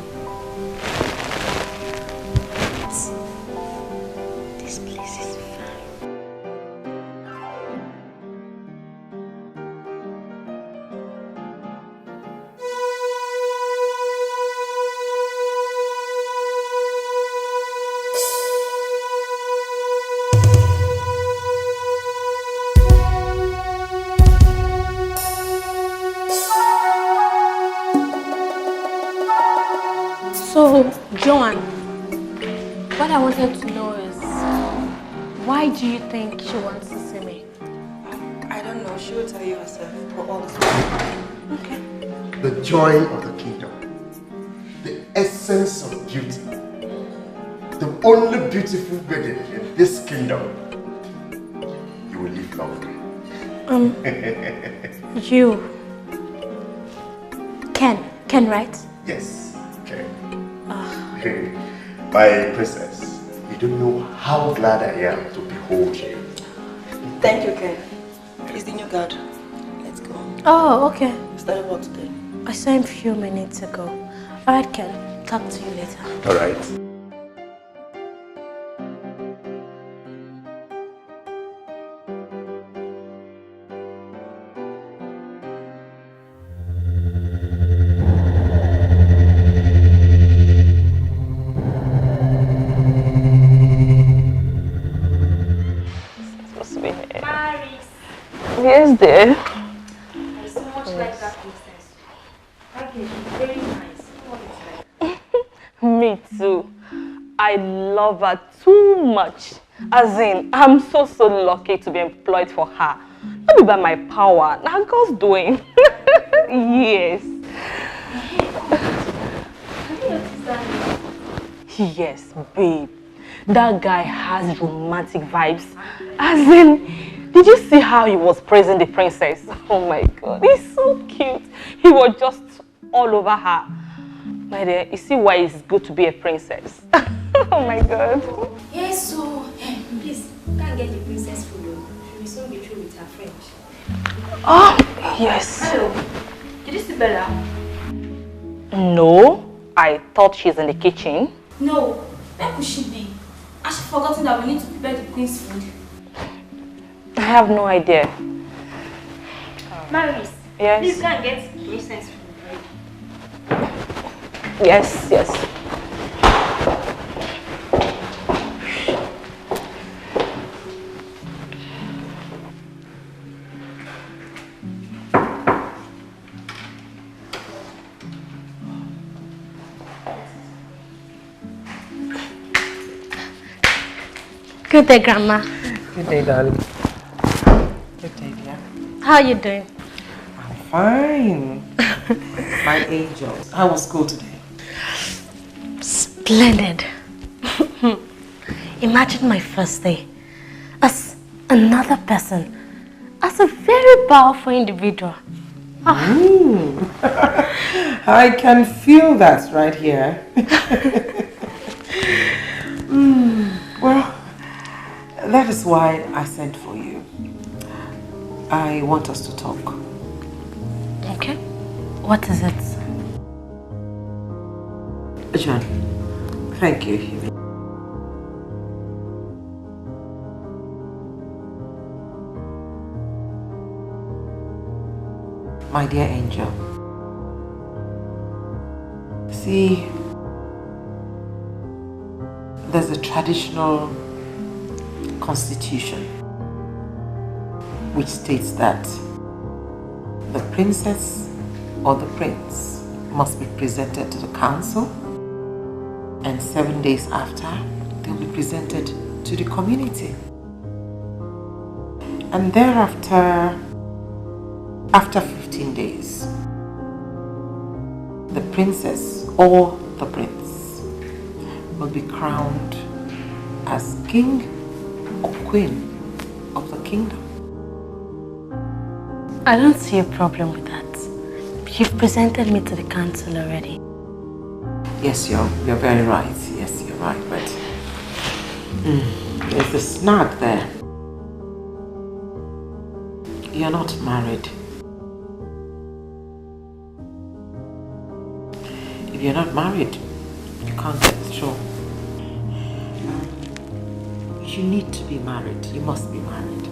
This place is fine. So, Joan, what I wanted to know is, why do you think she wants to see me? I don't know. She will tell you herself for all this time. Okay. The joy of the kingdom, the essence of beauty, the only beautiful wedding in this kingdom. You will live long. You. Ken, right? Yes, Ken. My princess, you don't know how glad I am to behold you. Thank you, Ken. He's the new guard. Let's go. Oh, okay. We started work today. I saw him a few minutes ago. Alright, Ken. Talk to you later. Alright. Yes, dear. I so much like that princess. Package is very nice. What is like? Me too. I love her too much. As in, I'm so lucky to be employed for her. Not be by my power. Now God's doing. Yes. Have you noticed that? Yes, babe. That guy has romantic vibes. As in, did you see how he was praising the princess? Oh my god, he's so cute. He was just all over her. My dear, you see why it's good to be a princess. Oh my god. Yes, so please, can't get the princess food. She will soon be through with her friend. Oh, yes. Hello. Did you see Bella? No, I thought she's in the kitchen. No. Where could she be? Has she forgotten that we need to prepare the queen's food? I have no idea. Maris, yes. Please go and get the princess food. Yes, yes. Good day, Grandma. Good day, darling. Good day, dear. How are you doing? I'm fine. My angel. How was school today? Splendid. Imagine my first day as another person, as a very powerful individual. I can feel that right here. Well, that is why I sent for you. I want us to talk. Okay. What is it? John, thank you. My dear angel, see, there's a traditional constitution which states that the princess or the prince must be presented to the council, and 7 days after they'll be presented to the community, and thereafter, after 15 days, the princess or the prince will be crowned as king or queen of the kingdom. I don't see a problem with that. You've presented me to the council already. Yes, you're very right. Yes, you're right, but there's a snag there. You're not married. If you're not married, you can't get through. You need to be married. You must be married.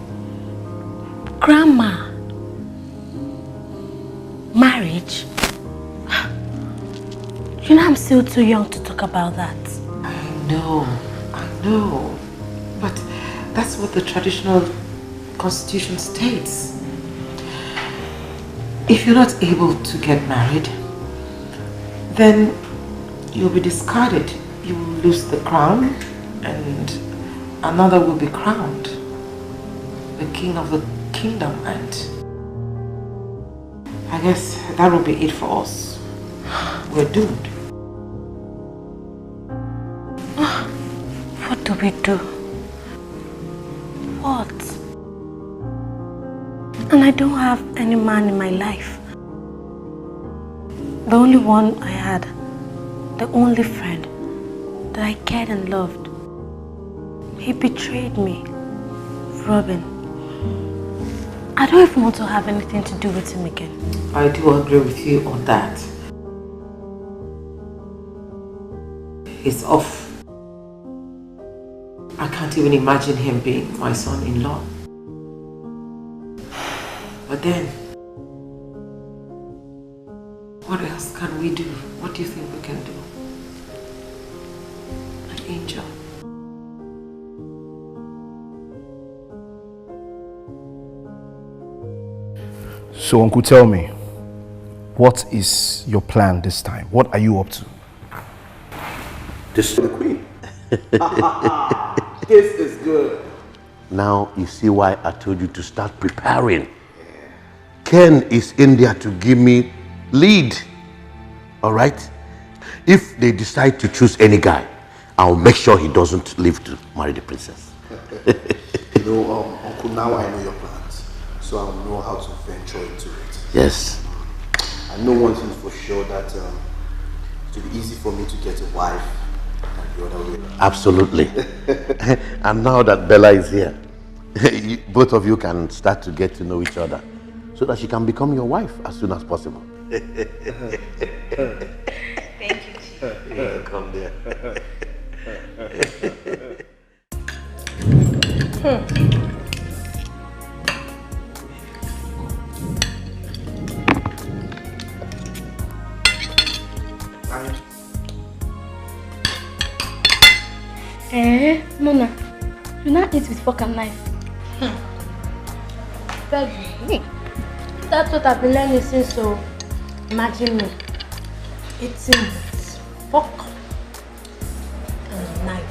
Grandma, marriage? You know I'm still too young to talk about that. I know. But that's what the traditional constitution states. If you're not able to get married, then you'll be discarded. You will lose the crown and another will be crowned, the king of the kingdom, and I guess that will be it for us. We're doomed. What do we do? What? And I don't have any man in my life. The only one I had, the only friend that I cared and loved, he betrayed me. Robin, I don't even want to have anything to do with him again. I do agree with you on that. He's off. I can't even imagine him being my son-in-law. But then, what else can we do? What do you think we can do? An angel. So, Uncle, tell me, what is your plan this time? What are you up to? Destroy the queen. This is good. Now you see why I told you to start preparing. Ken is in there to give me lead. All right? If they decide to choose any guy, I'll make sure he doesn't live to marry the princess. Uncle, now I know your plans, so I'll know how to venture into it. Yes. I know one thing for sure, that it will be easy for me to get a wife and the other way. Absolutely. And now that Bella is here, both of you can start to get to know each other so that she can become your wife as soon as possible. Thank you, Chief. You're welcome there. Mona, you not eat with fork and knife. Baby, that's what I've been learning since, so imagine me eating with fork and knife.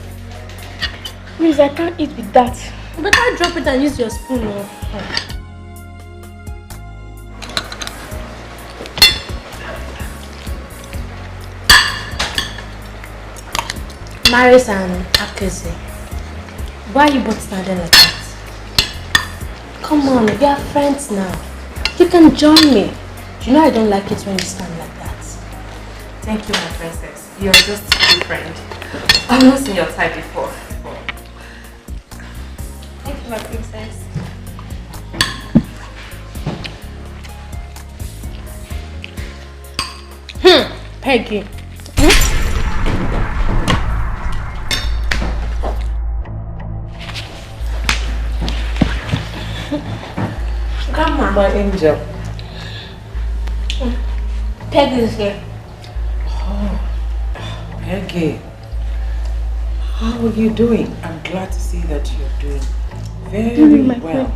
Please, I can't eat with that. You better drop it and use your spoon. Maris and Akese, why are you both standing like that? Come on, we are friends now. You can join me. You know I don't like it when you stand like that. Thank you, my princess. You're just a good friend. I've not seen your type before. Thank you, my princess. Peggy. Grandma. My angel. Peggy is here. Oh, Peggy. How are you doing? I'm glad to see that you're doing very well.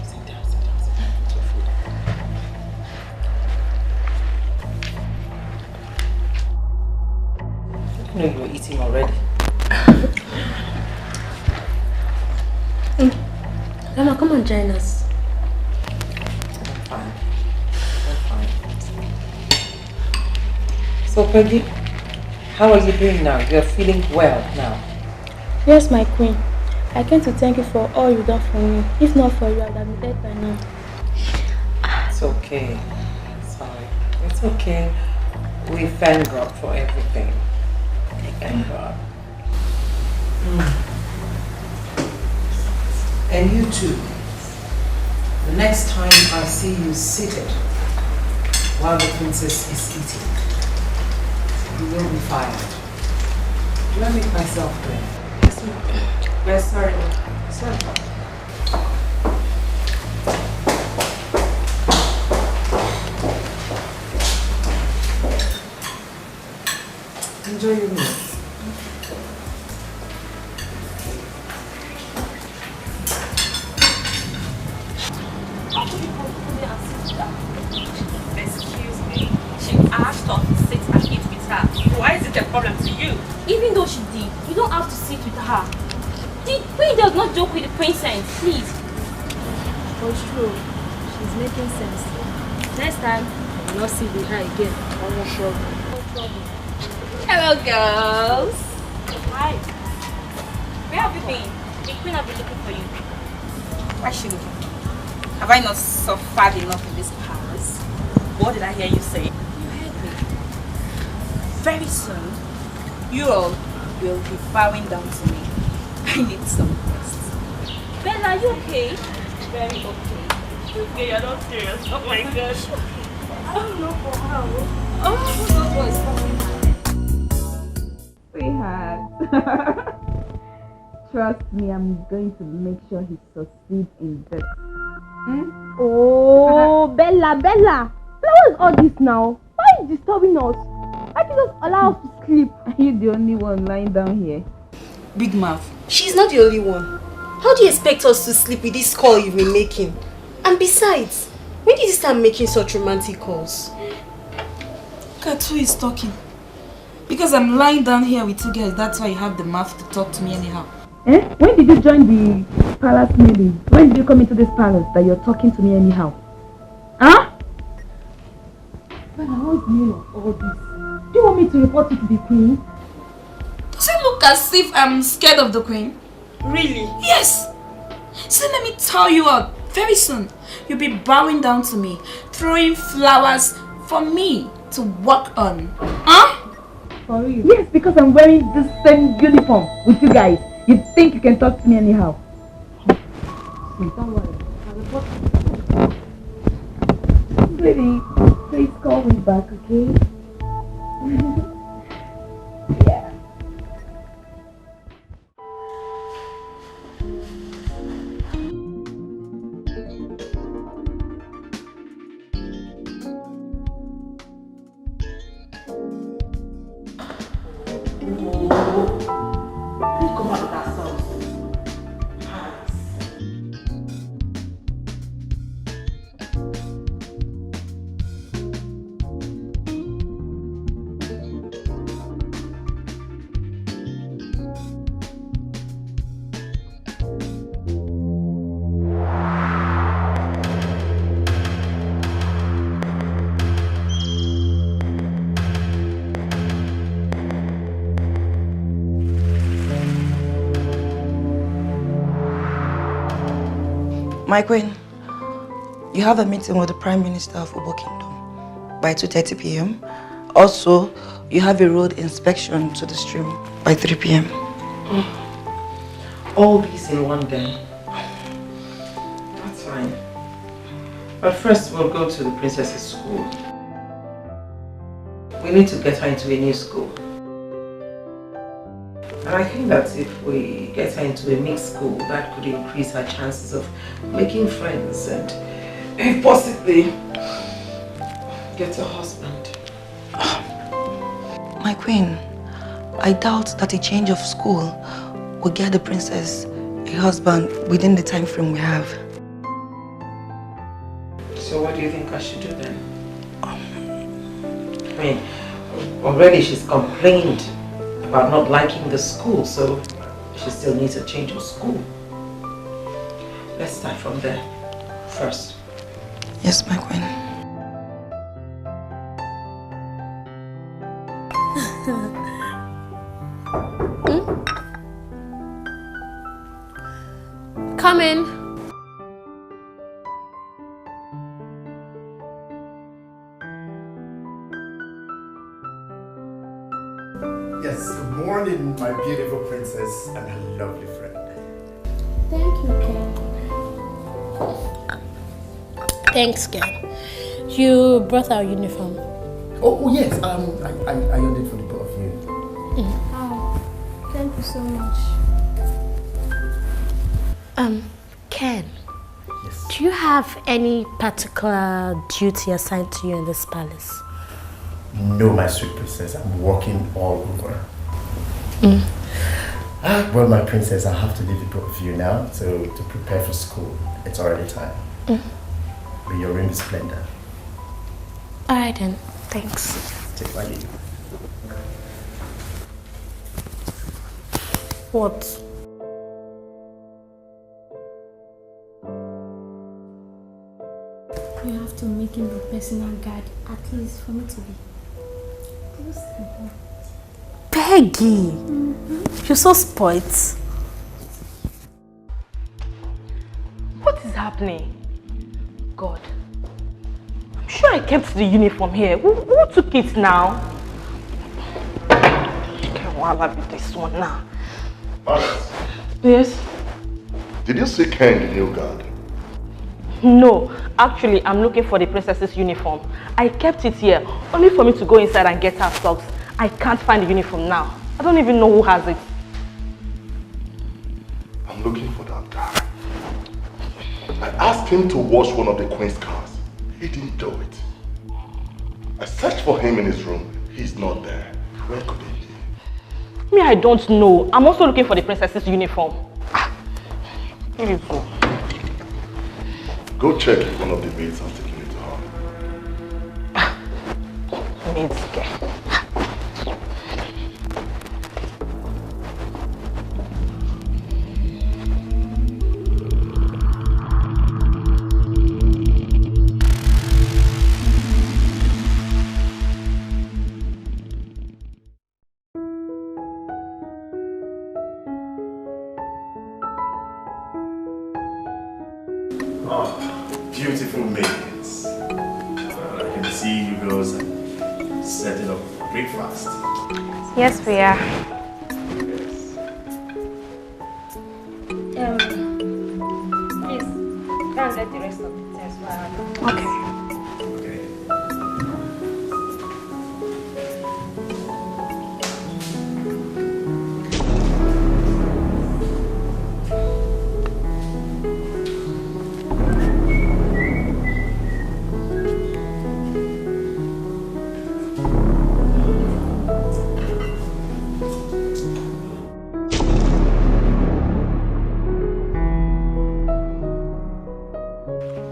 Sit down, sit down, sit down. Put your food. I didn't know you were eating already. Grandma, come and join us. I'm fine. I'm fine. So, Peggy, how are you doing now? You're feeling well now? Yes, my queen. I came to thank you for all you've done for me. If not for you, I would have been dead by now. It's okay. Sorry. It's okay. We thank God for everything. Thank God. And you too. The next time I see you seated while the princess is eating, you will be fired. Do I make myself clear? Yes, ma'am. Yes, sorry. Sorry. Enjoy your meal. Excuse me. She asked us to sit and eat with her. Why is it a problem to you? Even though she did, you don't have to sit with her. The queen does not joke with the princess, please. But it's true. She's making sense. Next time, I will not sit with her again. No trouble. Hello, girls. Hi. Where have you been? The queen have been looking for you. Why she looking? Have I not suffered enough in this palace? What did I hear you say? You heard me. Very soon, you all will be bowing down to me. I need some rest. Bella, are you okay? Very okay. Okay, you're not serious. Oh my gosh. I don't know for how. Oh, who knows what is coming? Sweetheart. Trust me, I'm going to make sure he succeeds in this. Oh, Bella. Bella, what is all this now? Why are you disturbing us? Why can't you just allow us to sleep? Are you the only one lying down here? Big mouth. She's not the only one. How do you expect us to sleep with this call you've been making? And besides, when did you start making such romantic calls? Look at who is talking. Because I'm lying down here with two girls, that's why you have the mouth to talk to me anyhow. When did you join the palace meeting? When did you come into this palace that you're talking to me anyhow? Huh? But what's the meaning of all this? Do you want me to report you to the queen? look as if I'm scared of the queen. Really? Yes. So let me tell you what, very soon you'll be bowing down to me, throwing flowers for me to work on. Huh? For real? Yes, because I'm wearing the same uniform with you guys. You think you can talk to me anyhow? Don't worry. Sweetie, please call me back, okay? Yeah. My queen, you have a meeting with the Prime Minister of Ubo Kingdom by 2:30 p.m. Also, you have a road inspection to the stream by 3 p.m. All these in one day. That's fine. But first we'll go to the princess's school. We need to get her into a new school. And I think that if we get her into a mixed school, that could increase her chances of making friends and, if possibly, get a husband. My queen, I doubt that a change of school will get the princess a husband within the time frame we have. So what do you think I should do then? I mean, already she's complained about not liking the school, so she still needs a change of school. Let's start from there first. Yes, my queen. Come in. Yes, good morning, my beautiful princess and her lovely friend. Thank you, Ken. Thanks, Ken. You brought our uniform. Oh yes, I earned it for the both of you. Oh, thank you so much. Ken. Yes. Do you have any particular duty assigned to you in this palace? No, my sweet princess, I'm walking all over. Well, my princess, I have to leave the both of you now to prepare for school. It's already time. May your reign be splendid. Alright then, thanks. Take my leave. What? You have to make him the personal guard, at least for me to be close to him. Peggy! You're so spoiled. What is happening? God. I'm sure I kept the uniform here. Who took it now? Okay, well, I'll be this one now. Maris, Yes? did you see Ken, the new guard? No, actually, I'm looking for the princess's uniform. I kept it here, only for me to go inside and get her socks. I can't find the uniform now. I don't even know who has it. I'm looking for that guy. I asked him to wash one of the queen's cars. He didn't do it. I searched for him in his room. He's not there. Where could he be? Me, I don't know. I'm also looking for the princess's uniform. Here you go. Go check if one of the maids has taken it to her. Maids, okay. Oh, beautiful maidens. I can see you girls are setting up breakfast. Yes, we are. Please, go and get the rest of the things for her. Okay.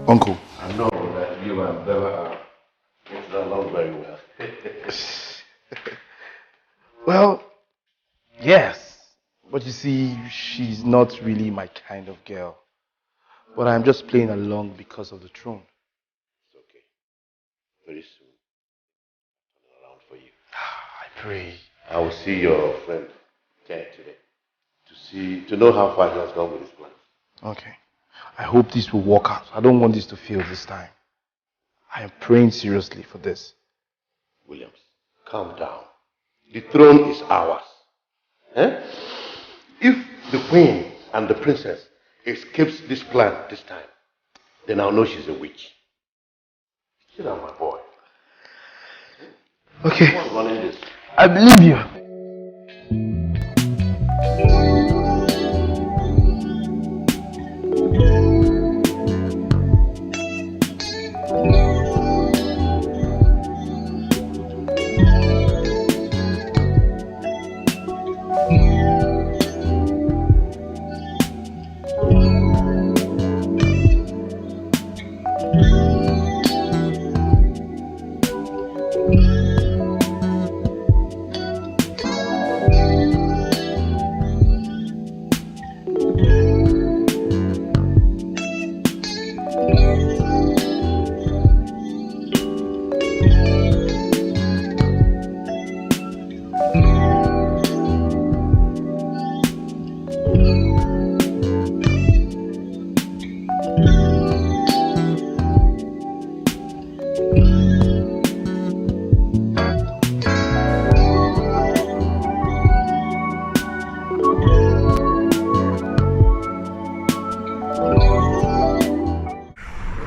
Uncle. I know that you and Bella get along very well. Well, yes. But you see, she's not really my kind of girl. But I'm just playing along because of the throne. It's okay. Very soon, I'll turn it around for you. I pray. I will see your friend Ken today to know how far he has gone with his plans. Okay. I hope this will work out. I don't want this to fail this time. I am praying seriously for this. Williams, calm down. The throne is ours. Eh? If the queen and the princess escapes this plan this time, then I'll know she's a witch. Sit down, my boy. Okay. What's running this? I believe you.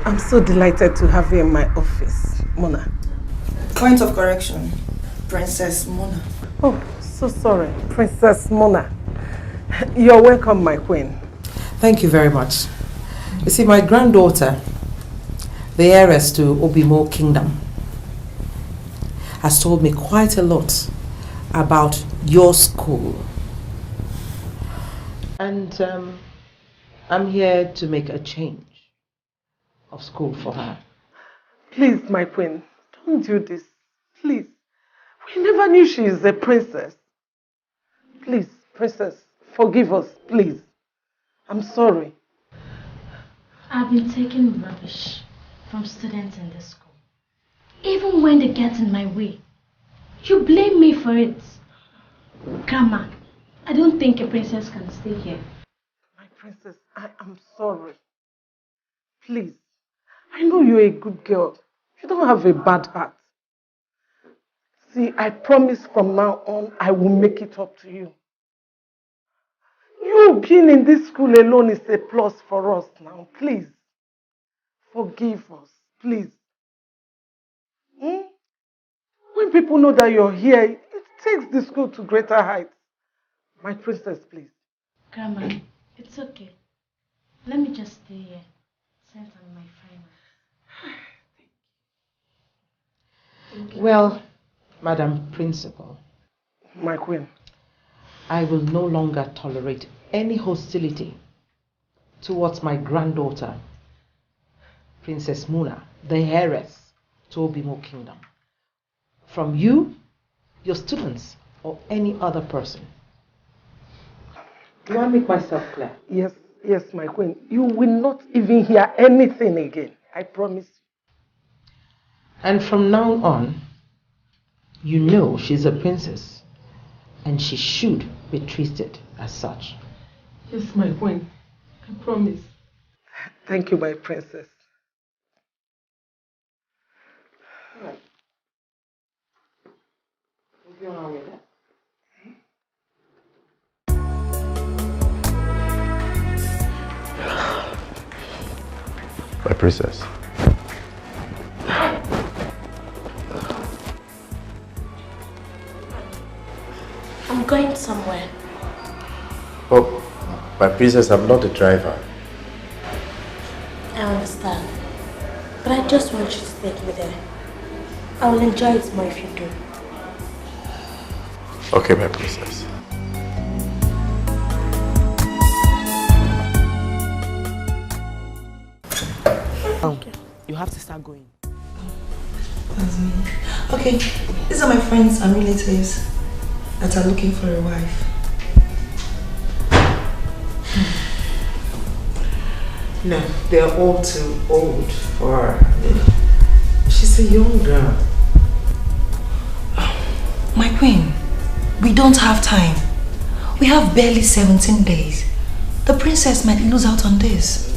I'm so delighted to have you in my office, Mona. Point of correction, Princess Mona. Oh, so sorry, Princess Mona. You're welcome, my queen. Thank you very much. You see, my granddaughter, the heiress to Obimo Kingdom, has told me quite a lot about your school. And I'm here to make a change of school for her. Please, my queen, don't do this. Please. We never knew she is a princess. Please, princess, forgive us, please. I'm sorry. I've been taking rubbish from students in this school. Even when they get in my way, you blame me for it. Grandma, I don't think a princess can stay here. My princess, I am sorry. Please. I know you're a good girl. You don't have a bad heart. See, I promise from now on, I will make it up to you. You being in this school alone is a plus for us now. Please. Forgive us. Please. When people know that you're here, it takes the school to greater heights. My princess, please. Grandma, it's okay. Let me just stay here. Since I'm my final. Well, Madam Principal. My queen. I will no longer tolerate any hostility towards my granddaughter, Princess Muna, the heiress to Obimo Kingdom. From you, your students, or any other person. Do I make myself clear? Yes, yes, my queen. You will not even hear anything again. I promise you. And from now on, you know she's a princess and she should be treated as such. Yes, my queen. I promise. Thank you, my princess. My princess. I'm going somewhere. Oh, my princess, I'm not the driver. I understand. But I just want you to take me there. I will enjoy it more if you do. Okay, my princess. You have to start going. Okay, these are my friends and relatives that are looking for a wife. No, they're all too old for her. She's a young girl. My queen, we don't have time. We have barely 17 days. The princess might lose out on this.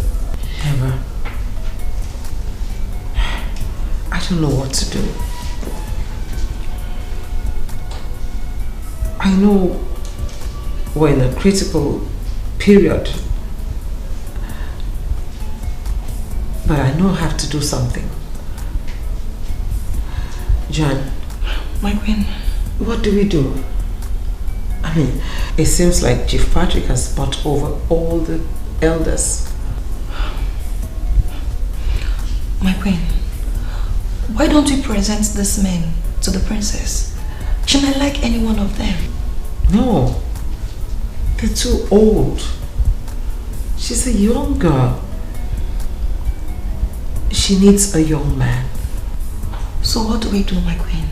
Never. I don't know what to do. I know we're in a critical period, but I know I have to do something. Jan, my queen, what do we do? I mean, it seems like Chief Patrick has bought over all the elders. My queen, why don't we present this man to the princess? She might like any one of them. No, they're too old. She's a young girl. She needs a young man. So what do we do, my queen?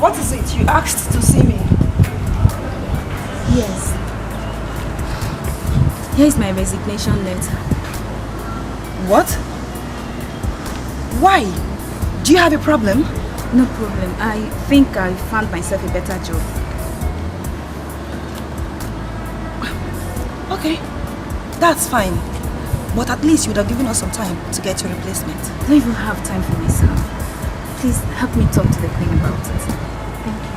What is it? You asked to see me. Yes. Here is my resignation letter. What? Why? Do you have a problem? No problem. I think I found myself a better job. Okay, that's fine. But at least you would have given us some time to get your replacement. I don't even have time for myself. Please help me talk to the queen about it. Thank you.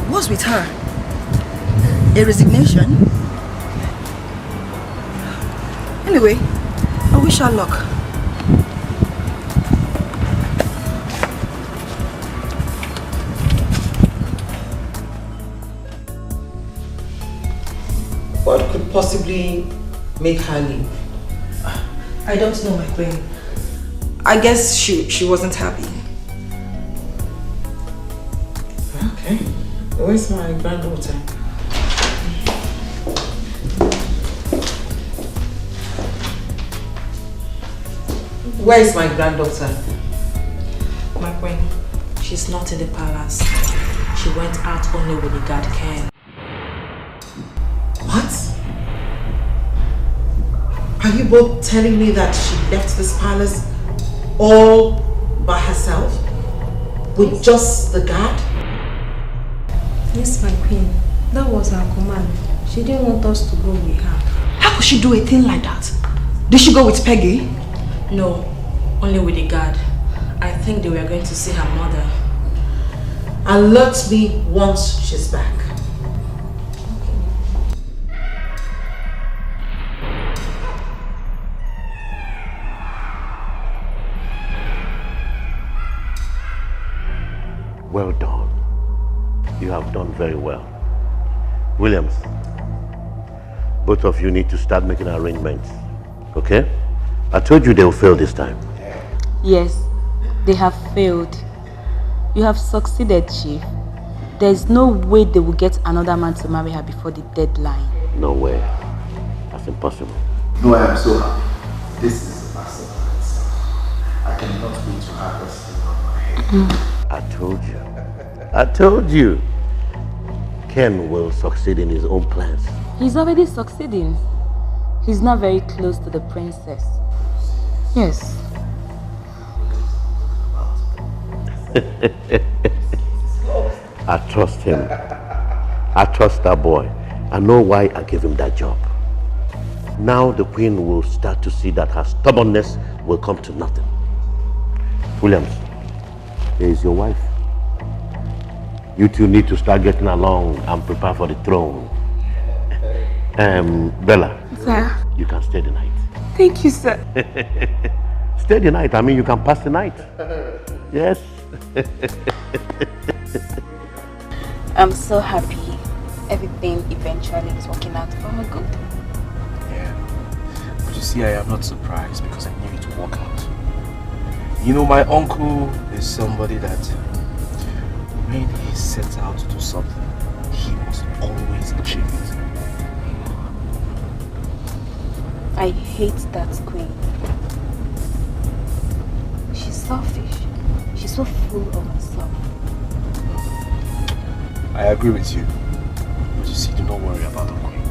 What's with her? A resignation? Anyway, I wish her luck. What could possibly make her leave? I don't know, my queen. I guess she wasn't happy. Okay. Where's my granddaughter? Where is my granddaughter? My queen, she's not in the palace. She went out only with the guard came. What? Are you both telling me that she left this palace all by herself? With just the guard? Yes, my queen. That was her command. She didn't want us to go with her. How could she do a thing like that? Did she go with Peggy? No, only with the guard. I think they were going to see her mother. Alert me once she's back. Well done. You have done very well. Williams, both of you need to start making arrangements Okay? I told you they will fail this time. Yes, they have failed. You have succeeded, Chief. There's no way they will get another man to marry her before the deadline. No way. That's impossible. No, I am so happy. This is a masterpiece. I cannot wait to have this thing on my head. I told you. I told you. Ken will succeed in his own plans. He's already succeeding. He's not very close to the princess. Yes. I trust him. I trust that boy. I know why I gave him that job. Now the queen will start to see that her stubbornness will come to nothing. Williams, here is your wife. You two need to start getting along and prepare for the throne. Bella. Sir. You can stay the night. Thank you, sir. Stay the night. I mean, you can pass the night. Yes. I'm so happy everything eventually is working out for her good. Yeah. But you see, I am not surprised because I knew it would work out. You know, my uncle is somebody that when he sets out to do something, he must always achieve it. I hate that queen. She's selfish. She's so full of herself. I agree with you. But you see, do not worry about the queen.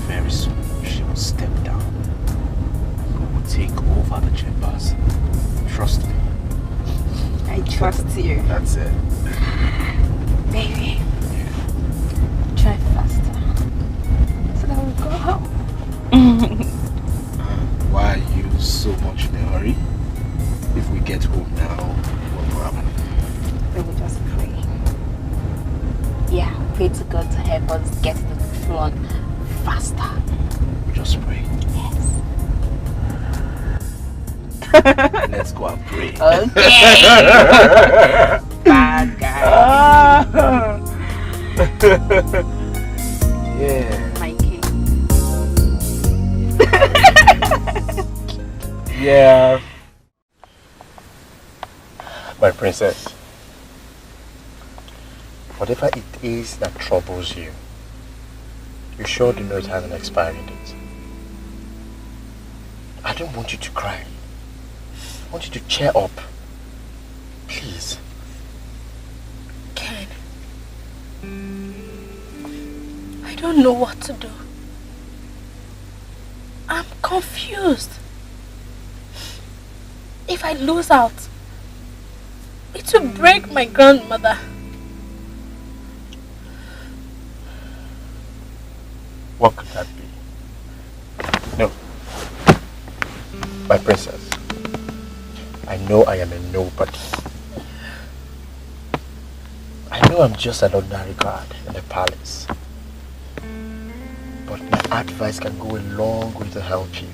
Very soon, she will step down. We will take over the chambers. Trust me. I trust you. That's it. Baby. Try faster. So that we'll go home. Why are you so much in a hurry? If we get home now, what will happen? We will just pray. Yeah, pray to God to help us get to the throne faster. We just pray. Yes. Let's go and pray. Okay. Bad guy. Yeah. My king. Yeah. My princess. Whatever it is that troubles you, you sure do know it has an expiry date. I don't want you to cry. I want you to cheer up. Please. Ken, I don't know what to do. I'm confused. If I lose out, it will break my grandmother. What could that be? No. My princess. I know I am a nobody. I know I'm just an ordinary guard in the palace. But my advice can go a long way to help you.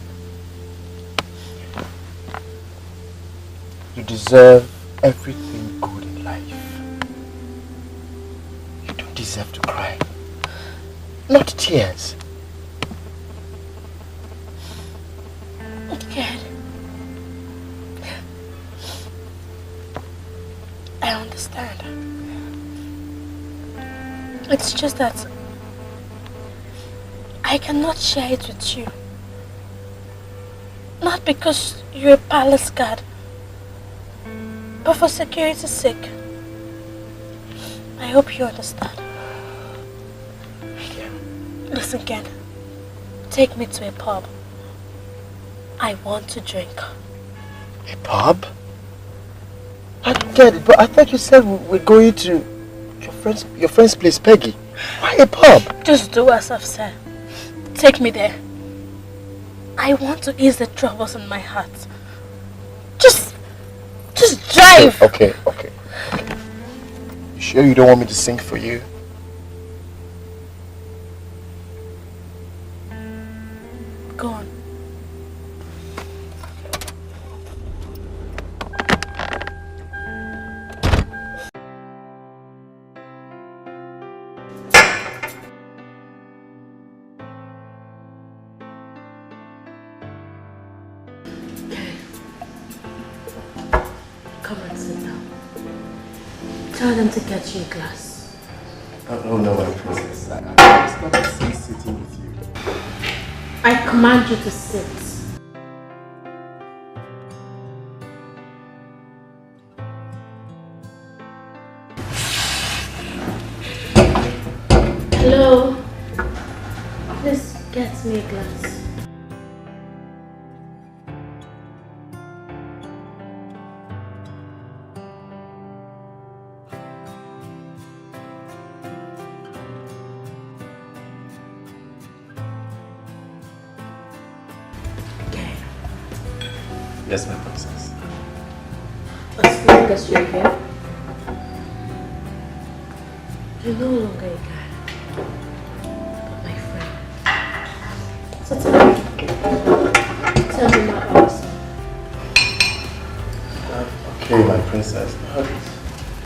You deserve everything good in life. You don't deserve to cry. Not tears. Ken, I understand. It's just that I cannot share it with you. Not because you're a palace guard, but for security's sake. I hope you understand. Listen, Ken. Take me to a pub. I want to drink. A pub? I don't get it, but I thought you said we're going to your friend's place, Peggy. Why a pub? Just do as I've said. Take me there. I want to ease the troubles in my heart. Just drive! Okay. You sure you don't want me to sing for you? Go on. Tell them to get you a glass. Oh no, my princess. I was not sitting with you. I command you to sit. Hello? Please get me a glass. Yes, my princess. As long as you're here, you're no longer a guy, but my friend. So tell me my awesome. Okay, my princess.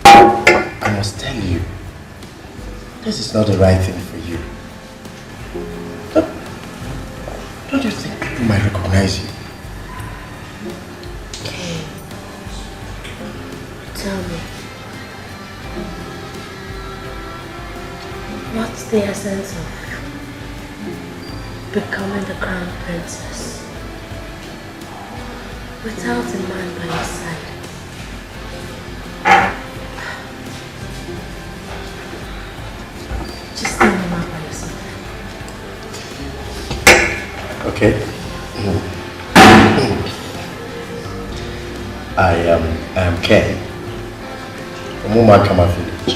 I must tell you, this is not the right thing for you. Don't you think people might recognize you? Tell me, what's the essence of becoming the crown princess without a man by your side? Just tell me more about yourself. Okay. I am Ken. From Umakama village.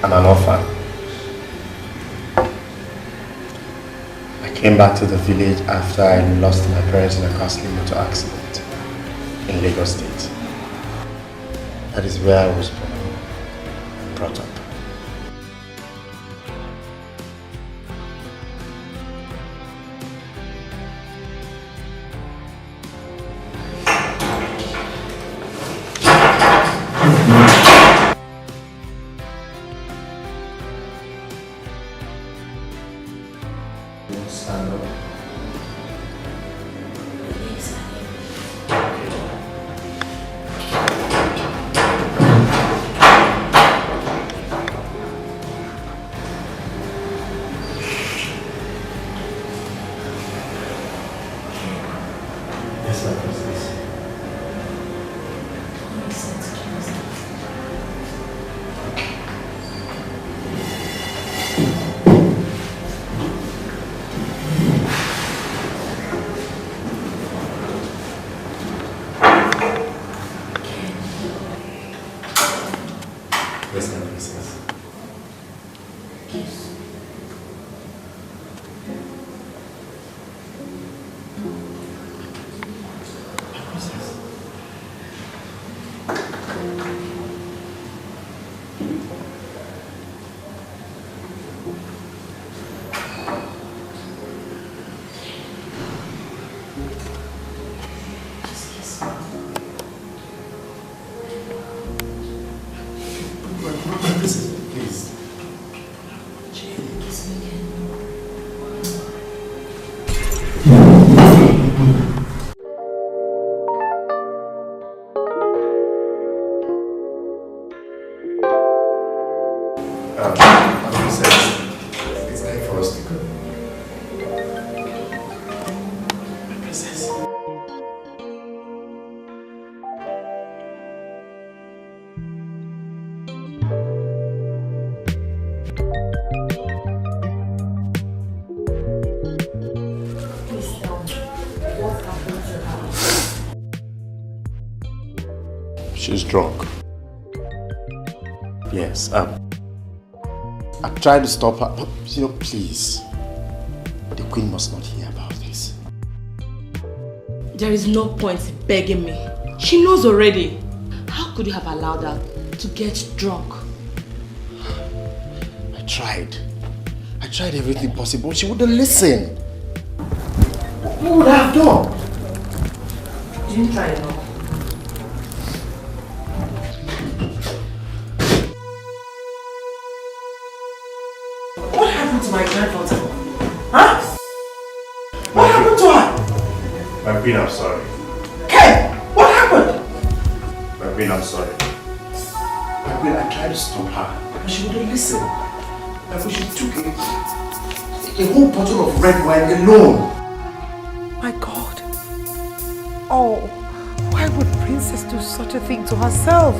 I'm an orphan. I came back to the village after I lost my parents in a costly motor accident in Lagos State. That is where I was born and brought up. She's drunk. Yes, I've tried to stop her, but please. The Queen must not hear about this. There is no point in begging me. She knows already. How could you have allowed her to get drunk? I tried. I tried everything possible. She wouldn't listen. What would I have done? You didn't try enough. What happened to my granddaughter? Huh? What happened to her? My Queen, I'm sorry. Ken, what happened? Queen, I'm sorry. My Queen, I tried to stop her, but she wouldn't listen. My Queen, she took a whole bottle of red wine alone. My God. Oh, why would Princess do such a thing to herself?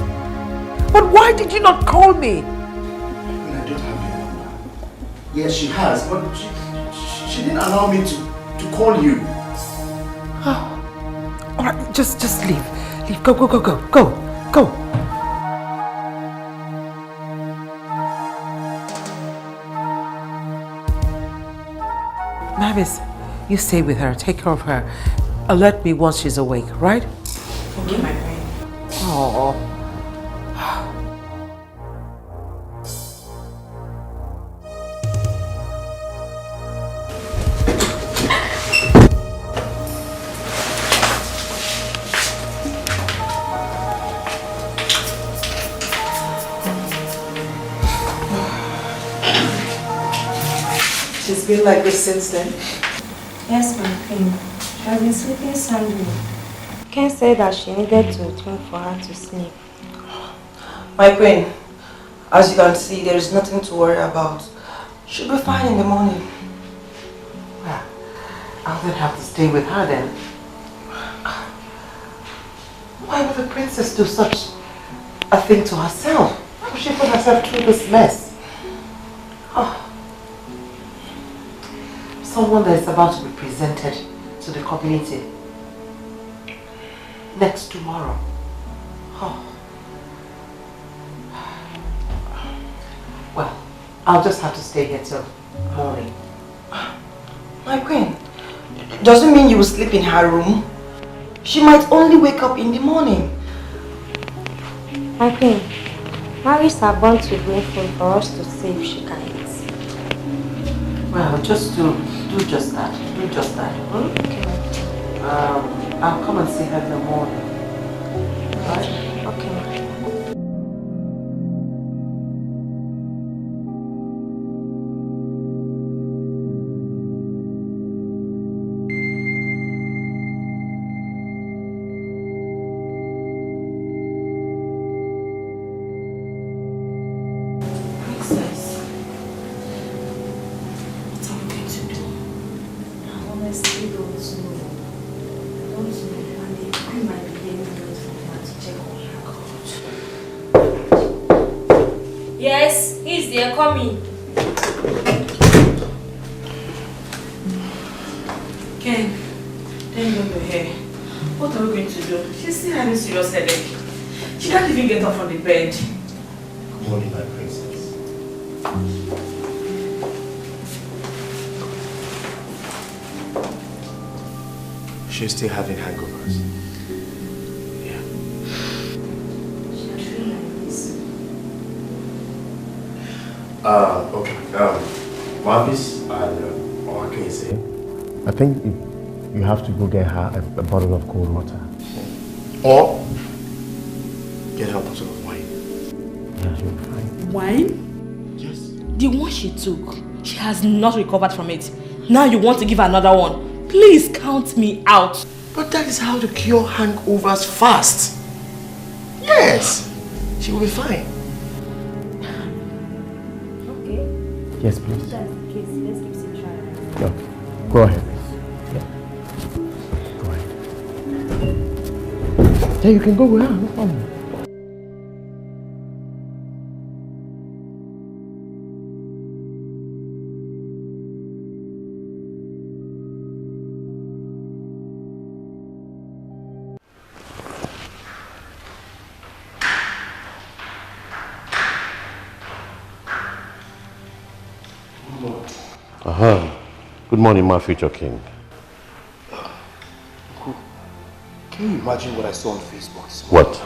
But why did you not call me? I don't have your number. Yes, she has, but she didn't allow me to call you. Oh. All right, just leave. Leave. Go. Mavis, you stay with her. Take care of her. Alert me once she's awake, right? Okay, my friend. Oh. She's been like this since then? Yes, my queen. She has been sleeping soundly. Ken said that she needed to return for her to sleep. My queen, as you can see, there is nothing to worry about. She'll be fine in the morning. Well, I'll then have to stay with her then. Why would the princess do such a thing to herself? Why would she put herself through this mess? Oh. Someone that is about to be presented to the community next tomorrow. Oh. Well, I'll just have to stay here till morning. My queen, doesn't mean you will sleep in her room. She might only wake up in the morning. My queen, Maris are born to bring food for us to see if she can eat. Well, just do just that. Do just that. Okay. I'll come and see her in the morning. Right? Okay. Yes, he's there, coming. Ken, thank God you're here. What are we going to do? She's still having serious headache. She can't even get up from the bed. Good morning, my princess. She's still having hangovers. Okay. Mavis and what can you say? I think you have to go get her a bottle of cold water. Or get her a bottle of wine. Yeah, she'll be fine. Wine? Yes. The one she took, she has not recovered from it. Now you want to give her another one. Please count me out. But that is how to cure hangovers fast. Yes. She will be fine. Yes, please. That's the case. Let's give it a try. Okay. Go ahead, please. Yeah. Go ahead. Yeah, you can go with her, no problem. Good morning, my future king. Can you imagine what I saw on Facebook this morning? What?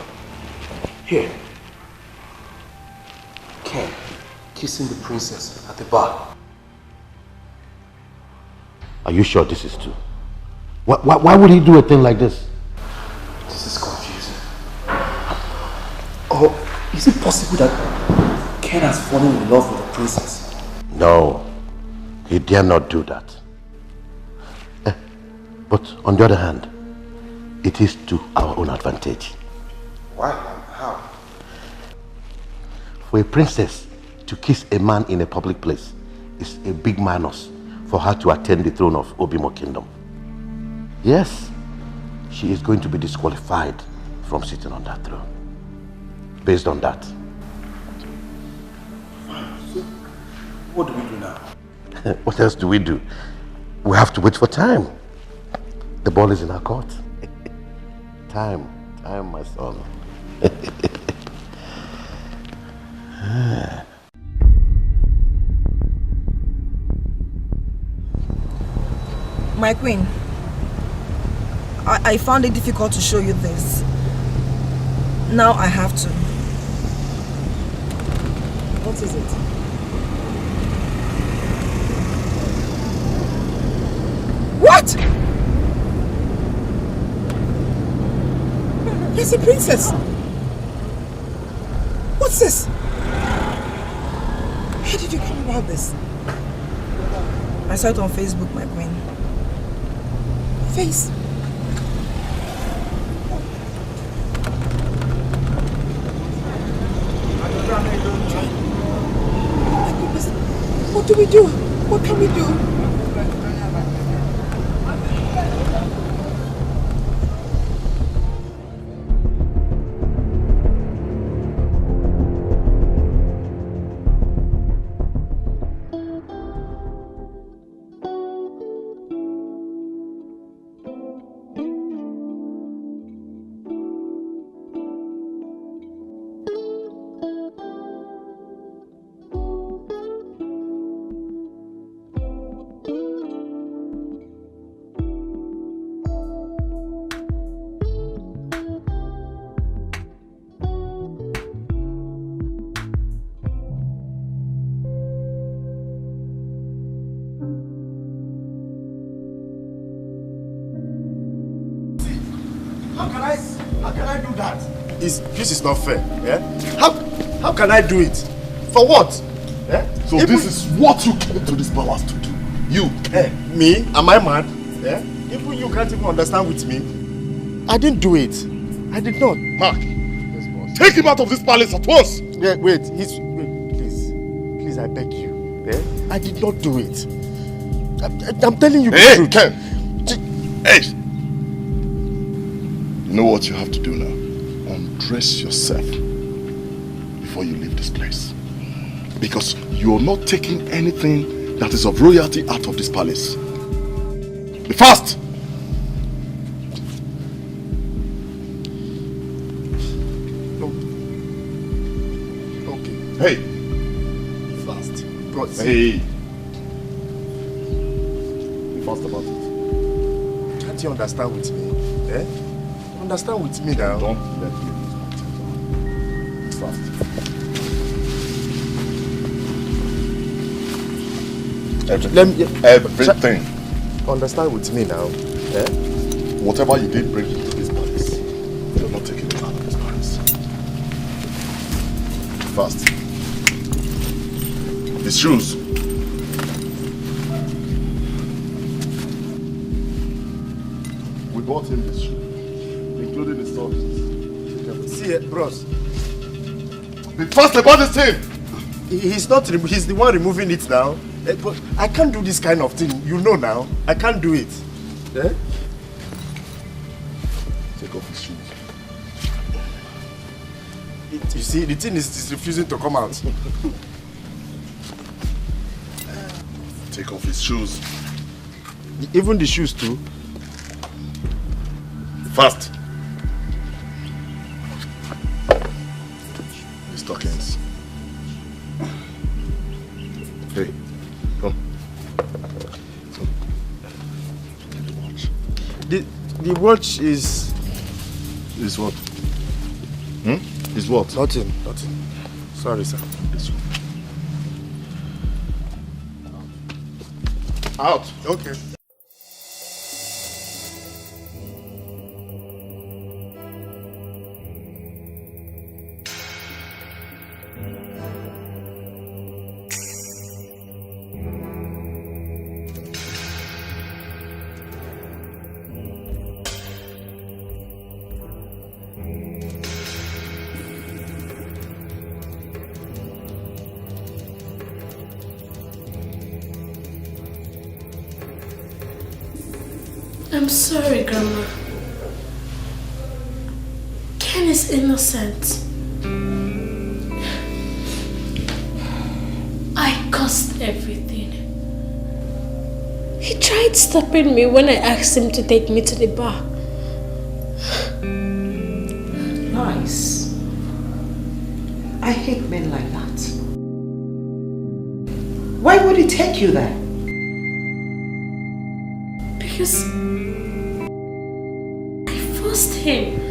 Here. Ken kissing the princess at the bar. Are you sure this is true? Why would he do a thing like this? This is confusing. Or is it possible that Ken has fallen in love with the princess? No, he dare not do that. But on the other hand, it is to our own advantage. Why? How? For a princess to kiss a man in a public place is a big minus for her to attain the throne of Obimo Kingdom. Yes, she is going to be disqualified from sitting on that throne. Based on that. So, what do we do now? What else do we do? We have to wait for time. The ball is in our court. Time, my son. My queen, I found it difficult to show you this. Now I have to. What is it? What? It's a princess. What's this? How did you come about this? I saw it on Facebook, my queen. Face. What do we do? What can we do? This is not fair. Yeah? How can I do it? For what? Yeah? So this is what you came to this palace to do. You. Me? Am I mad? Yeah? Even you can't even understand with me. I didn't do it. I did not. Mark, take him out of this palace at once. Yeah, wait, please, I beg you. Yeah? I did not do it. I'm telling you the truth. Ken. Hey. You know what you have to do now? Undress yourself before you leave this place. Because you're not taking anything that is of royalty out of this palace. Be fast! Okay. Hey! Fast. Hey! Be fast about it. Can't you understand with me? Eh? Understand with me now. Don't let me lose my temper. Fast. Everything. Understand with me now. Eh? Whatever you did bring into this palace, you're not taking it out of this palace. Fast. His shoes. We bought him this shoe, including his socks. See it, bros. Be fast about this thing! He's not. He's the one removing it now. But I can't do this kind of thing. You know now. I can't do it. Eh? Take off his shoes. You see, the thing is refusing to come out. Take off his shoes. Even the shoes too. Fast. The stockings. Hey, come. Get the watch. The watch is what? Is what? Nothing. Sorry, sir. This one. Out. Okay. I'm sorry, Grandma. Ken is innocent. I caused everything. He tried stopping me when I asked him to take me to the bar. Nice. I hate men like that. Why would he take you there? Because I forced him.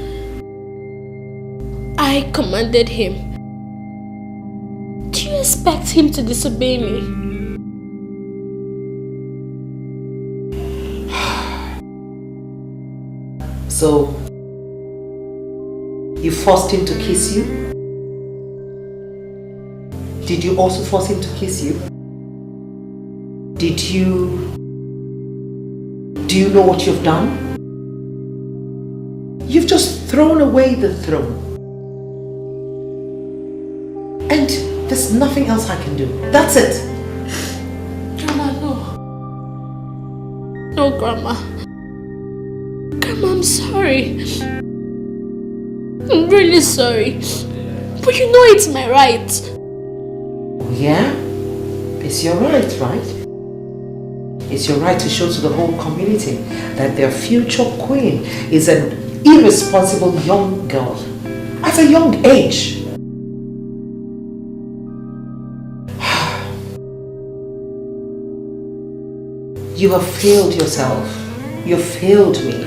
I commanded him. Do you expect him to disobey me? So, you forced him to kiss you? Did you also force him to kiss you? Do you know what you've done? You've just thrown away the throne. And there's nothing else I can do. That's it. Grandma, no. No, Grandma. Grandma, I'm sorry. I'm really sorry. But you know it's my right. Yeah? It's your right, right? It's your right to show to the whole community that their future queen is an irresponsible young girl at a young age. You have failed yourself. You failed me.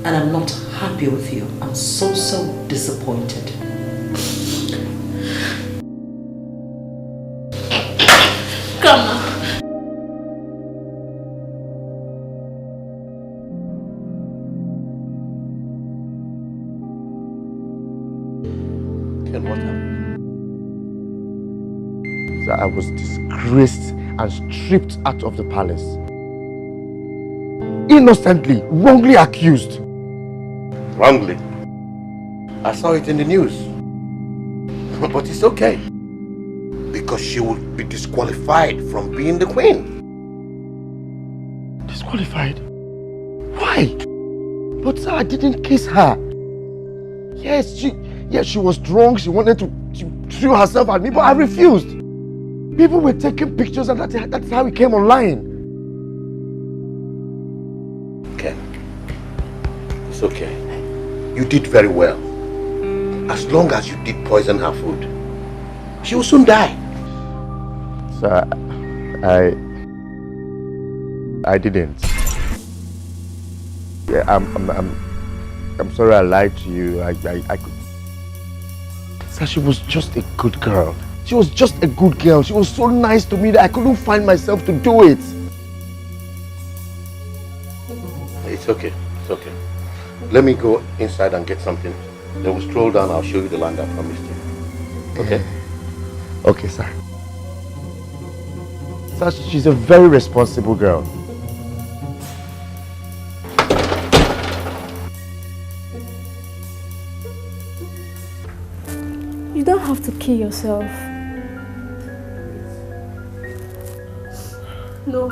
And I'm not happy with you. I'm so disappointed. Grandma. Ken, what happened? So I was disgraced and stripped out of the palace. Innocently, wrongly accused. Wrongly? I saw it in the news. But it's okay. Because she will be disqualified from being the queen. Disqualified? Why? But sir, I didn't kiss her. Yes, she was drunk. She wanted to throw herself at me, but I refused. People were taking pictures and that's how it came online. Ken, it's okay. You did very well. As long as you did poison her food, she will soon die. Sir, I didn't. Yeah, I'm sorry I lied to you. I could. Sir, she was just a good girl. She was just a good girl. She was so nice to me that I couldn't find myself to do it. It's okay. It's okay. Let me go inside and get something. Then we'll stroll down. I'll show you the land I promised you. Okay? Okay, sir. Sir, she's a very responsible girl. You don't have to kill yourself. No.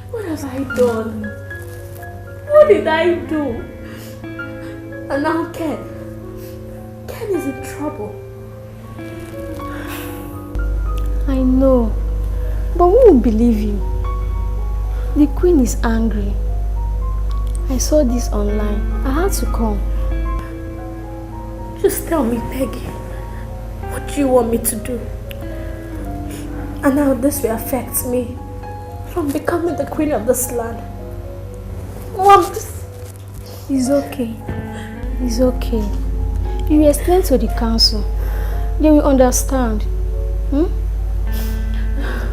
What have I done? What did I do? And now Ken is in trouble. I know, but who will believe you? The queen is angry. I saw this online. I had to come. Just tell me, Peggy, what do you want me to do? And how this will affect me from becoming the queen of this land. Mom, It's okay. It's okay. You explain to the council. They will understand.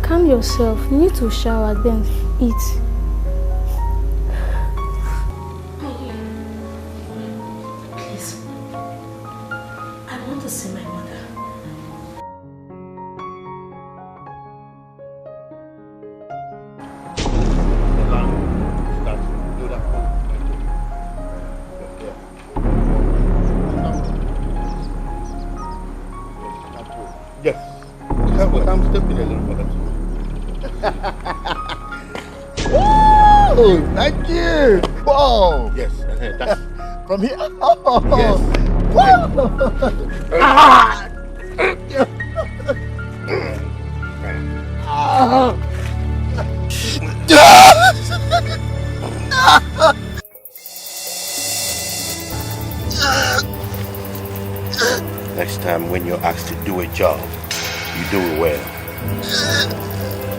Calm yourself. You need to shower, then eat. Please. I want to see my mother. Yes. I'm stepping a little further. Oh, thank you. Whoa. Yes, that's from here. Oh. Yes. Whoa. Ah. Next time when you're asked to do a job, you do it well.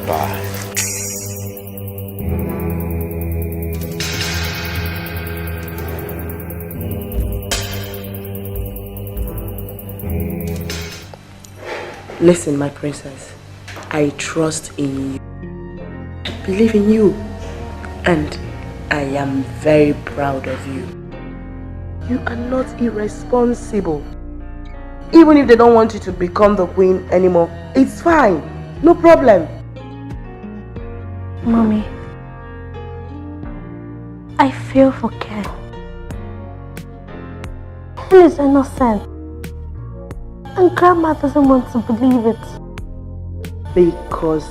Bye. Listen, my princess. I trust in you. I believe in you. And I am very proud of you. You are not irresponsible. Even if they don't want you to become the queen anymore, it's fine. No problem. Mommy, I feel for Ken. Ken is innocent. And Grandma doesn't want to believe it. Because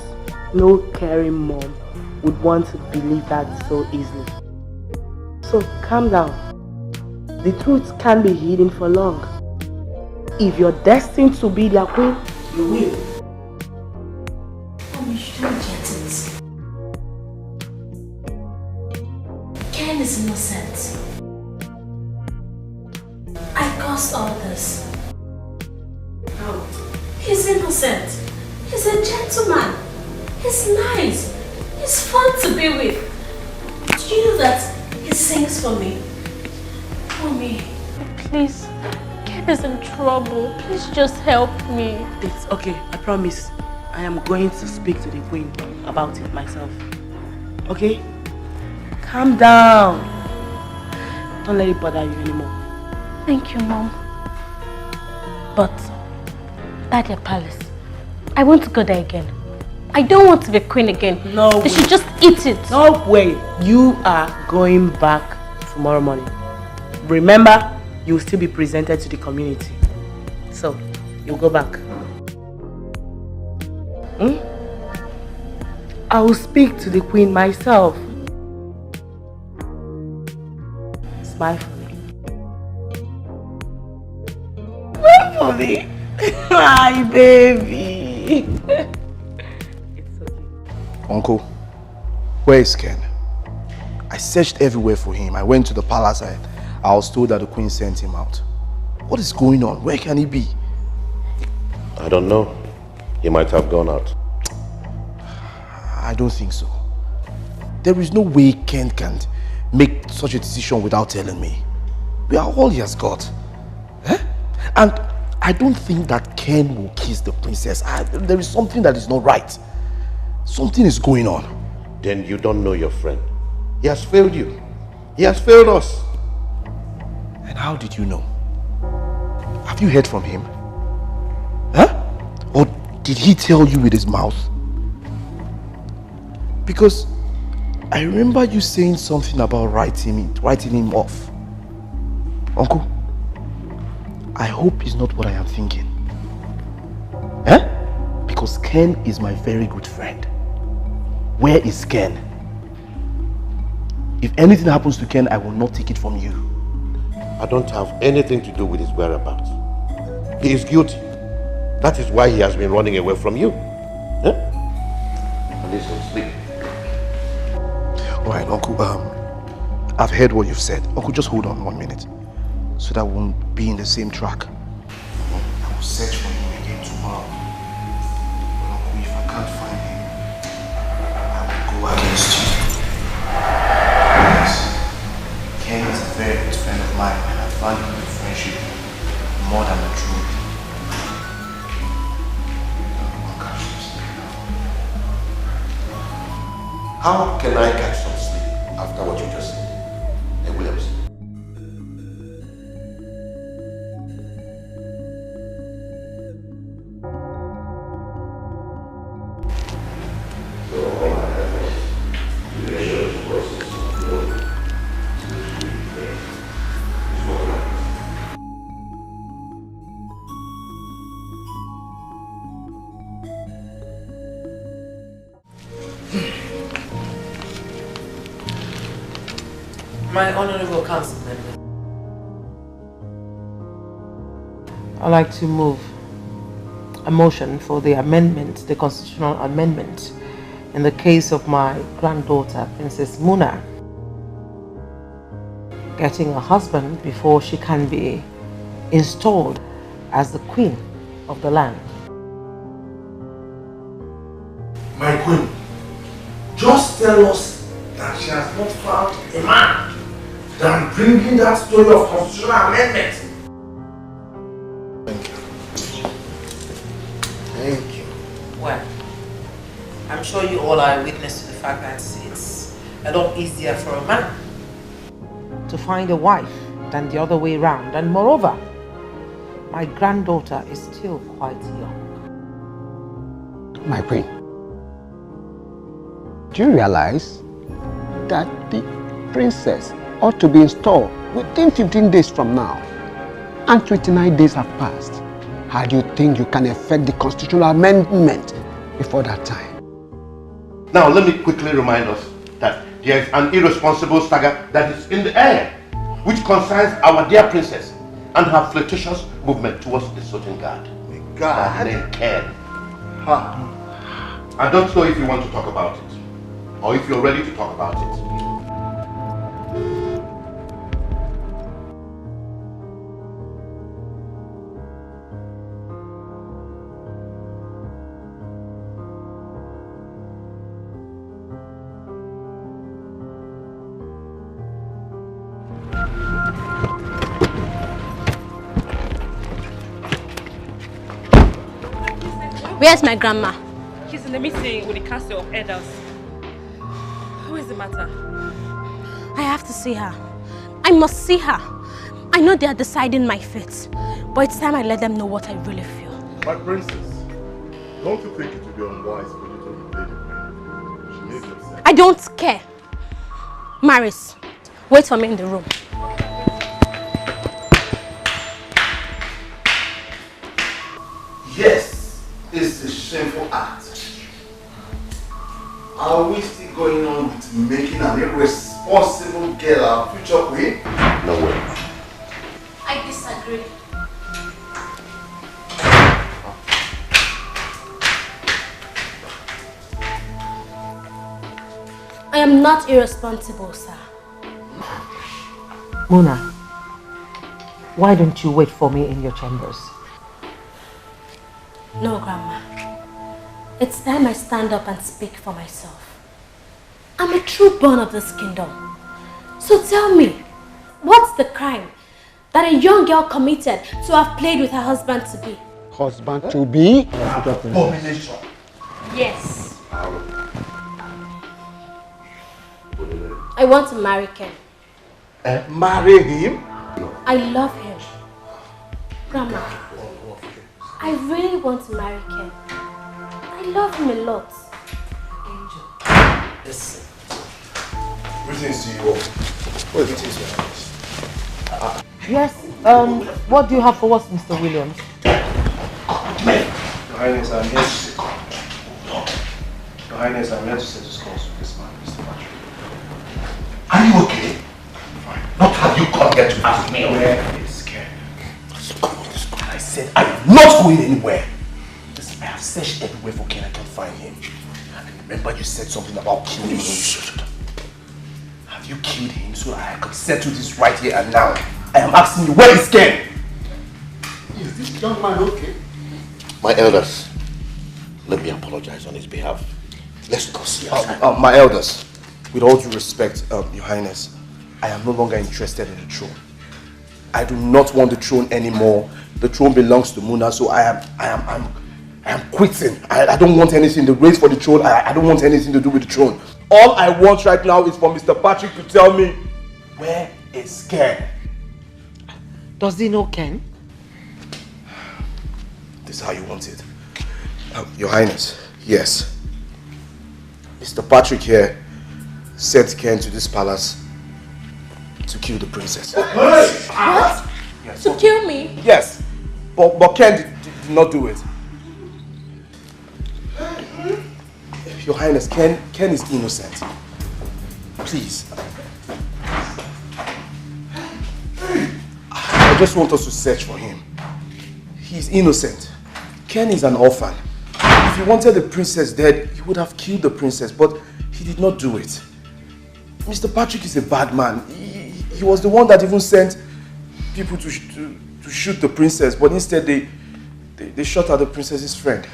no caring mom would want to believe that so easily. So calm down. The truth can't be hidden for long. If you're destined to be their queen, you will. Mommy, you don't get it. Ken is innocent. I caused all this. How? He's innocent. He's a gentleman. He's nice. He's fun to be with. Do you know that he sings for me? Mommy, please. Ken is in trouble. Please just help me. It's okay, I promise. I am going to speak to the queen about it myself. Okay? Calm down. Don't let it bother you anymore. Thank you, Mom. But at your palace, I want to go there again. I don't want to be queen again. No way. They should just eat it. No way. You are going back tomorrow morning. Remember, you will still be presented to the community. So, you'll go back. I will speak to the queen myself. Smile for me. Smile for me. My baby. Uncle, where is Ken? I searched everywhere for him. I went to the palace. I was told that the queen sent him out. What is going on? Where can he be? I don't know. He might have gone out. I don't think so. There is no way Ken can make such a decision without telling me. We are all he has got. And I don't think that Ken will kiss the princess. There is something that is not right. Something is going on. Then you don't know your friend. He has failed you. He has failed us. And how did you know? Have you heard from him? Or did he tell you with his mouth? Because I remember you saying something about writing him off. Uncle, I hope it's not what I am thinking. Because Ken is my very good friend. Where is Ken? If anything happens to Ken, I will not take it from you. I don't have anything to do with his whereabouts. He is guilty. That is why he has been running away from you. Listen, sleep. Alright, Uncle, I've heard what you've said. Uncle, just hold on 1 minute. So that we won't be in the same track. I will search for him again tomorrow. But Uncle, if I can't find him, I will go against you. Yes. Ken is a very good friend of mine, and I value the friendship more than the truth. How can I catch some sleep after what you just said? Hey, Williams. My honorable council member, I'd like to move a motion for the amendment, the constitutional amendment, in the case of my granddaughter, Princess Muna, getting a husband before she can be installed as the queen of the land. My queen, just tell us that she has not found a man than bringing that story of constitutional amendment. Thank you. Thank you. Well, I'm sure you all are witness to the fact that it's a lot easier for a man to find a wife than the other way around. And moreover, my granddaughter is still quite young. My queen, do you realize that the princess ought to be installed within 15 days from now? And 29 days have passed. How do you think you can effect the constitutional amendment before that time? Now, let me quickly remind us that there is an irresponsible stagger that is in the air, which concerns our dear princess and her flirtatious movement towards the certain guard. God. Named Ken. I don't know if you want to talk about it, or if you're ready to talk about it. Where's my grandma? She's in the meeting with the council of elders. Who is the matter? I have to see her. I must see her. I know they are deciding my fate, but it's time I let them know what I really feel. My princess, don't you think it would be unwise for you to invade the queen? She needs upset. I don't care. Maris, wait for me in the room. Yes, it's a shameful act. Are we still going on with making an irresponsible girl our future queen? No way. I disagree. I am not irresponsible, sir. Muna, why don't you wait for me in your chambers? No, Grandma. It's time I stand up and speak for myself. I'm a true born of this kingdom. So tell me, what's the crime that a young girl committed to have played with her husband to be? Husband to be? Abomination. Yes. I want to marry Ken. Marry him? I love him. Grandma, I really want to marry Ken. I love him a lot. Angel. Listen. Greetings to you all. Greetings, Your Highness. Yes, what do you have for us, Mr. Williams? Your Highness, I'm here to say. Your Highness, I'm here to settle scores with this man, Mr. Patrick. Are you okay? Fine. What have you come here to ask me? Where is Ken? I said I am not going anywhere. Listen, I have searched everywhere for Ken. I can't find him. And remember you said something about killing him. Have you killed him so that I could settle this right here and now? I am asking you, where is Ken? Is this young man okay? My elders, let me apologize on his behalf. Let's go see him. My elders, with all due respect, Your Highness, I am no longer interested in the throne. I do not want the throne anymore. The throne belongs to Muna, so I am quitting. I don't want anything. The race for the throne, I don't want anything to do with the throne. All I want right now is for Mr. Patrick to tell me, where is Ken? Does he know Ken? This is how you want it. Your Highness, yes. Mr. Patrick here sent Ken to this palace to kill the princess. What? Yes, To kill me? Yes, but Ken did not do it. Your Highness, Ken is innocent. Please. I just want us to search for him. He's innocent. Ken is an orphan. If he wanted the princess dead, he would have killed the princess, but he did not do it. Mr. Patrick is a bad man. He was the one that even sent people to shoot the princess, but instead they shot at the princess's friend.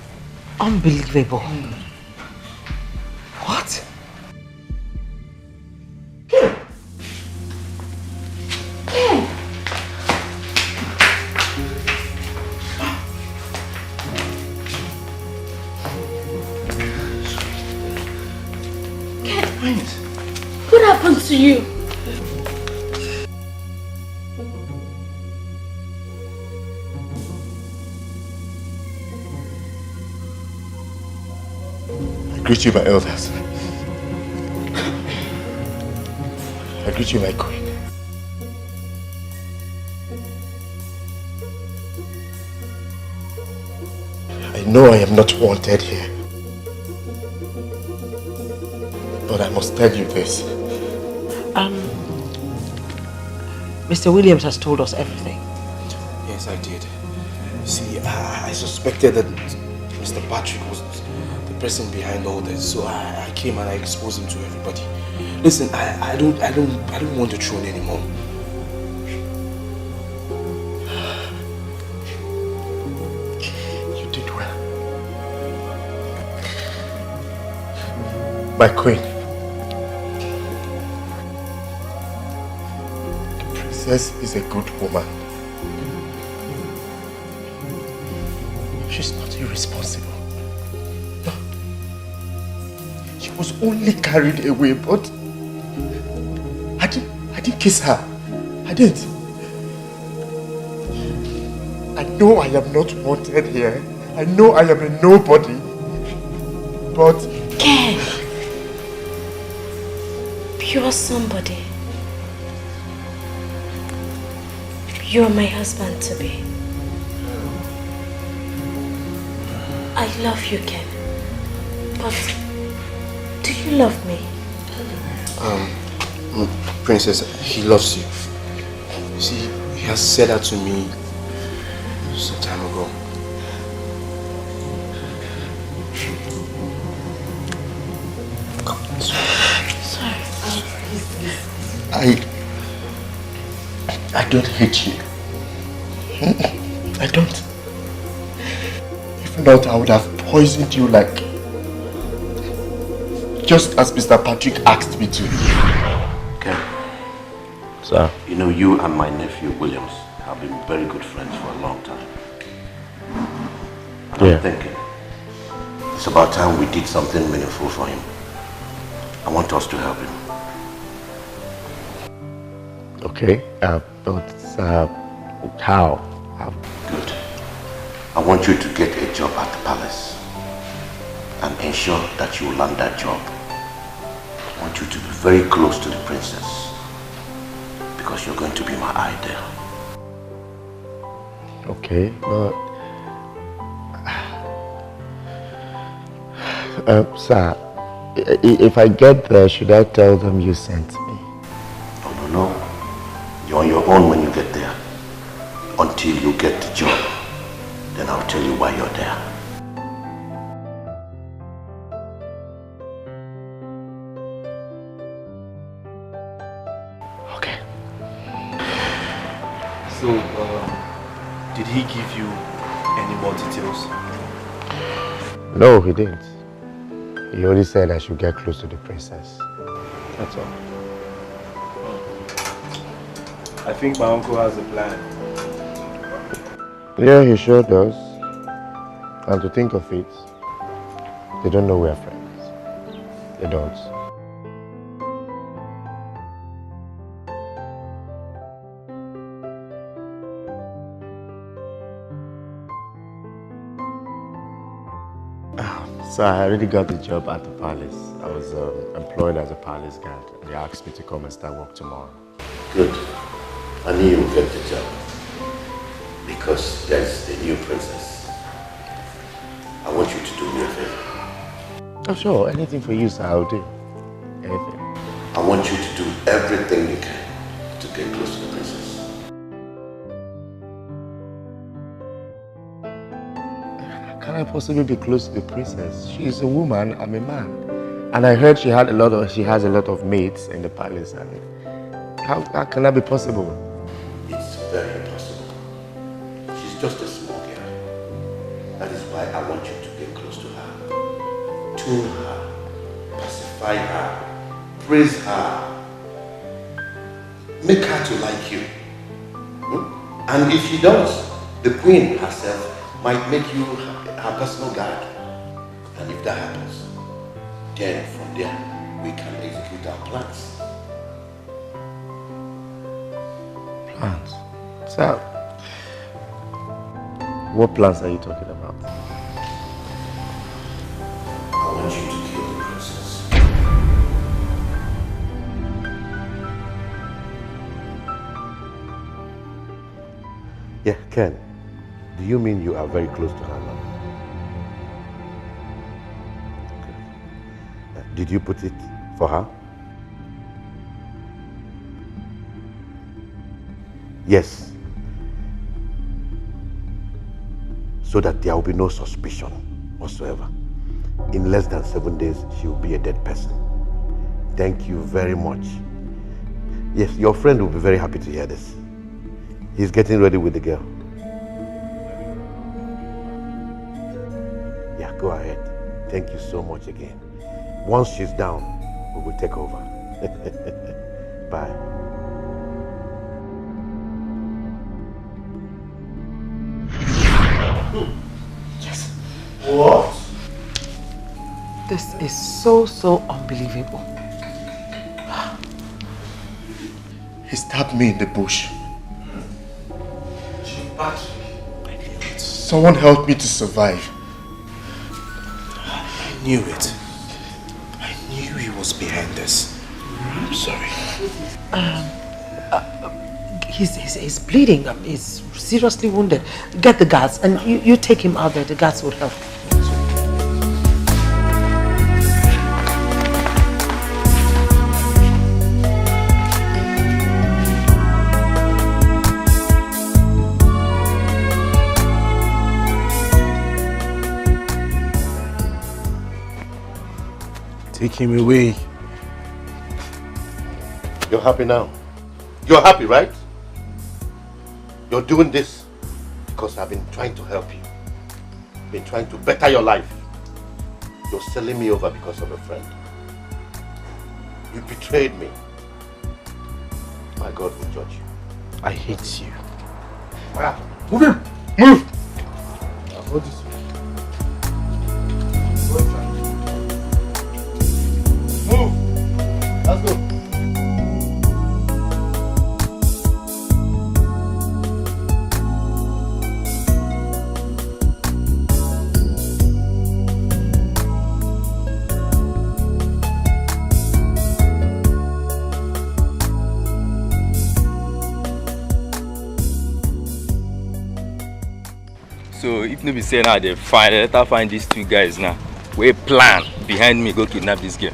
Unbelievable. What? What happened to you? I greet you, my elders. I greet you, my queen. I know I am not wanted here. But I must tell you this. Mr. Williams has told us everything. Yes, I did. See, I suspected that Mr. Patrick was the person behind all this, so I came and I exposed him to everybody. Listen, I don't want the throne anymore. You did well. My queen. The princess is a good woman. She's not irresponsible. No. She was only carried away, but I didn't kiss her. I didn't. I know I am not wanted here. I know I am a nobody. But Ken, you're somebody. You're my husband to be. I love you, Ken. But do you love me? Princess, he loves you. See, he has said that to me some time ago. Sorry. I don't hate you. I don't. If not, I would have poisoned you like... just as Mr. Patrick asked me to. Okay. Sir? You know, you and my nephew, Williams, have been very good friends for a long time. And I'm thinking, it's about time we did something meaningful for him. I want us to help him. Okay, but how? Good. I want you to get a job at the palace and ensure that you land that job. I want you to be very close to the princess because you're going to be my idol. Okay, but... sir, if I get there, should I tell them you sent me? No. You're on your own when you get there. Until you get the job. Then I'll tell you why you're there. Okay. So, did he give you any more details? No, he didn't. He only said I should get close to the princess. That's all. I think my uncle has a plan. Yeah, he sure does. And to think of it, they don't know we're friends. They don't. So I already got the job at the palace. I was employed as a palace guard. They asked me to come and start work tomorrow. Good. I knew you would get the job. Because there's the new princess. I want you to do me a favor. Oh sure, anything for you, sir, I'll do. Anything. I want you to do everything you can to get close to the princess. can I possibly be close to the princess? She is a woman, I'm a man. And I heard she has a lot of maids in the palace, and how can that be possible? It's very impossible. She's just a small girl. That is why I want you to get close to her. Tune her, pacify her, praise her, make her to like you. And if she does, the queen herself might make you her personal guard. And if that happens, then from there, we can execute our plans. Plans? Sir, what plans are you talking about? I want you to kill the princess. Yeah, Ken, do you mean you are very close to her now? Okay. Did you put it for her? Yes. So that there will be no suspicion whatsoever. In less than 7 days, she will be a dead person. Thank you very much. Yes, your friend will be very happy to hear this. He's getting ready with the girl. Yeah, go ahead. Thank you so much again. Once she's down, we will take over. Bye. Yes. What? This is so unbelievable. He stabbed me in the bush. Someone helped me to survive. I knew it. I knew he was behind this. I'm sorry. He's bleeding. He's seriously wounded. Get the guards and you take him out there. The guards will help. Take him away. You're happy now? You're happy, right? You're doing this because I've been trying to help you. Been trying to better your life. You're selling me over because of a friend. You betrayed me. My God will judge you. I hate you. Ah, move him! Move! I'll hold this. Move! Let's go. So if no be say now they find these two guys now. We plan behind me go kidnap this girl.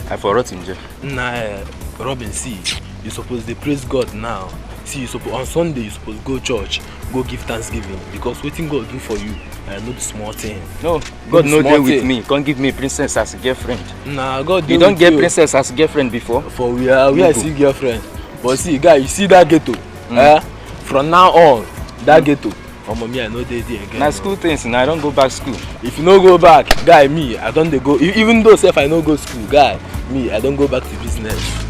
I forgot him, Jeff. Nah, Robin, see, you suppose to praise God now. See, you suppose on Sunday you suppose go church, go give thanksgiving because waiting God do for you. I know the small thing. No, God no deal with me. Can't give me princess as a girlfriend. Nah, God. You don't get princess as a girlfriend before. For we are see girlfriend. But see, guy, you see that ghetto? From now on, that ghetto. Oh, mommy, I know they there again. Now school things, and I don't go back school. If you no go back, guy, me, I don't go. Even though self I no go school, guy, me, I don't go back to business.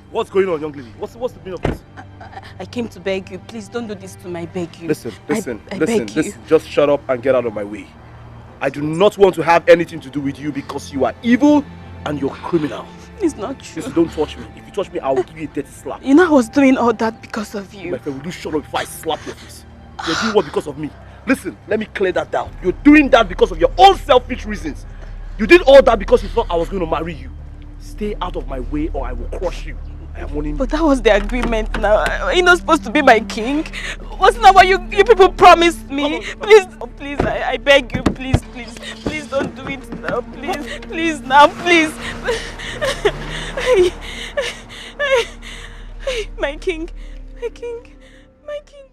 What's going on, young lady? What's the meaning of this? I came to beg you. Please don't do this to me. I beg you. Listen. I beg you. Just shut up and get out of my way. I do not want to have anything to do with you because you are evil and you're criminal. It's not true. Listen, don't touch me. If you touch me, I will give you a dirty slap. You know I was doing all that because of you. My friend, will you shut up before I slap your face? You're doing what because of me? Listen, let me clear that down. You're doing that because of your own selfish reasons. You did all that because you thought I was going to marry you. Stay out of my way or I will crush you. I am warning you. But that was the agreement now. Are you not supposed to be my king? Wasn't that what you people promised me? Please, oh, please, I beg you, please, please. Please don't do it now, please. Please now, please. My king, my king, my king.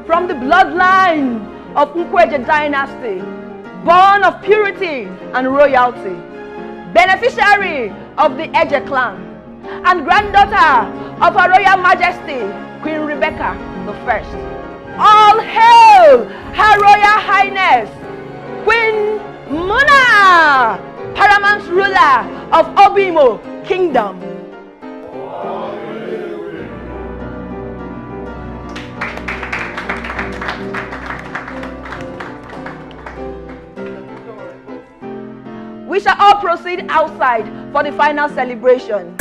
From the bloodline of Nkweje dynasty, born of purity and royalty, beneficiary of the Eje clan, and granddaughter of Her Royal Majesty, Queen Rebecca I. All hail Her Royal Highness, Queen Muna, paramount ruler of Obimo Kingdom. We shall all proceed outside for the final celebration.